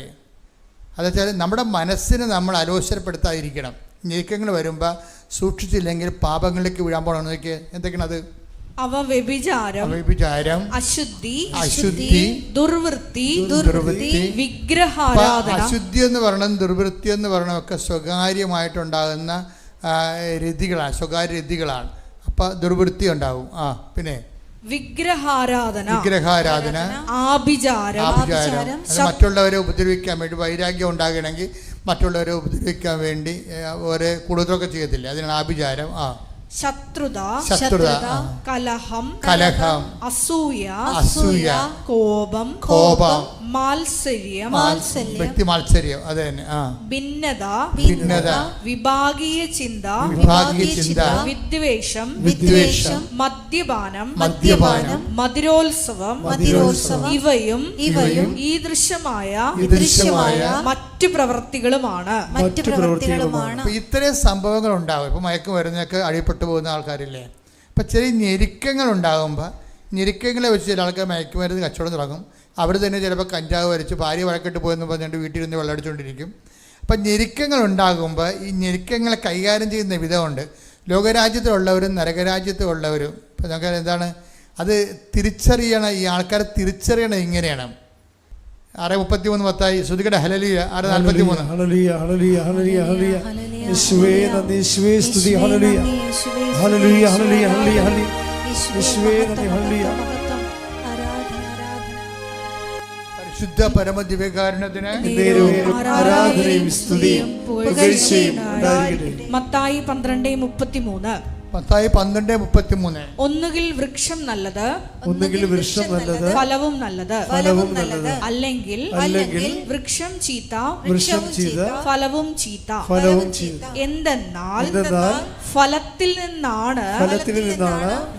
അതെച്ചാൽ നമ്മുടെ മനസ്സിനെ നമ്മൾ അലോസരപ്പെടുത്താതിരിക്കണം. ഞെരുക്കങ്ങൾ വരുമ്പോൾ സൂക്ഷിച്ചില്ലെങ്കിൽ പാപങ്ങളിലേക്ക് വീഴാൻ പോകണമെന്നൊക്കെ എന്തൊക്കെയാണ് അത്? വ്യഭിചാരം, അശുദ്ധി, ദുർവൃത്തി, വിഗ്രഹാരാധന. അശുദ്ധി എന്ന് പറയണം, ദുർവൃത്തി എന്ന് പറയണം ഒക്കെ സ്വകാര്യമായിട്ടുണ്ടാകുന്ന രീതികളാണ്, സ്വകാര്യ രീതികളാണ്. അപ്പം ദുർവൃത്തി ഉണ്ടാവും. പിന്നെ വിഗ്രഹാരാധന, ആഭിചാരം. മറ്റുള്ളവരെ ഉപദ്രവിക്കാൻ വേണ്ടി, വൈരാഗ്യം ഉണ്ടാകണമെങ്കിൽ മറ്റുള്ളവരെ ഉപദ്രവിക്കാൻ വേണ്ടി ഓരോ കൂടുതലൊക്കെ ചെയ്യത്തില്ല, അതിനാണ് ആഭിചാരം. ശത്രുത, കലഹം, അസൂയ, കോപം, മാത്സര്യം, വ്യക്തി മാത്സര്യം. അത് തന്നെ. ഭിന്നത, വിഭാഗീയ ചിന്ത, വിദ്വേഷം, മദ്യപാനം, മധുരോത്സവം, ഇവയും ഈദൃശമായ മറ്റു പ്രവൃത്തികളുമാണ്. ഇത്രയും സംഭവങ്ങൾ ഉണ്ടാവും. ഇപ്പൊ മയക്കുമരുന്നൊക്കെ അടിപ്പെട്ടു പോകുന്ന ആൾക്കാരില്ലേ. ഇപ്പം ചെറിയ ഞെരുക്കങ്ങൾ ഉണ്ടാകുമ്പോൾ ഞെരുക്കങ്ങളെ വെച്ച് ചില ആൾക്കാർ മയക്കുമരുന്ന് കച്ചവടം തുടങ്ങും. അവർ തന്നെ ചിലപ്പോൾ കഞ്ചാവ് വരച്ച് ഭാര്യ വഴക്കിട്ട് പോയെന്ന് പറഞ്ഞുകൊണ്ട് വീട്ടിലിരുന്ന് വെള്ളമടിച്ചുകൊണ്ടിരിക്കും. അപ്പം ഞെരുക്കങ്ങൾ ഉണ്ടാകുമ്പോൾ ഈ ഞെരുക്കങ്ങളെ കൈകാര്യം ചെയ്യുന്ന വിധമുണ്ട്. ലോകരാജ്യത്തിലുള്ളവരും നരകരാജ്യത്തിലുള്ളവരും ഇപ്പം നമുക്ക് എന്താണ് അത് തിരിച്ചറിയണം. ഈ ആൾക്കാരെ തിരിച്ചറിയണം ഇങ്ങനെയാണ്. 6:33 മത്തായി. ശ്രുതികടെ ഹല്ലേലൂയ. 6:43. ഹല്ലേലൂയ, ഹല്ലേലൂയ, ഹല്ലേലൂയ, ഹല്ലേലൂയ. യേശുവേ നന്ദി, യേശുവേ സ്തുതി. ഹല്ലേലൂയ, ഹല്ലേലൂയ, ഹല്ലേലൂയ, ഹല്ലേലൂയ, ഹല്ലേലൂയ. യേശുവേ നന്ദി. ഹല്ലേലൂയ. പരിശുദ്ധ പരമദിവ്യകാരുണ്യത്തിന് ആരാധനയും സ്തുതിയും പുകഴ്ചയും ഉണ്ടായിരിക്കട്ടെ. മത്തായി 12:33. മത്തായി 12:33. ഒന്നുകിൽ വൃക്ഷം നല്ലത്, ഫലവും നല്ലത്, അല്ലെങ്കിൽ വൃക്ഷം ചീത്ത, ഫലവും ചീത്ത. എന്തെന്നാൽ ഫലത്തിൽ നിന്നാണ്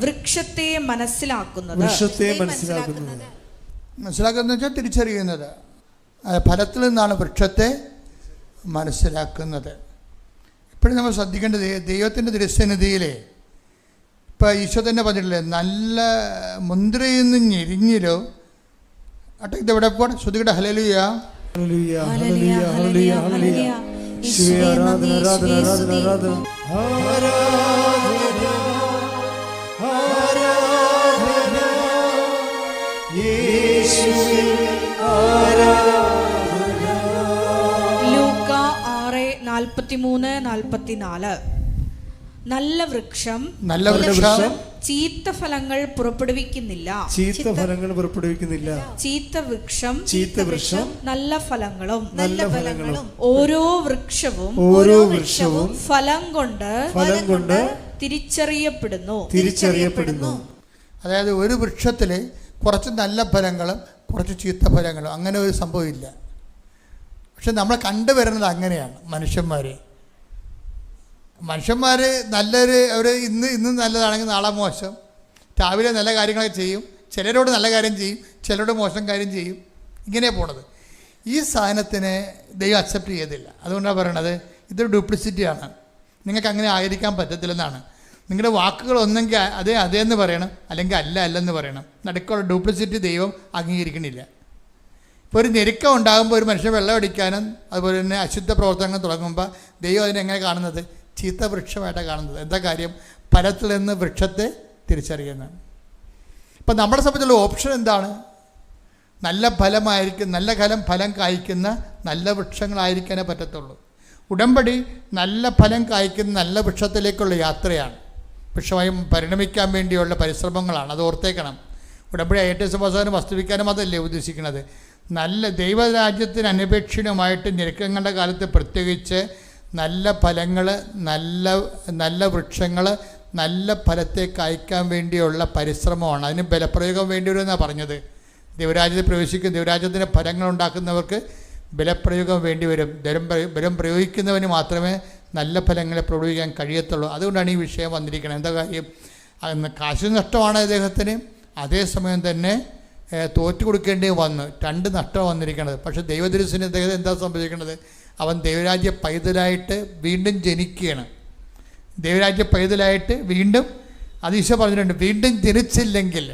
വൃക്ഷത്തെ മനസ്സിലാക്കുന്നത്. മനസ്സിലാക്കുന്നത് വെച്ചാൽ തിരിച്ചറിയുന്നത്. ഫലത്തിൽ നിന്നാണ് വൃക്ഷത്തെ മനസ്സിലാക്കുന്നത്. ഇപ്പോഴും നമ്മൾ ശ്രദ്ധിക്കേണ്ടത് ദൈവത്തിൻ്റെ ദൃശ്യനിധിയിലെ ഇപ്പം ഈശോ തന്നെ പറഞ്ഞിട്ടില്ലേ, നല്ല മുന്തിരിയിൽ നിന്ന് ഞെരിഞ്ഞിലോ അട്ടെ. ഇതെവിടെ പോകണം? ശ്രുതികടെ ഹല്ലേലൂയ, ഹല്ലേലൂയ, ഹല്ലേലൂയ, ഹല്ലേലൂയ, ഹല്ലേലൂയ. യേശുവേ ആരാധന, ആരാധന, ആരാധന, ആരാധന, ആരാധന, യേശുവേ ആരാധന. ലൂക്ക 6:43-44. നല്ല വൃക്ഷം ചീത്ത ഫലങ്ങൾ പുറപ്പെടുവിക്കുന്നില്ല, ചീത്ത വൃക്ഷം നല്ല ഫലങ്ങളും. ഓരോ വൃക്ഷവും ഫലം കൊണ്ട് തിരിച്ചറിയപ്പെടുന്നു. അതായത് ഒരു വൃക്ഷത്തിൽ കുറച്ച് നല്ല ഫലങ്ങളും കുറച്ച് ചീത്ത ഫലങ്ങളും, അങ്ങനെ ഒരു സംഭവമില്ല. പക്ഷെ നമ്മൾ കണ്ടുവരുന്നത് അങ്ങനെയാണ്. മനുഷ്യന്മാർ നല്ലൊരു അവർ ഇന്ന് നല്ലതാണെങ്കിൽ നാളെ മോശം. രാവിലെ നല്ല കാര്യങ്ങളൊക്കെ ചെയ്യും, ചിലരോട് നല്ല കാര്യം ചെയ്യും, ചിലരോട് മോശം കാര്യം ചെയ്യും. ഇങ്ങനെ പോണത്. ഈ സാധനത്തിനെ ദൈവം അക്സെപ്റ്റ് ചെയ്തില്ല. അതുകൊണ്ടാണ് പറയണത് ഇതൊരു ഡ്യൂപ്ലിസിറ്റിയാണ്, നിങ്ങൾക്ക് അങ്ങനെ ആയിരിക്കാൻ പറ്റത്തില്ലെന്നാണ്. നിങ്ങളുടെ വാക്കുകൾ ഒന്നെങ്കിൽ അതേ എന്ന് പറയണം, അല്ലെങ്കിൽ അല്ലെന്ന് പറയണം. നടുക്കുള്ള ഡ്യൂപ്ലിസിറ്റി ദൈവം അംഗീകരിക്കണില്ല. ഇപ്പോൾ ഒരു ഞെരുക്കം ഉണ്ടാകുമ്പോൾ ഒരു മനുഷ്യൻ വെള്ളം അടിക്കാനും അതുപോലെ തന്നെ അശുദ്ധ പ്രവർത്തനങ്ങൾ തുടങ്ങുമ്പോൾ ദൈവം അതിനെങ്ങനെ കാണുന്നത്? ചീത്ത വൃക്ഷമായിട്ടാണ് കാണുന്നത്. എന്താ കാര്യം? ഫലത്തിൽ നിന്ന് വൃക്ഷത്തെ തിരിച്ചറിയുന്നതാണ്. ഇപ്പം നമ്മളെ സംബന്ധിച്ചുള്ള ഓപ്ഷൻ എന്താണ്? നല്ല ഫലം കായ്ക്കുന്ന നല്ല വൃക്ഷങ്ങളായിരിക്കാനേ പറ്റത്തുള്ളൂ. ഉടമ്പടി നല്ല ഫലം കായ്ക്കുന്ന നല്ല വൃക്ഷത്തിലേക്കുള്ള യാത്രയാണ്. വൃക്ഷമായി പരിണമിക്കാൻ വേണ്ടിയുള്ള പരിശ്രമങ്ങളാണ്. അത് ഓർത്തേക്കണം. ഉടമ്പടി ഏറ്റവും സമാധാനം വസ്തുവിക്കാനും അതല്ലേ ഉദ്ദേശിക്കുന്നത്. നല്ല ദൈവരാജ്യത്തിന് അനപേക്ഷിതമായിട്ട് ഞെരുക്കങ്ങളുടെ കാലത്ത് പ്രത്യേകിച്ച് നല്ല ഫലങ്ങൾ, നല്ല വൃക്ഷങ്ങൾ, നല്ല ഫലത്തെ കായ്ക്കാൻ വേണ്ടിയുള്ള പരിശ്രമമാണ്. അതിന് ബലപ്രയോഗം വേണ്ടി വരുമെന്നാണ് പറഞ്ഞത്. ദൈവരാജ്യത്തിൽ പ്രവേശിക്കുന്ന ദൈവരാജ്യത്തിൻ്റെ ഫലങ്ങൾ ഉണ്ടാക്കുന്നവർക്ക് ബലപ്രയോഗം വേണ്ടി വരും. ബലം പ്രയോഗിക്കുന്നവന് മാത്രമേ നല്ല ഫലങ്ങളെ പ്രയോഗിക്കാൻ കഴിയത്തുള്ളൂ. അതുകൊണ്ടാണ് ഈ വിഷയം വന്നിരിക്കുന്നത്. എന്താ കാര്യം? കാശ് നഷ്ടമാണ് അദ്ദേഹത്തിന്, അതേസമയം തന്നെ തോറ്റു കൊടുക്കേണ്ടി വന്നു. 2 നഷ്ടം വന്നിരിക്കുന്നത്. പക്ഷേ ദൈവദൃശ്യന് അദ്ദേഹം എന്താ സംഭവിക്കുന്നത്? അവൻ ദൈവരാജ്യ പൈതലായിട്ട് വീണ്ടും ജനിക്കുകയാണ്. ദൈവരാജ്യ പൈതലായിട്ട് വീണ്ടും, അത് ഈശോ പറഞ്ഞിട്ടുണ്ട്, വീണ്ടും ജനിച്ചില്ലെങ്കിൽ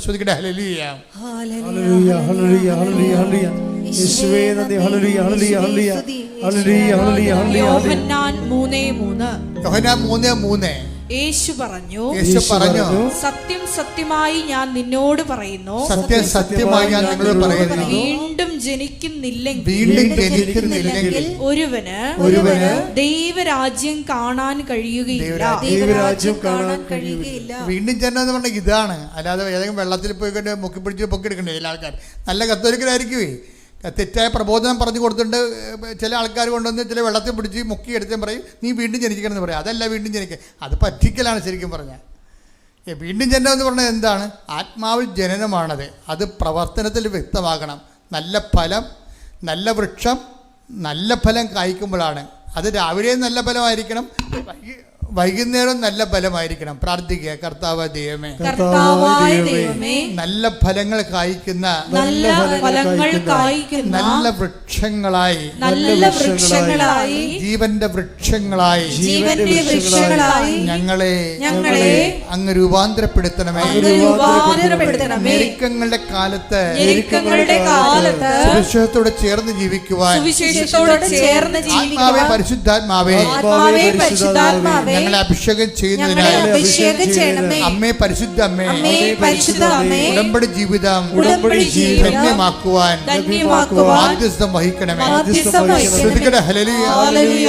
ശ്രദ്ധിക്കട്ടെ. ഹല്ലേലൂയ, ഹല്ലേലൂയ, ഹല്ലേലൂയ, ഹല്ലേലൂയ. യേശുവേ നന്ദി. ഹല്ലേലൂയ, ഹല്ലേലൂയ, ഹല്ലേലൂയ, ഹല്ലേലൂയ, ഹല്ലേലൂയ, ഹല്ലേലൂയ. യോഹന്നാൻ 3:3 യേശു പറഞ്ഞു, സത്യം സത്യമായി ഞാൻ നിന്നോട് പറയുന്നു, സത്യം സത്യമായി ഞാൻ നിന്നോട് പറയുന്നു, വീണ്ടും ജനിക്കുന്നില്ലെങ്കിൽ ഒരുവന് ദൈവരാജ്യം കാണാൻ കഴിയുകയില്ല. വീണ്ടും ജനനം എന്ന് പറഞ്ഞാൽ ഇതാണ്. അല്ലാതെ ഏതെങ്കിലും വെള്ളത്തിൽ പോയിക്കൊണ്ട് മുക്കി പിടിച്ച് പൊക്കിയെടുക്കണ്ടേ. ചില ആൾക്കാർ നല്ല കത്തോലിക്കലായിരിക്കുമേ, തെറ്റായ പ്രബോധനം പറഞ്ഞു കൊടുത്തിട്ട് ചില ആൾക്കാർ കൊണ്ടുവന്ന് ചില വെള്ളത്തിൽ പിടിച്ച് മുക്കി എടുത്തും പറയും നീ വീണ്ടും ജനിക്കണം എന്ന് പറയും. അതല്ല വീണ്ടും ജനിക്കുക, അത് പറ്റിക്കലാണ് ശരിക്കും പറഞ്ഞാൽ. വീണ്ടും ജനനം എന്ന് പറഞ്ഞാൽ എന്താണ്? ആത്മാവിൽ ജനനമാണത്. അത് പ്രവർത്തനത്തിൽ വ്യക്തമാകണം. നല്ല ഫലം, നല്ല വൃക്ഷം നല്ല ഫലം കായ്ക്കുമ്പോഴാണ്. അത് രാവിലെയും നല്ല ഫലമായിരിക്കണം, വൈകുന്നേരം നല്ല ഫലമായിരിക്കണം. പ്രാർത്ഥിക്കുക, കർത്താവ് ദൈവമേ, നല്ല ഫലങ്ങൾ കായ്ക്കുന്ന നല്ല വൃക്ഷങ്ങളായി, ജീവന്റെ വൃക്ഷങ്ങളായി ഞങ്ങളെ അങ്ങ് രൂപാന്തരപ്പെടുത്തണമേ. ഞെരുക്കങ്ങളുടെ കാലത്ത് സുവിശേഷത്തോടെ ചേർന്ന് ജീവിക്കുവാൻ ആത്മാവേ പരിശുദ്ധാത്മാവേ ഞങ്ങളെ അഭിഷേകം ചെയ്യുന്നതിനായി അമ്മേ പരിശുദ്ധ അമ്മേ ഉടമ്പടി ജീവിതം ധന്യമാക്കുവാൻ മാധ്യസ്ഥം വഹിക്കണമേ. ശ്രദ്ധിക്കട്ടെ. ഹല്ലേലൂയ, ഹല്ലേലൂയ,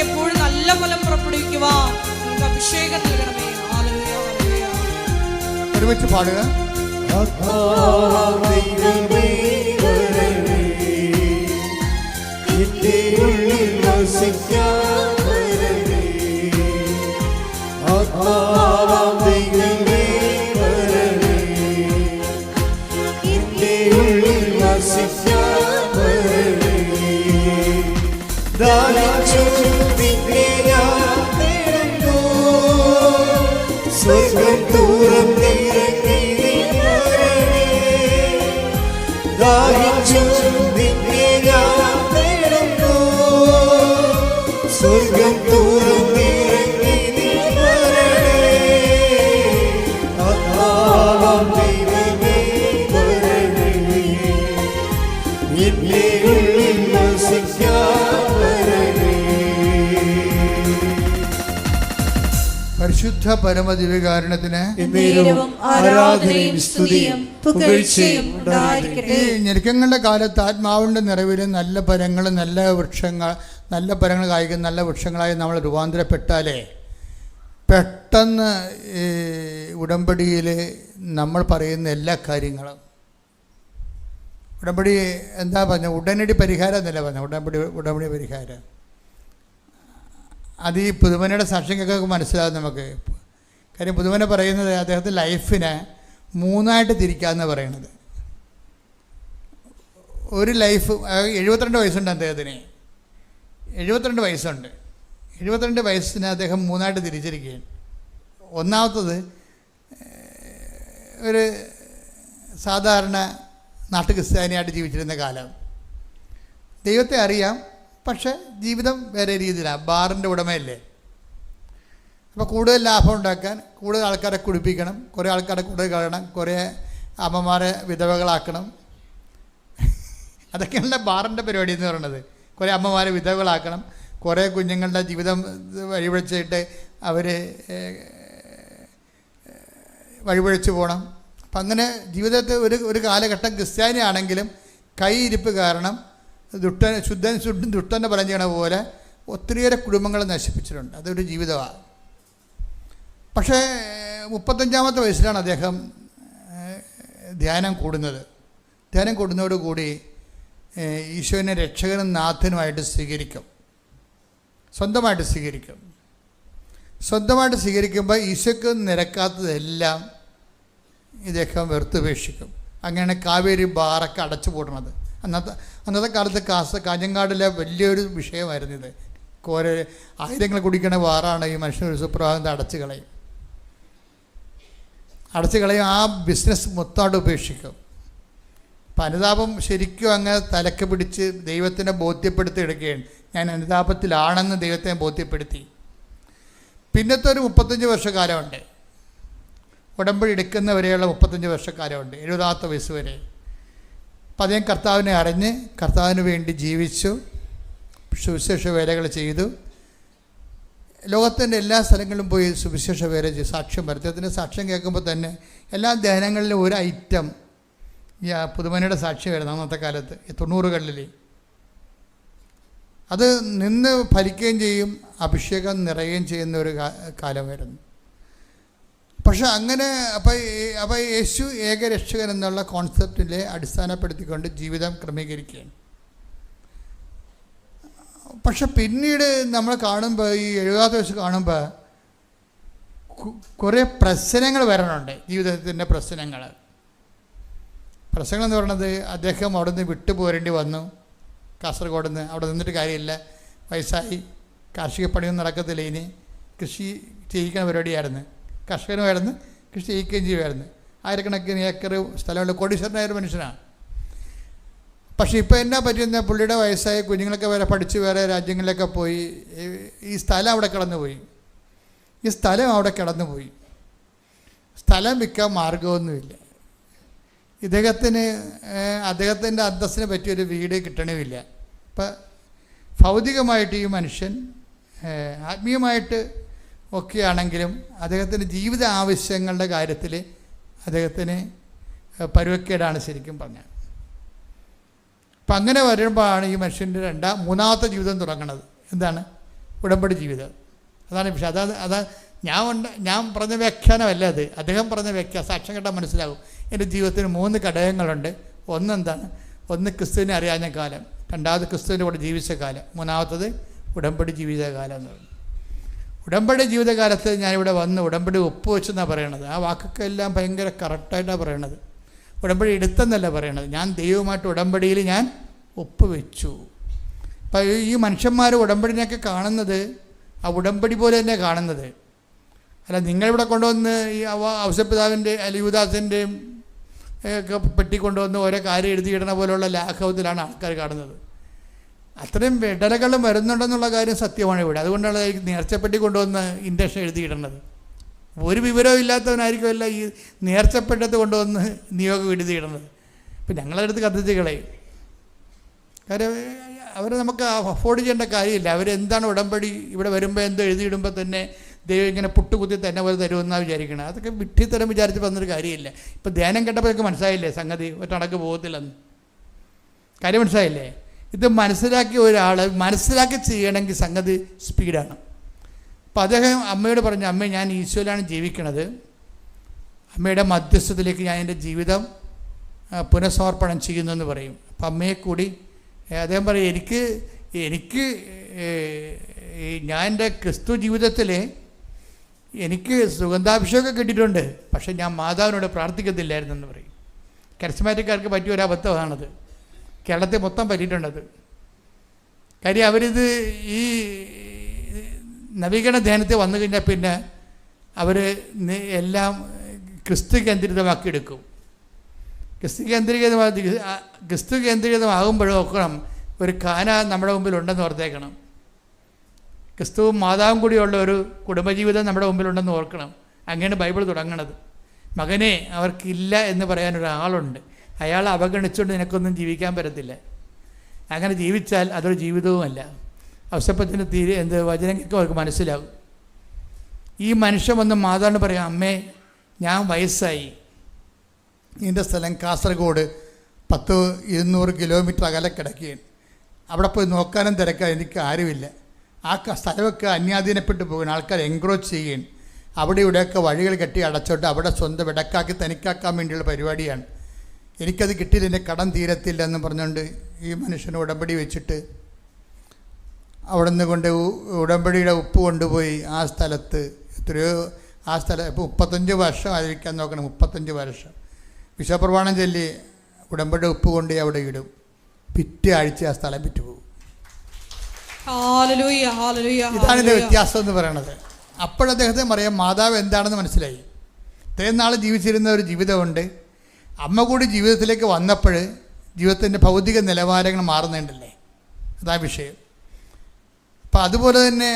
എപ്പോഴും നല്ല ഫലം പുറപ്പെടുവിക്കുവാൻ അഭിഷേകം നൽകണമേ. ഒരുമിച്ച് പാടുക. ദൈവമേ വരണേ, എന്റെ ഉള്ളിൽ വസിക്കാൻ വരണേ. ദൈവമേ വരണേ, എന്റെ ഉള്ളിൽ വസിക്കാൻ വരണേ. ദാഹിച്ചു നിന്നെ ഞാൻ തേടുന്നു, സ്വർഗ്ഗം തുറന്നിറങ്ങി ദാഹിച്ചു നിന്നെ ഞാൻ തേടുന്നു, സ്വർഗ്ഗം തുറന്നിറങ്ങി നീ വരണേ. ആത്മാവാം ദൈവമേ വരണേ, എന്നെ ഉള്ളിൽ വസിക്കാൻ വരണേ. പരിശുദ്ധ പരമദിവ്യകാരുണ്യത്തിന് ആരാധനയും സ്തുതിയും പുകഴ്ചയും ഉണ്ടായിരിക്കട്ടെ. ഈ ഞെരുക്കങ്ങളുടെ കാലത്ത് ആത്മാവിൻ്റെ നിറവിൽ നല്ല ഫലങ്ങൾ, നല്ല വൃക്ഷങ്ങൾ, നല്ല ഫലങ്ങൾ കായ്ക്കുന്ന നല്ല വൃക്ഷങ്ങളായി നമ്മൾ രൂപാന്തരപ്പെട്ടാലേ പെട്ടെന്ന് ഈ ഉടമ്പടിയിൽ നമ്മൾ പറയുന്ന എല്ലാ കാര്യങ്ങളും, ഉടമ്പടി എന്താ പറഞ്ഞത്, ഉടനടി പരിഹാരം എന്നല്ല പറഞ്ഞത്, ഉടമ്പടി പരിഹാരം. അത് ഈ പുതുമനയുടെ സാക്ഷ്യങ്ങൾക്ക് മനസ്സിലാകും നമുക്ക്. കാര്യം പുതുമന പറയുന്നത് അദ്ദേഹത്തിൻ്റെ ലൈഫിനെ 3ആയിട്ട് തിരിക്കാമെന്ന് പറയണത്. ഒരു ലൈഫ്, 72 വയസ്സുണ്ട് അദ്ദേഹത്തിന്, 72 വയസ്സുണ്ട്. 72 വയസ്സിനെ അദ്ദേഹം 3ആയിട്ട് തിരിച്ചിരിക്കുകയാണ്. ഒന്നാമത്തത് ഒരു സാധാരണ നാട്ടുക്രിസ്ത്യാനിയായിട്ട് ജീവിച്ചിരുന്ന കാലം. ദൈവത്തെ അറിയാം, പക്ഷെ ജീവിതം വേറെ രീതിയിലാണ്. ബാറിൻ്റെ ഉടമയല്ലേ. അപ്പോൾ കൂടുതൽ ലാഭം ഉണ്ടാക്കാൻ കൂടുതൽ ആൾക്കാരെ കുടിപ്പിക്കണം, കുറേ ആൾക്കാരെ കൂടുതൽ കളയണം, കുറേ അമ്മമാരെ വിധവകളാക്കണം. അതൊക്കെയാണ് ബാറിൻ്റെ പരിപാടി എന്ന് പറയുന്നത്. കുറേ അമ്മമാരെ വിധവകളാക്കണം, കുറേ കുഞ്ഞുങ്ങളുടെ ജീവിതം വഴിവെച്ചിട്ട് അവർ വഴിപഴിച്ച് പോകണം. അപ്പം അങ്ങനെ ജീവിതത്തിൽ ഒരു കാലഘട്ടം ക്രിസ്ത്യാനി ആണെങ്കിലും കൈയിരിപ്പ് കാരണം ദുഷ്ടൻ്റെ ഫലം ചെയ്യണ പോലെ ഒത്തിരിയേറെ കുടുംബങ്ങൾ നശിപ്പിച്ചിട്ടുണ്ട്. അതൊരു ജീവിതമാണ്. പക്ഷേ 35-ാമത്തെ വയസ്സിലാണ് അദ്ദേഹം ധ്യാനം കൂടുന്നത്. ധ്യാനം കൂടുന്നതോടുകൂടി ഈശോനെ രക്ഷകനും നാഥനുമായിട്ട് സ്വീകരിക്കും. സ്വന്തമായിട്ട് സ്വീകരിക്കുമ്പോൾ ഈശോയ്ക്ക് നിരക്കാത്തതെല്ലാം ഇദ്ദേഹം വെറുത്തുപേക്ഷിക്കും. അങ്ങനെയാണ് കാവേരി ബാറൊക്കെ അടച്ചു പൂട്ടണത്. അന്നത്തെ കാലത്ത് കാഞ്ഞങ്ങാടിലെ വലിയൊരു വിഷയമായിരുന്നു ഇത്. ആയിരങ്ങൾ കുടിക്കണ ബാറാണ് ഈ മനുഷ്യനൊരു സുപ്രഭാതം അടച്ചു കളയും. ആ ബിസിനസ് മൊത്തമായിട്ട് ഉപേക്ഷിക്കും. അപ്പം അനുതാപം ശരിക്കും അങ്ങനെ തലക്ക് പിടിച്ച് ദൈവത്തിനെ ബോധ്യപ്പെടുത്തി എടുക്കുകയാണ്. ഞാൻ അനുതാപത്തിലാണെന്ന് ദൈവത്തെ ബോധ്യപ്പെടുത്തി. പിന്നത്തെ ഒരു 35 വർഷക്കാലമുണ്ട്. ഉടമ്പടി എടുക്കുന്നവരെയുള്ള 35 വർഷക്കാലമുണ്ട്, 70-ാമത്തെ വയസ്സ് വരെ. അപ്പം അദ്ദേഹം കർത്താവിനെ അറിഞ്ഞ് കർത്താവിന് വേണ്ടി ജീവിച്ചു, സുവിശേഷ വേലകൾ ചെയ്തു. ലോകത്തിൻ്റെ എല്ലാ സ്ഥലങ്ങളിലും പോയി സുവിശേഷ വേല ചെയ്തു, സാക്ഷ്യം പറഞ്ഞു. അദ്ദേഹത്തിൻ്റെ സാക്ഷ്യം കേൾക്കുമ്പോൾ തന്നെ എല്ലാ ധ്യാനങ്ങളിലും ഒരു ഐറ്റം ഈ പുതുമനയുടെ സാക്ഷ്യം വരുന്നു. അന്നത്തെ കാലത്ത് 90കളിൽ അത് നിന്ന് ഫലിക്കുകയും ചെയ്യും, അഭിഷേകം നിറയുകയും ചെയ്യുന്ന ഒരു കാലമായിരുന്നു. പക്ഷെ അങ്ങനെ അപ്പോൾ യേശു ഏകരക്ഷകൻ എന്നുള്ള കോൺസെപ്റ്റിലെ അടിസ്ഥാനപ്പെടുത്തിക്കൊണ്ട് ജീവിതം ക്രമീകരിക്കുകയാണ്. പക്ഷെ പിന്നീട് നമ്മൾ കാണുമ്പോൾ ഈ 70-ാമത്തെ വയസ്സ് കാണുമ്പോൾ കുറേ പ്രശ്നങ്ങൾ വരണുണ്ട്. ജീവിതത്തിൻ്റെ പ്രശ്നങ്ങൾ എന്ന് പറയുന്നത്, അദ്ദേഹം അവിടെ നിന്ന് വിട്ടുപോരേണ്ടി വന്നു. കാസർഗോഡ് നിന്ന് അവിടെ നിന്നിട്ട് കാര്യമില്ല, വയസ്സായി, കാർഷിക പണിയൊന്നും നടക്കത്തില്ല. ഇനി കൃഷി ചെയ്യിക്കുന്ന പരിപാടിയായിരുന്നു. കർഷകനുമായിരുന്നു, കൃഷി ചെയ്യിക്കുകയും ചെയ്യുമായിരുന്നു. ആയിരക്കണക്കിന് ഏക്കർ സ്ഥലമുള്ള കോടീശ്വരനായ ഒരു മനുഷ്യനാണ്. പക്ഷേ ഇപ്പോൾ എന്നാ പറ്റിയെന്നാൽ പുള്ളിയുടെ വയസ്സായ കുഞ്ഞുങ്ങളൊക്കെ വരെ പഠിച്ച് വേറെ രാജ്യങ്ങളിലൊക്കെ പോയി. ഈ സ്ഥലം അവിടെ കിടന്നുപോയി. സ്ഥലം വിൽക്കാൻ മാർഗമൊന്നുമില്ല. അദ്ദേഹത്തിൻ്റെ അന്തസ്സിനെ പറ്റിയൊരു വീട് കിട്ടണമില്ല. ഇപ്പം ഭൗതികമായിട്ട് ഈ മനുഷ്യൻ ആത്മീയമായിട്ട് ഒക്കെ ആണെങ്കിലും അദ്ദേഹത്തിൻ്റെ ജീവിത ആവശ്യങ്ങളുടെ കാര്യത്തിൽ അദ്ദേഹത്തിന് പരുവക്കേടാണ് ശരിക്കും പറഞ്ഞാൽ. അപ്പം അങ്ങനെ വരുമ്പോഴാണ് ഈ മനുഷ്യൻ്റെ മൂന്നാമത്തെ ജീവിതം തുടങ്ങുന്നത്. എന്താണ്? ഉടമ്പടി ജീവിതം. അതാണ് വിഷയം. അതാ ഞാൻ പറഞ്ഞ വ്യാഖ്യാനമല്ല അത്, അദ്ദേഹം പറഞ്ഞ സാക്ഷ്യം കേട്ടാൽ മനസ്സിലാകും. എൻ്റെ ജീവിതത്തിന് 3 ഘടകങ്ങളുണ്ട്. ഒന്ന് ക്രിസ്തുവിനെ അറിയാഞ്ഞ കാലം, രണ്ടാമത് ക്രിസ്തുവിൻ്റെ കൂടെ ജീവിച്ച കാലം, മൂന്നാമത്തത് ഉടമ്പടി ജീവിതകാലം എന്ന് പറയുന്നത്. ഉടമ്പടി ജീവിതകാലത്ത് ഞാനിവിടെ വന്ന് ഉടമ്പടി ഒപ്പുവെച്ചെന്നാണ് പറയണത്. ആ വാക്കൊക്കെ എല്ലാം ഭയങ്കര കറക്റ്റായിട്ടാണ് പറയണത്. ഉടമ്പടി എടുത്തെന്നല്ല പറയണത്, ഞാൻ ദൈവമായിട്ട് ഉടമ്പടിയിൽ ഞാൻ ഒപ്പുവെച്ചു. അപ്പം ഈ മനുഷ്യന്മാർ ഉടമ്പടിനെയൊക്കെ കാണുന്നത് ആ ഉടമ്പടി പോലെ തന്നെ കാണുന്നത്. അല്ല, നിങ്ങളിവിടെ കൊണ്ടുവന്ന് ഈ ഔസപിതാവിൻ്റെ അല്ലെങ്കിൽ യൂദാസിൻ്റെയും ഒക്കെ പെട്ടി കൊണ്ടുവന്ന് ഓരോ കാര്യം എഴുതിയിടുന്ന പോലെയുള്ള ലാഘവത്തിലാണ് ആൾക്കാർ കാണുന്നത്. അത്രയും ഇടലകളും വരുന്നുണ്ടെന്നുള്ള കാര്യം സത്യമാണ് ഇവിടെ. അതുകൊണ്ടാണ് ഈ നേർച്ചപ്പെട്ടി കൊണ്ടുവന്ന് ഇൻഡക്ഷൻ എഴുതിയിടുന്നത്. ഒരു വിവരവും ഇല്ലാത്തവനായിരിക്കുമല്ല ഈ നേർച്ചപ്പെട്ടത് കൊണ്ടുവന്ന് നിയോഗം എഴുതിയിടുന്നത്. ഇപ്പം ഞങ്ങളടുത്ത് കത്തിച്ച് കളയും. കാര്യം അവരെ നമുക്ക് അഫോർഡ് ചെയ്യേണ്ട കാര്യമില്ല. അവരെന്താണ് ഉടമ്പടി ഇവിടെ വരുമ്പോൾ എന്തോ എഴുതിയിടുമ്പോൾ തന്നെ ദൈവം ഇങ്ങനെ പുട്ടുകുത്തി തന്നെ പോലെ തരുമെന്നാണ് വിചാരിക്കണം. അതൊക്കെ വിഡ്ഢിത്തരം വിചാരിച്ച് വന്നൊരു കാര്യമില്ല. ഇപ്പം ധ്യാനം കേട്ടപ്പോഴൊക്കെ മനസ്സിലായില്ലേ സംഗതി ഒറ്റടക്ക് പോകത്തില്ലെന്ന്. കാര്യം മനസ്സിലായില്ലേ? ഇത് മനസ്സിലാക്കിയ ഒരാൾ മനസ്സിലാക്കി ചെയ്യണമെങ്കിൽ സംഗതി സ്പീഡാണ്. അപ്പോൾ അദ്ദേഹം അമ്മയോട് പറഞ്ഞു, അമ്മ ഞാൻ ഈശോയിലാണ് ജീവിക്കണത്, അമ്മയുടെ മധ്യസ്ഥത്തിലേക്ക് ഞാൻ എൻ്റെ ജീവിതം പുനഃസമർപ്പണം ചെയ്യുന്നു എന്ന് പറയും. അപ്പം അമ്മയെ കൂടി അദ്ദേഹം പറയും, എനിക്ക് ഞാൻ എൻ്റെ ക്രിസ്തു ജീവിതത്തിൽ എനിക്ക് സുഗന്ധാഭിഷേകം കിട്ടിയിട്ടുണ്ട്, പക്ഷേ ഞാൻ മാതാവിനോട് പ്രാർത്ഥിക്കത്തില്ലായിരുന്നെന്ന് പറയും. കരിസ്മാറ്റിക്കാർക്ക് പറ്റിയ ഒരു അബദ്ധമാണത്. കേരളത്തിൽ മൊത്തം പറ്റിയിട്ടുണ്ടത്. കാര്യം അവരിത് ഈ നവീകരണ ധ്യാനത്തിൽ വന്നു കഴിഞ്ഞാൽ പിന്നെ അവർ എല്ലാം ക്രിസ്തു കേന്ദ്രീകൃതമാക്കിയെടുക്കും. ക്രിസ്തു കേന്ദ്രീകൃതമാകുമ്പോഴും നോക്കണം, ഒരു കാന നമ്മുടെ മുമ്പിൽ ഉണ്ടെന്ന് ഓർത്തേക്കണം. ക്രിസ്തുവും മാതാവും കൂടിയുള്ള ഒരു കുടുംബജീവിതം നമ്മുടെ മുമ്പിലുണ്ടെന്ന് ഓർക്കണം. അങ്ങനെയാണ് ബൈബിൾ തുടങ്ങണത്. മകനെ അവർക്കില്ല എന്ന് പറയാനൊരാളുണ്ട്, അയാൾ അവഗണിച്ചുകൊണ്ട് നിനക്കൊന്നും ജീവിക്കാൻ പറ്റത്തില്ല. അങ്ങനെ ജീവിച്ചാൽ അതൊരു ജീവിതവുമല്ല. ഔസേപ്പച്ചന് വചനങ്ങൾക്ക് അവർക്ക് മനസ്സിലാകും. ഈ മനുഷ്യൻ വന്ന് മാതാവിനോട് പറയാം, അമ്മേ ഞാൻ വയസ്സായി, എൻ്റെ സ്ഥലം കാസർഗോഡ് 100-200 കിലോമീറ്റർ അകലെ കിടക്കുകയാണ്. അവിടെ പോയി നോക്കാനും തിരക്കാൻ എനിക്ക് ആരുമില്ല. ആ സ്ഥലമൊക്കെ അന്യാധീനപ്പെട്ടു പോകുകയാണ്. ആൾക്കാർ എൻക്രോച്ച് ചെയ്യുകയാണ്. അവിടെ ഇവിടെയൊക്കെ വഴികൾ കെട്ടി അടച്ചോട്ട് അവിടെ സ്വന്തം ഇടക്കാക്കി തനിക്കാക്കാൻ വേണ്ടിയുള്ള പരിപാടിയാണ്. എനിക്കത് കിട്ടിയില്ല, എൻ്റെ കടം തീരത്തില്ല എന്ന് പറഞ്ഞുകൊണ്ട് ഈ മനുഷ്യന് ഉടമ്പടി വെച്ചിട്ട് അവിടെ നിന്ന് കൊണ്ട് ഉടമ്പടിയുടെ ഉപ്പ് കൊണ്ടുപോയി ആ സ്ഥലത്ത് എത്രയോ ആ സ്ഥലം ഇപ്പോൾ 35 വർഷം ആയിരിക്കാൻ നോക്കണം. 35 വർഷം വിശ്വപ്രമാണം ചൊല്ലി ഉടമ്പടി ഉപ്പ് കൊണ്ട് അവിടെ ഇടും. പിറ്റേ ആഴ്ച ആ സ്ഥലം വിറ്റുപോകും. ഇതാണ് ഇതിൻ്റെ വ്യത്യാസം എന്ന് പറയണത്. അപ്പോഴദ്ദേഹത്തെ പറയാം മാതാവ് എന്താണെന്ന് മനസ്സിലായി. ഇത്രയും നാൾ ജീവിച്ചിരുന്ന ഒരു ജീവിതമുണ്ട്. അമ്മ കൂടി ജീവിതത്തിലേക്ക് വന്നപ്പോൾ ജീവിതത്തിൻ്റെ ഭൗതിക നിലവാരങ്ങൾ മാറുന്നുണ്ടല്ലേ, അതാ വിഷയം. അപ്പം അതുപോലെ തന്നെ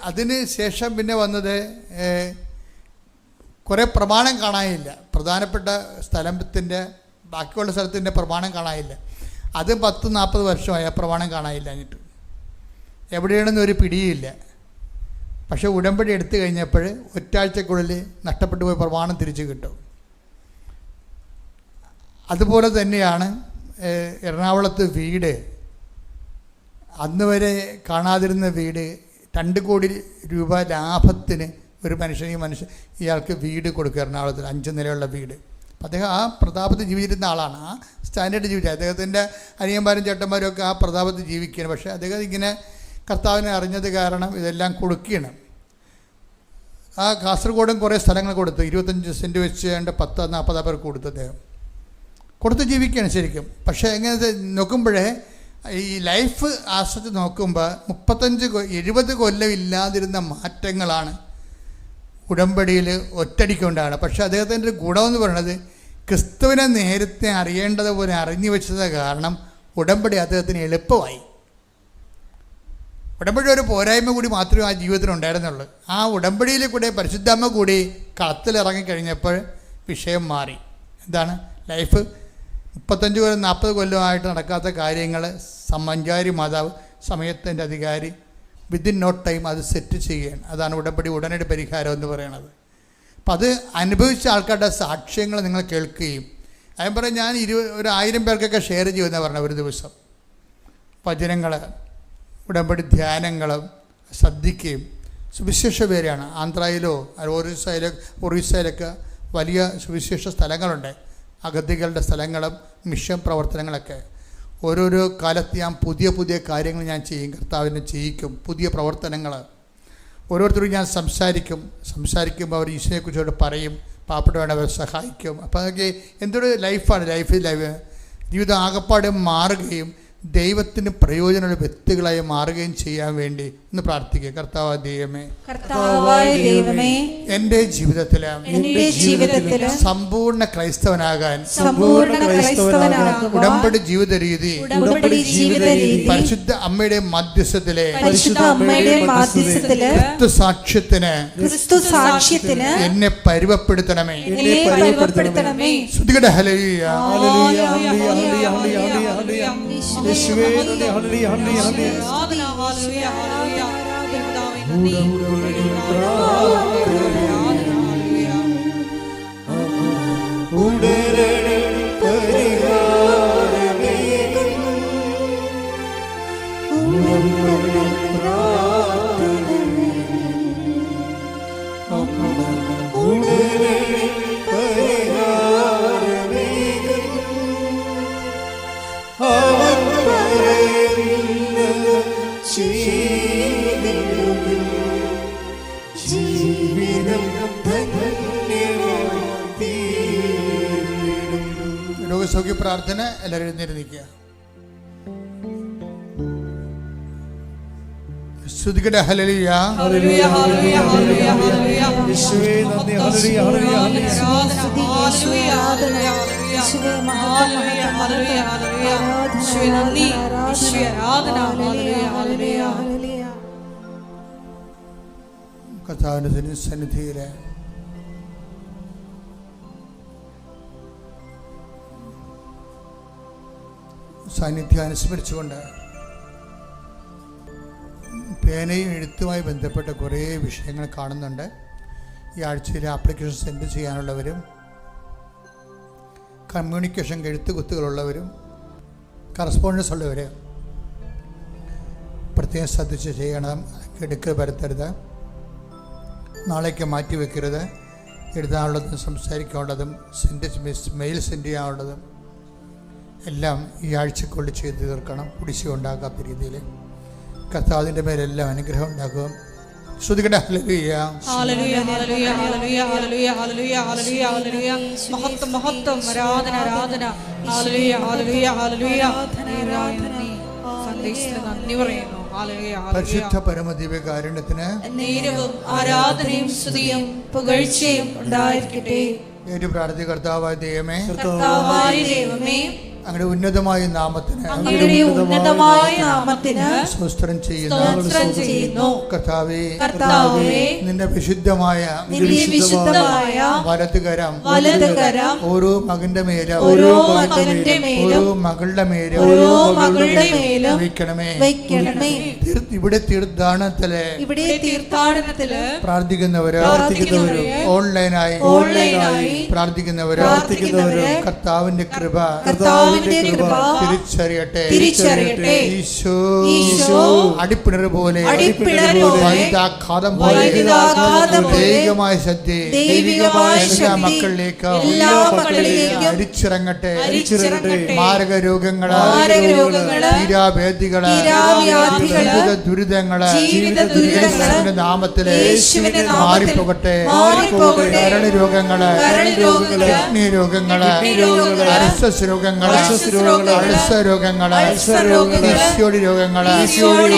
അതിന് ശേഷം പിന്നെ വന്നത് കുറേ പ്രമാണം കാണാനില്ല. പ്രധാനപ്പെട്ട സ്ഥലത്തിൻ്റെ ബാക്കിയുള്ള സ്ഥലത്തിൻ്റെ പ്രമാണം കാണാനില്ല. അത് 10-40 വർഷമായി ആ പ്രമാണം കാണാനില്ല. എന്നിട്ട് എവിടെയാണെന്ന് ഒരു പിടിയില്ല. പക്ഷേ ഉടമ്പടി എടുത്തു കഴിഞ്ഞപ്പോൾ ഒറ്റാഴ്ചക്കുള്ളിൽ നഷ്ടപ്പെട്ടു പോയ പ്രമാണം തിരിച്ചു കിട്ടും. അതുപോലെ തന്നെയാണ് എറണാകുളത്ത് വീട്, അന്ന് വരെ കാണാതിരുന്ന വീട് 2 കോടി രൂപ ലാഭത്തിന് ഒരു ഇയാൾക്ക് വീട് കൊടുക്കുക. എറണാകുളത്തിൽ 5 നിലയുള്ള വീട്. അപ്പം അദ്ദേഹം ആ പ്രതാപത്തിൽ ജീവിച്ചിരുന്ന ആളാണ്. ആ സ്റ്റാൻഡേർഡ് ജീവിച്ചത്. അദ്ദേഹത്തിൻ്റെ അനിയന്മാരും ചേട്ടന്മാരും ഒക്കെ ആ പ്രതാപത്തിൽ ജീവിക്കുകയാണ്. പക്ഷേ അദ്ദേഹം ഇങ്ങനെ കർത്താവിനെ അറിഞ്ഞത് കാരണം ഇതെല്ലാം കൊടുക്കുകയാണ്. ആ കാസർഗോഡും കുറേ സ്ഥലങ്ങൾ കൊടുത്തു. 25 സെൻറ്റ് വെച്ച് 10-40 പേർക്ക് കൊടുത്തു. അദ്ദേഹം കൊടുത്ത് ജീവിക്കുകയാണ് ശരിക്കും. പക്ഷേ എങ്ങനെ നോക്കുമ്പോഴേ ഈ ലൈഫ് ആസ്വദിച്ച് നോക്കുമ്പോൾ 35-70 കൊല്ലം ഇല്ലാതിരുന്ന മാറ്റങ്ങളാണ് ഉടമ്പടിയിൽ ഒറ്റടിക്കൊണ്ടാണ്. പക്ഷേ അദ്ദേഹത്തിൻ്റെ ഒരു ഗുണമെന്ന് പറയുന്നത് ക്രിസ്തുവിനെ നേരത്തെ അറിയേണ്ടതുപോലെ അറിഞ്ഞു വെച്ചത് കാരണം ഉടമ്പടി അദ്ദേഹത്തിന് എളുപ്പമായി. ഉടമ്പടി ഒരു പോരായ്മ കൂടി മാത്രമേ ആ ജീവിതത്തിൽ ഉണ്ടായിരുന്നുള്ളൂ. ആ ഉടമ്പടിയിൽ കൂടെ പരിശുദ്ധാമ്മ കൂടി കളത്തിലിറങ്ങിക്കഴിഞ്ഞപ്പോൾ വിഷയം മാറി. എന്താണ് ലൈഫ് 35 കൊല്ലം 40 കൊല്ലമായിട്ട് നടക്കാത്ത കാര്യങ്ങൾ സമ്മഞ്ചാരി മാതാവ് സമയത്തിൻ്റെ അധികാരി വിത്തിൻ നോ ടൈം അത് സെറ്റ് ചെയ്യുകയാണ്. അതാണ് ഉടമ്പടി ഉടനടി പരിഹാരം എന്ന് പറയുന്നത്. അപ്പം അത് അനുഭവിച്ച ആൾക്കാരുടെ സാക്ഷ്യങ്ങൾ നിങ്ങൾ കേൾക്കുകയും ഞാൻ പറയും ഞാൻ 1000 പേർക്കൊക്കെ ഷെയർ ചെയ്യുമെന്ന് പറഞ്ഞ ഒരു ദിവസം വചനങ്ങൾ ഉടമ്പടി ധ്യാനങ്ങളും ശ്രദ്ധിക്കുകയും സുവിശേഷ പേരാണ്. ആന്ധ്രയിലോ ഒറീസയിലൊക്കെ വലിയ സുവിശേഷ സ്ഥലങ്ങളുണ്ട്. അഗതികളുടെ സ്ഥലങ്ങളും മിഷൻ പ്രവർത്തനങ്ങളൊക്കെ ഓരോരോ കാലത്ത് ഞാൻ പുതിയ പുതിയ കാര്യങ്ങൾ ഞാൻ ചെയ്യും. കർത്താവിനെ ചെയ്യിക്കും പുതിയ പ്രവർത്തനങ്ങൾ. ഓരോരുത്തരും ഞാൻ സംസാരിക്കുമ്പോൾ അവർ ഈശോയെക്കുറിച്ചോട് പറയും, പാവപ്പെട്ടവരെ അവർ സഹായിക്കും. അപ്പോൾ അതൊക്കെ എന്തൊരു ലൈഫാണ്. ലൈഫ് ജീവിതം ആകപ്പാടെ മാറുകയും ദൈവത്തിന് പ്രയോജനമുള്ള വ്യക്തികളായി മാറുകയും ചെയ്യാൻ വേണ്ടി ഒന്ന് പ്രാർത്ഥിക്കുക. കർത്താവായ ദൈവമേ, എൻ്റെ ജീവിതത്തില് സമ്പൂർണ്ണ ക്രൈസ്തവനാകാൻ ഉടമ്പടി ജീവിത രീതി പരിശുദ്ധ അമ്മയുടെ മധ്യസ്ഥത്തിലെ ക്രിസ്തുസാക്ഷ്യത്തിന് എന്നെ പരുവപ്പെടുത്തണമേ. ശ്രുതികട ഹല്ലേലൂയ. യേശുവേ നന്ദി. ഹല്ലേലൂയ ഹല്ലേലൂയ ഹല്ലേലൂയ ഹല്ലേലൂയ. രോഗസൗഖ്യ പ്രാർത്ഥന എല്ലാവരും എഴുന്നേൽക്കുക. ശ്രുതികട ഹല്ലേലൂയ ഹല്ലേലൂയ ഹല്ലേലൂയ ഹല്ലേലൂയ ഹല്ലേലൂയ. യേശുവേ നന്ദി. ഹല്ലേലൂയ ഹല്ലേലൂയ ഹല്ലേലൂയ. ഹല്ലേലൂയ ഹല്ലേലൂയ യേശുവേ ഹല്ലേലൂയ ഹല്ലേലൂയ ഹല്ലേലൂയ. യേശുവേ നന്ദി. യേശുവേ ആരാധന. ഹല്ലേലൂയ ഹല്ലേലൂയ ഹല്ലേലൂയ. കർത്താവിന്റെ സന്നിധിയിലെ സാന്നിധ്യം അനുസ്മരിച്ചുകൊണ്ട് പേനയും എഴുത്തുമായി ബന്ധപ്പെട്ട കുറേ വിഷയങ്ങൾ കാണുന്നുണ്ട്. ഈ ആഴ്ചയിലെ ആപ്ലിക്കേഷൻ സെൻഡ് ചെയ്യാനുള്ളവരും, കമ്മ്യൂണിക്കേഷൻ എഴുത്തുകുത്തുകളുള്ളവരും, കറസ്പോണ്ടൻസ് ഉള്ളവർ പ്രത്യേകം ശ്രദ്ധിച്ച് ചെയ്യണം. എടുക്കുക വരുത്തരുത്, നാളേക്ക് മാറ്റി വയ്ക്കരുത്. എഴുതാനുള്ളതും സംസാരിക്കാനുള്ളതും മെയിൽ സെൻഡ് ചെയ്യാനുള്ളതും എല്ലാം ഈ ആഴ്ചക്കുള്ളിൽ ചെയ്തു തീർക്കണം. കുടിശ്ശിക ഉണ്ടാകാത്ത രീതിയിൽ കർത്താവിൻ്റെ മേലെല്ലാം അനുഗ്രഹം ഉണ്ടാകും. ശ്രുതികട്ടെ ഹല്ലേലൂയ, ഹല്ലേലൂയ, ഹല്ലേലൂയ, ഹല്ലേലൂയ, ഹല്ലേലൂയ, ഹല്ലേലൂയ, ഹല്ലേലൂയ, ഹല്ലേലൂയ. മഹത്വം, മഹത്വം, ആരാധന, ആരാധന. ഹല്ലേലൂയ, ഹല്ലേലൂയ, ഹല്ലേലൂയ. സന്ദേശത്തിന് നന്ദി പറയുന്നു. Hallelujah, hallelujah. പരിശുദ്ധ പരമദിവ്യകാരുണ്യത്തിന് നേരവും ആരാധനയും സ്തുതിയും പുകഴ്ചയും ഉണ്ടായിരിക്കട്ടെ. ഏറ്റു പ്രാർത്ഥി. കർത്താവായ ദൈവമേ, കർത്താവായ ദൈവമേ, അങ്ങയുടെ ഉന്നതമായ നാമത്തിന് അങ്ങയുടെ ഉന്നതമായ നാമത്തിന് സ്തോത്രം സ്തോത്രം ചെയ്യുന്നു. കർത്താവേ, കർത്താവേ, നിന്റെ വിശുദ്ധമായ വലതുകരം ഓരോ മകന്റെ മേലും ഓരോ മകന്റെ മേലും ഓരോ മകളുടെ മേലും ഓരോ മകളുടെ മേലും വയ്ക്കണമേ. ഇവിടെ തീർത്ഥാടനത്തില് പ്രാർത്ഥിക്കുന്നവര് ഓൺലൈനായി പ്രാർത്ഥിക്കുന്നവര് കർത്താവിന്റെ കൃപ തിരിച്ചറിയട്ടെ. ഈശോ അടിപ്പിണറ് പോലെ വൈദ്യാഘാതം പോലെ ദൈവികമായ ശക്തി എല്ലാ മക്കളിലേക്ക് അരിച്ചിറങ്ങട്ടെ. മാരക രോഗങ്ങള്, തീരാവേദികള്, ജീവിത ദുരിതങ്ങള് യേശുവിന്റെ നാമത്തില് മാറിപ്പോകട്ടെ. കരള് രോഗങ്ങള്, കിഡ്നി രോഗങ്ങള്, അർശസ് രോഗങ്ങള്, അൾസർ രോഗങ്ങള്, ഈശോടി രോഗങ്ങള്,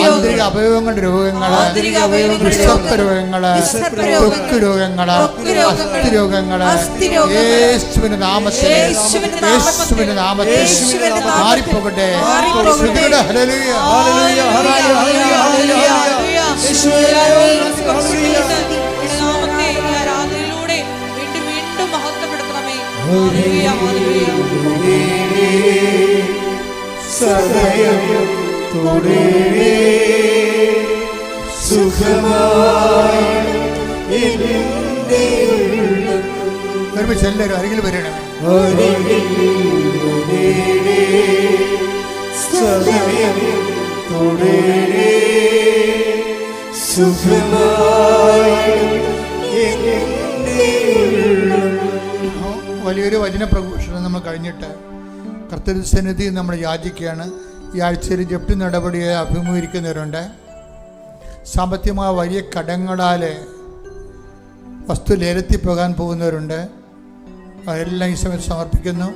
ആന്തരിക അവയവങ്ങളുടെ രോഗങ്ങള്, വിഷപ്പ് രോഗങ്ങള്, ത്വക്ക് രോഗങ്ങള്, അസ്ഥി രോഗങ്ങള് യേശുവിന്റെ നാമത്തിൽ യേശുവിന്റെ നാമത്തിൽ മാറിപ്പോകട്ടെ. ഹല്ലേലൂയ, ഹല്ലേലൂയ, ഹല്ലേലൂയ, ഹല്ലേലൂയ. ആരാധനയിലൂടെ വീണ്ടും വീണ്ടും മഹത്വപ്പെടുത്തണമേ. ഹല്ലേലൂയ, ഹല്ലേലൂയ. സദയം തുടരേ സുഖമായി എൻ്റെ ഒരുമിച്ച് എല്ലാവരും അരികിൽ വരണം. സദയം തുടരേ സുഖമായി എൻ്റെ വലിയൊരു വചന പ്രഘോഷണം നമ്മൾ കഴിഞ്ഞിട്ട് കർത്തൃസന്നിധി നമ്മൾ യാചിക്കുകയാണ്. ഈ ആഴ്ചയിൽ ജപ്തി നടപടിയെ അഭിമുഖീകരിക്കുന്നവരുണ്ട്. സാമ്പത്തികമായ വലിയ കടങ്ങളാൽ വസ്തു ലേലത്തിൽ പോകാൻ പോകുന്നവരുണ്ട്. അവരെല്ലാം ഈ സമയത്ത് സമർപ്പിക്കുന്നു.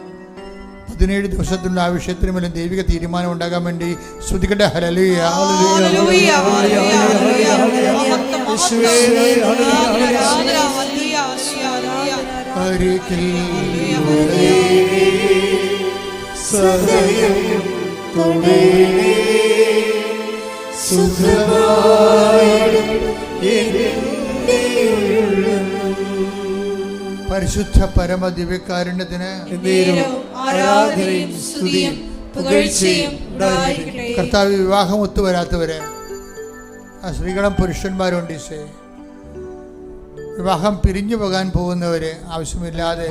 17 ദിവസത്തിനുള്ള ആ വിഷയത്തിന് മേലും ദൈവിക തീരുമാനം ഉണ്ടാകാൻ വേണ്ടി സ്തുതിക്കട്ടെ. ഹല്ലേലൂയ, ഹല്ലേലൂയ, ഹല്ലേലൂയ, സദയം തുടരേ സുഖമായി എൻ്റെ പരിശുദ്ധ പരമ ദിവ്യകാരുണ്യത്തിന് ആരാധനയും സ്തുതിയും പുകഴ്ചയും ഉണ്ടായിരിക്കട്ടെ. കർത്താവ് വിവാഹം ഒത്തുവരാത്തവര്, ആ സ്ത്രീകളും പുരുഷന്മാരുണ്ട്. ഈശോ വിവാഹം പിരിഞ്ഞു പോകാൻ പോകുന്നവര്, ആവശ്യമില്ലാതെ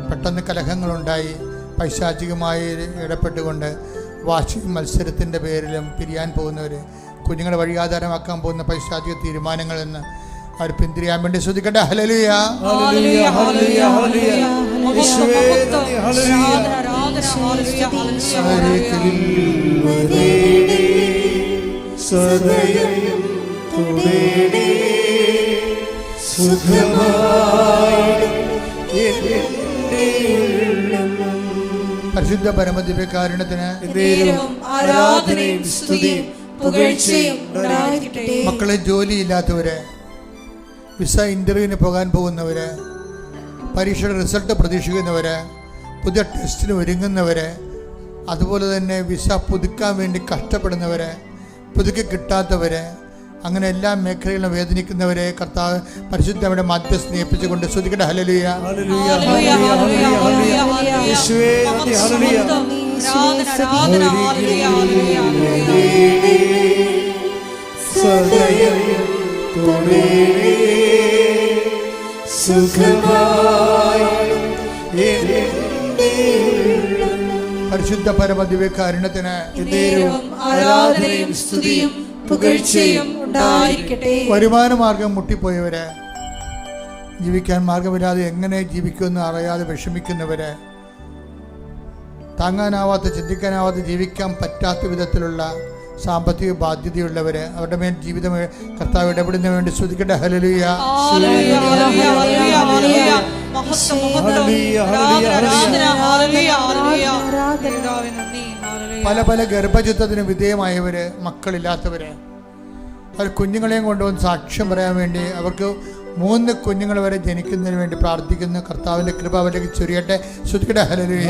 പെട്ടെന്ന് കലഹങ്ങളുണ്ടായി പൈശാചികമായി ഇടപെട്ടുകൊണ്ട് വാശിയും മത്സരത്തിൻ്റെ പേരിലും പിരിയാൻ പോകുന്നവർ, കുഞ്ഞുങ്ങളെ വഴിയാധാരമാക്കാൻ പോകുന്ന പൈശാചിക തീരുമാനങ്ങൾ എന്ന് അവർ പിന്തിരിയാൻ വേണ്ടി ശ്രദ്ധിക്കട്ടെ. ഹല്ലേലൂയ, ഹല്ലേലൂയ, ഹല്ലേലൂയ, ഹല്ലേലൂയ. സദയം തുടരേ സുഖമായി എൻ്റെ പരിശുദ്ധ പരമദിവ്യകാരുണ്യത്തിന് ആരാധനയും സ്തുതിയും പുകഴ്ചയും ഉണ്ടായിരിക്കട്ടെ. മക്കളെ ജോലിയില്ലാത്തവര്, വിസ ഇൻ്റർവ്യൂവിന് പോകാൻ പോകുന്നവര്, പരീക്ഷയുടെ റിസൾട്ട് പ്രതീക്ഷിക്കുന്നവര്, പുതിയ ടെസ്റ്റിന് ഒരുങ്ങുന്നവര്, അതുപോലെ തന്നെ വിസ പുതുക്കാൻ വേണ്ടി കഷ്ടപ്പെടുന്നവര്, പുതുക്കി കിട്ടാത്തവര്, അങ്ങനെ എല്ലാ മേഖലകളിലും വേദനിക്കുന്നവരെ കർത്താവ് പരിശുദ്ധയുടെ മധ്യസ്ഥ ഏൽപ്പിച്ചുകൊണ്ട് സ്തുതിക്കട്ടെ. ഹല്ലേലൂയ, സുഖമായിടും എൻ്റെ പരിശുദ്ധ പരമദിവ്യകാരുണ്യത്തിന് എന്നേരവും ആരാധനയും സ്തുതിയും പുകഴ്ചയും ഉണ്ടായിരിക്കട്ടെ. വരുമാനമാർഗം മുട്ടിപ്പോയവര്, ജീവിക്കാൻ മാർഗമില്ലാതെ എങ്ങനെ ജീവിക്കുമെന്ന് അറിയാതെ വിഷമിക്കുന്നവര്, താങ്ങാനാവാത്ത ചിന്തിക്കാനാവാത്ത ജീവിക്കാൻ പറ്റാത്ത വിധത്തിലുള്ള സാമ്പത്തിക ബാധ്യതയുള്ളവര്, അവരുടെ മേൽ ജീവിതം കർത്താവ് ഇടപെടുന്ന വേണ്ടി സ്തുതിക്കട്ടെ. ഹല്ലേലൂയ. പല പല ഗർഭചിത്രത്തിന് വിധേയമായവര്, മക്കളില്ലാത്തവര്, അവർ കുഞ്ഞുങ്ങളെയും കൊണ്ടുവന്ന് സാക്ഷ്യം പറയാൻ വേണ്ടി അവർക്ക് 3 കുഞ്ഞുങ്ങൾ വരെ ജനിക്കുന്നതിന് വേണ്ടി പ്രാർത്ഥിക്കുന്നു. കർത്താവിന്റെ കൃപ അവരിലേക്ക് ചൊരിയട്ടെ. ശ്രുതിക്കട്ടെ. ഹല്ലേലൂയ.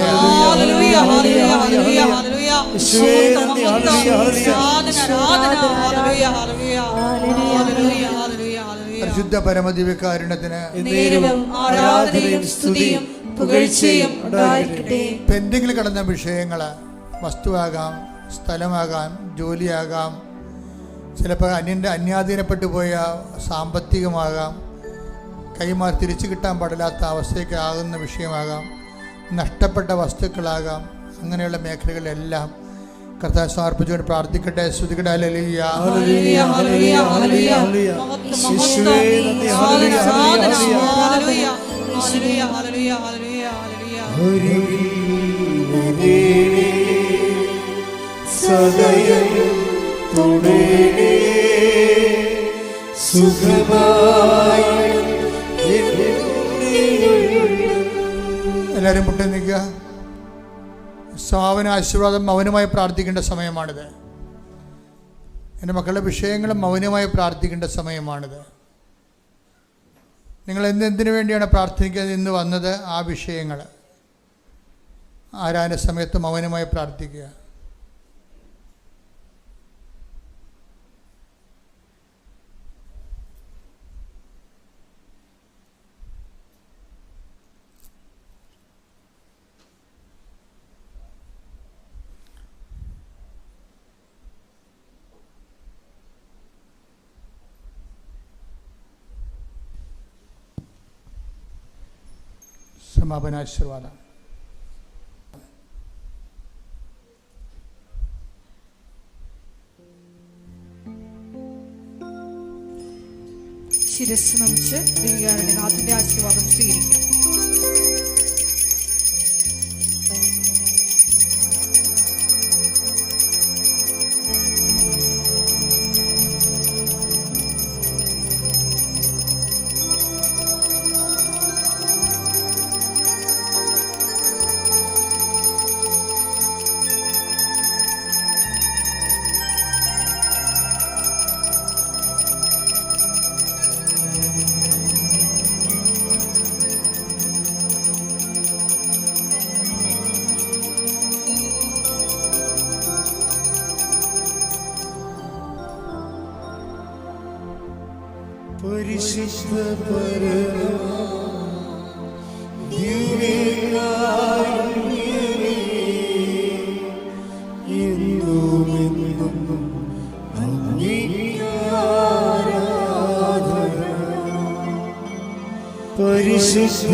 പരിശുദ്ധ പരമദിവ്യകാരുണ്യത്തിന് ആരാധനയും സ്തുതിയും പുകഴ്ചയും ഉണ്ടായിരിക്കട്ടെ. പെൻഡിങ്ങിൽ കിടന്ന വിഷയങ്ങൾ, വസ്തുവാകാം, സ്ഥലമാകാം, ജോലിയാകാം, ചിലപ്പോൾ അന്യാധീനപ്പെട്ടു പോയ സാമ്പത്തികമാകാം, കൈമാറി തിരിച്ചു കിട്ടാൻ പാടില്ലാത്ത അവസ്ഥയ്ക്ക് ആകുന്ന വിഷയമാകാം, നഷ്ടപ്പെട്ട വസ്തുക്കളാകാം. അങ്ങനെയുള്ള മേഖലകളിലെല്ലാം കർത്താവ് സമർപ്പിച്ചുകൊണ്ട് പ്രാർത്ഥിക്കട്ടെ. സ്തുതിക്കട്ടെ. ഹല്ലേലൂയ. എല്ലാവരും മുട്ടി നിൽക്കുക. സമാപന ആശീർവാദം മൗനമായി പ്രാർത്ഥിക്കേണ്ട സമയമാണിത്. എൻ്റെ മക്കളുടെ വിഷയങ്ങളും മൗനമായി പ്രാർത്ഥിക്കേണ്ട സമയമാണിത്. നിങ്ങൾ എന്തിനു വേണ്ടിയാണ് പ്രാർത്ഥിക്കുന്നത് ഇന്ന് വന്നത്? ആ വിഷയങ്ങൾ ആരാധന സമയത്ത് മൗനമായി പ്രാർത്ഥിക്കുക. സമാപനാശീർവാദം. ശിരസ് നമിച്ച് ദിവ്യകാരുണ്യനാഥന്റെ ആശീർവാദം സ്വീകരിക്കാം. പരിശുദ്ധ ദിവ്യകാരുണ്യമേ, എന്നുമെന്നും അങ്ങേക്ക് ആരാധന. പരിശുദ്ധ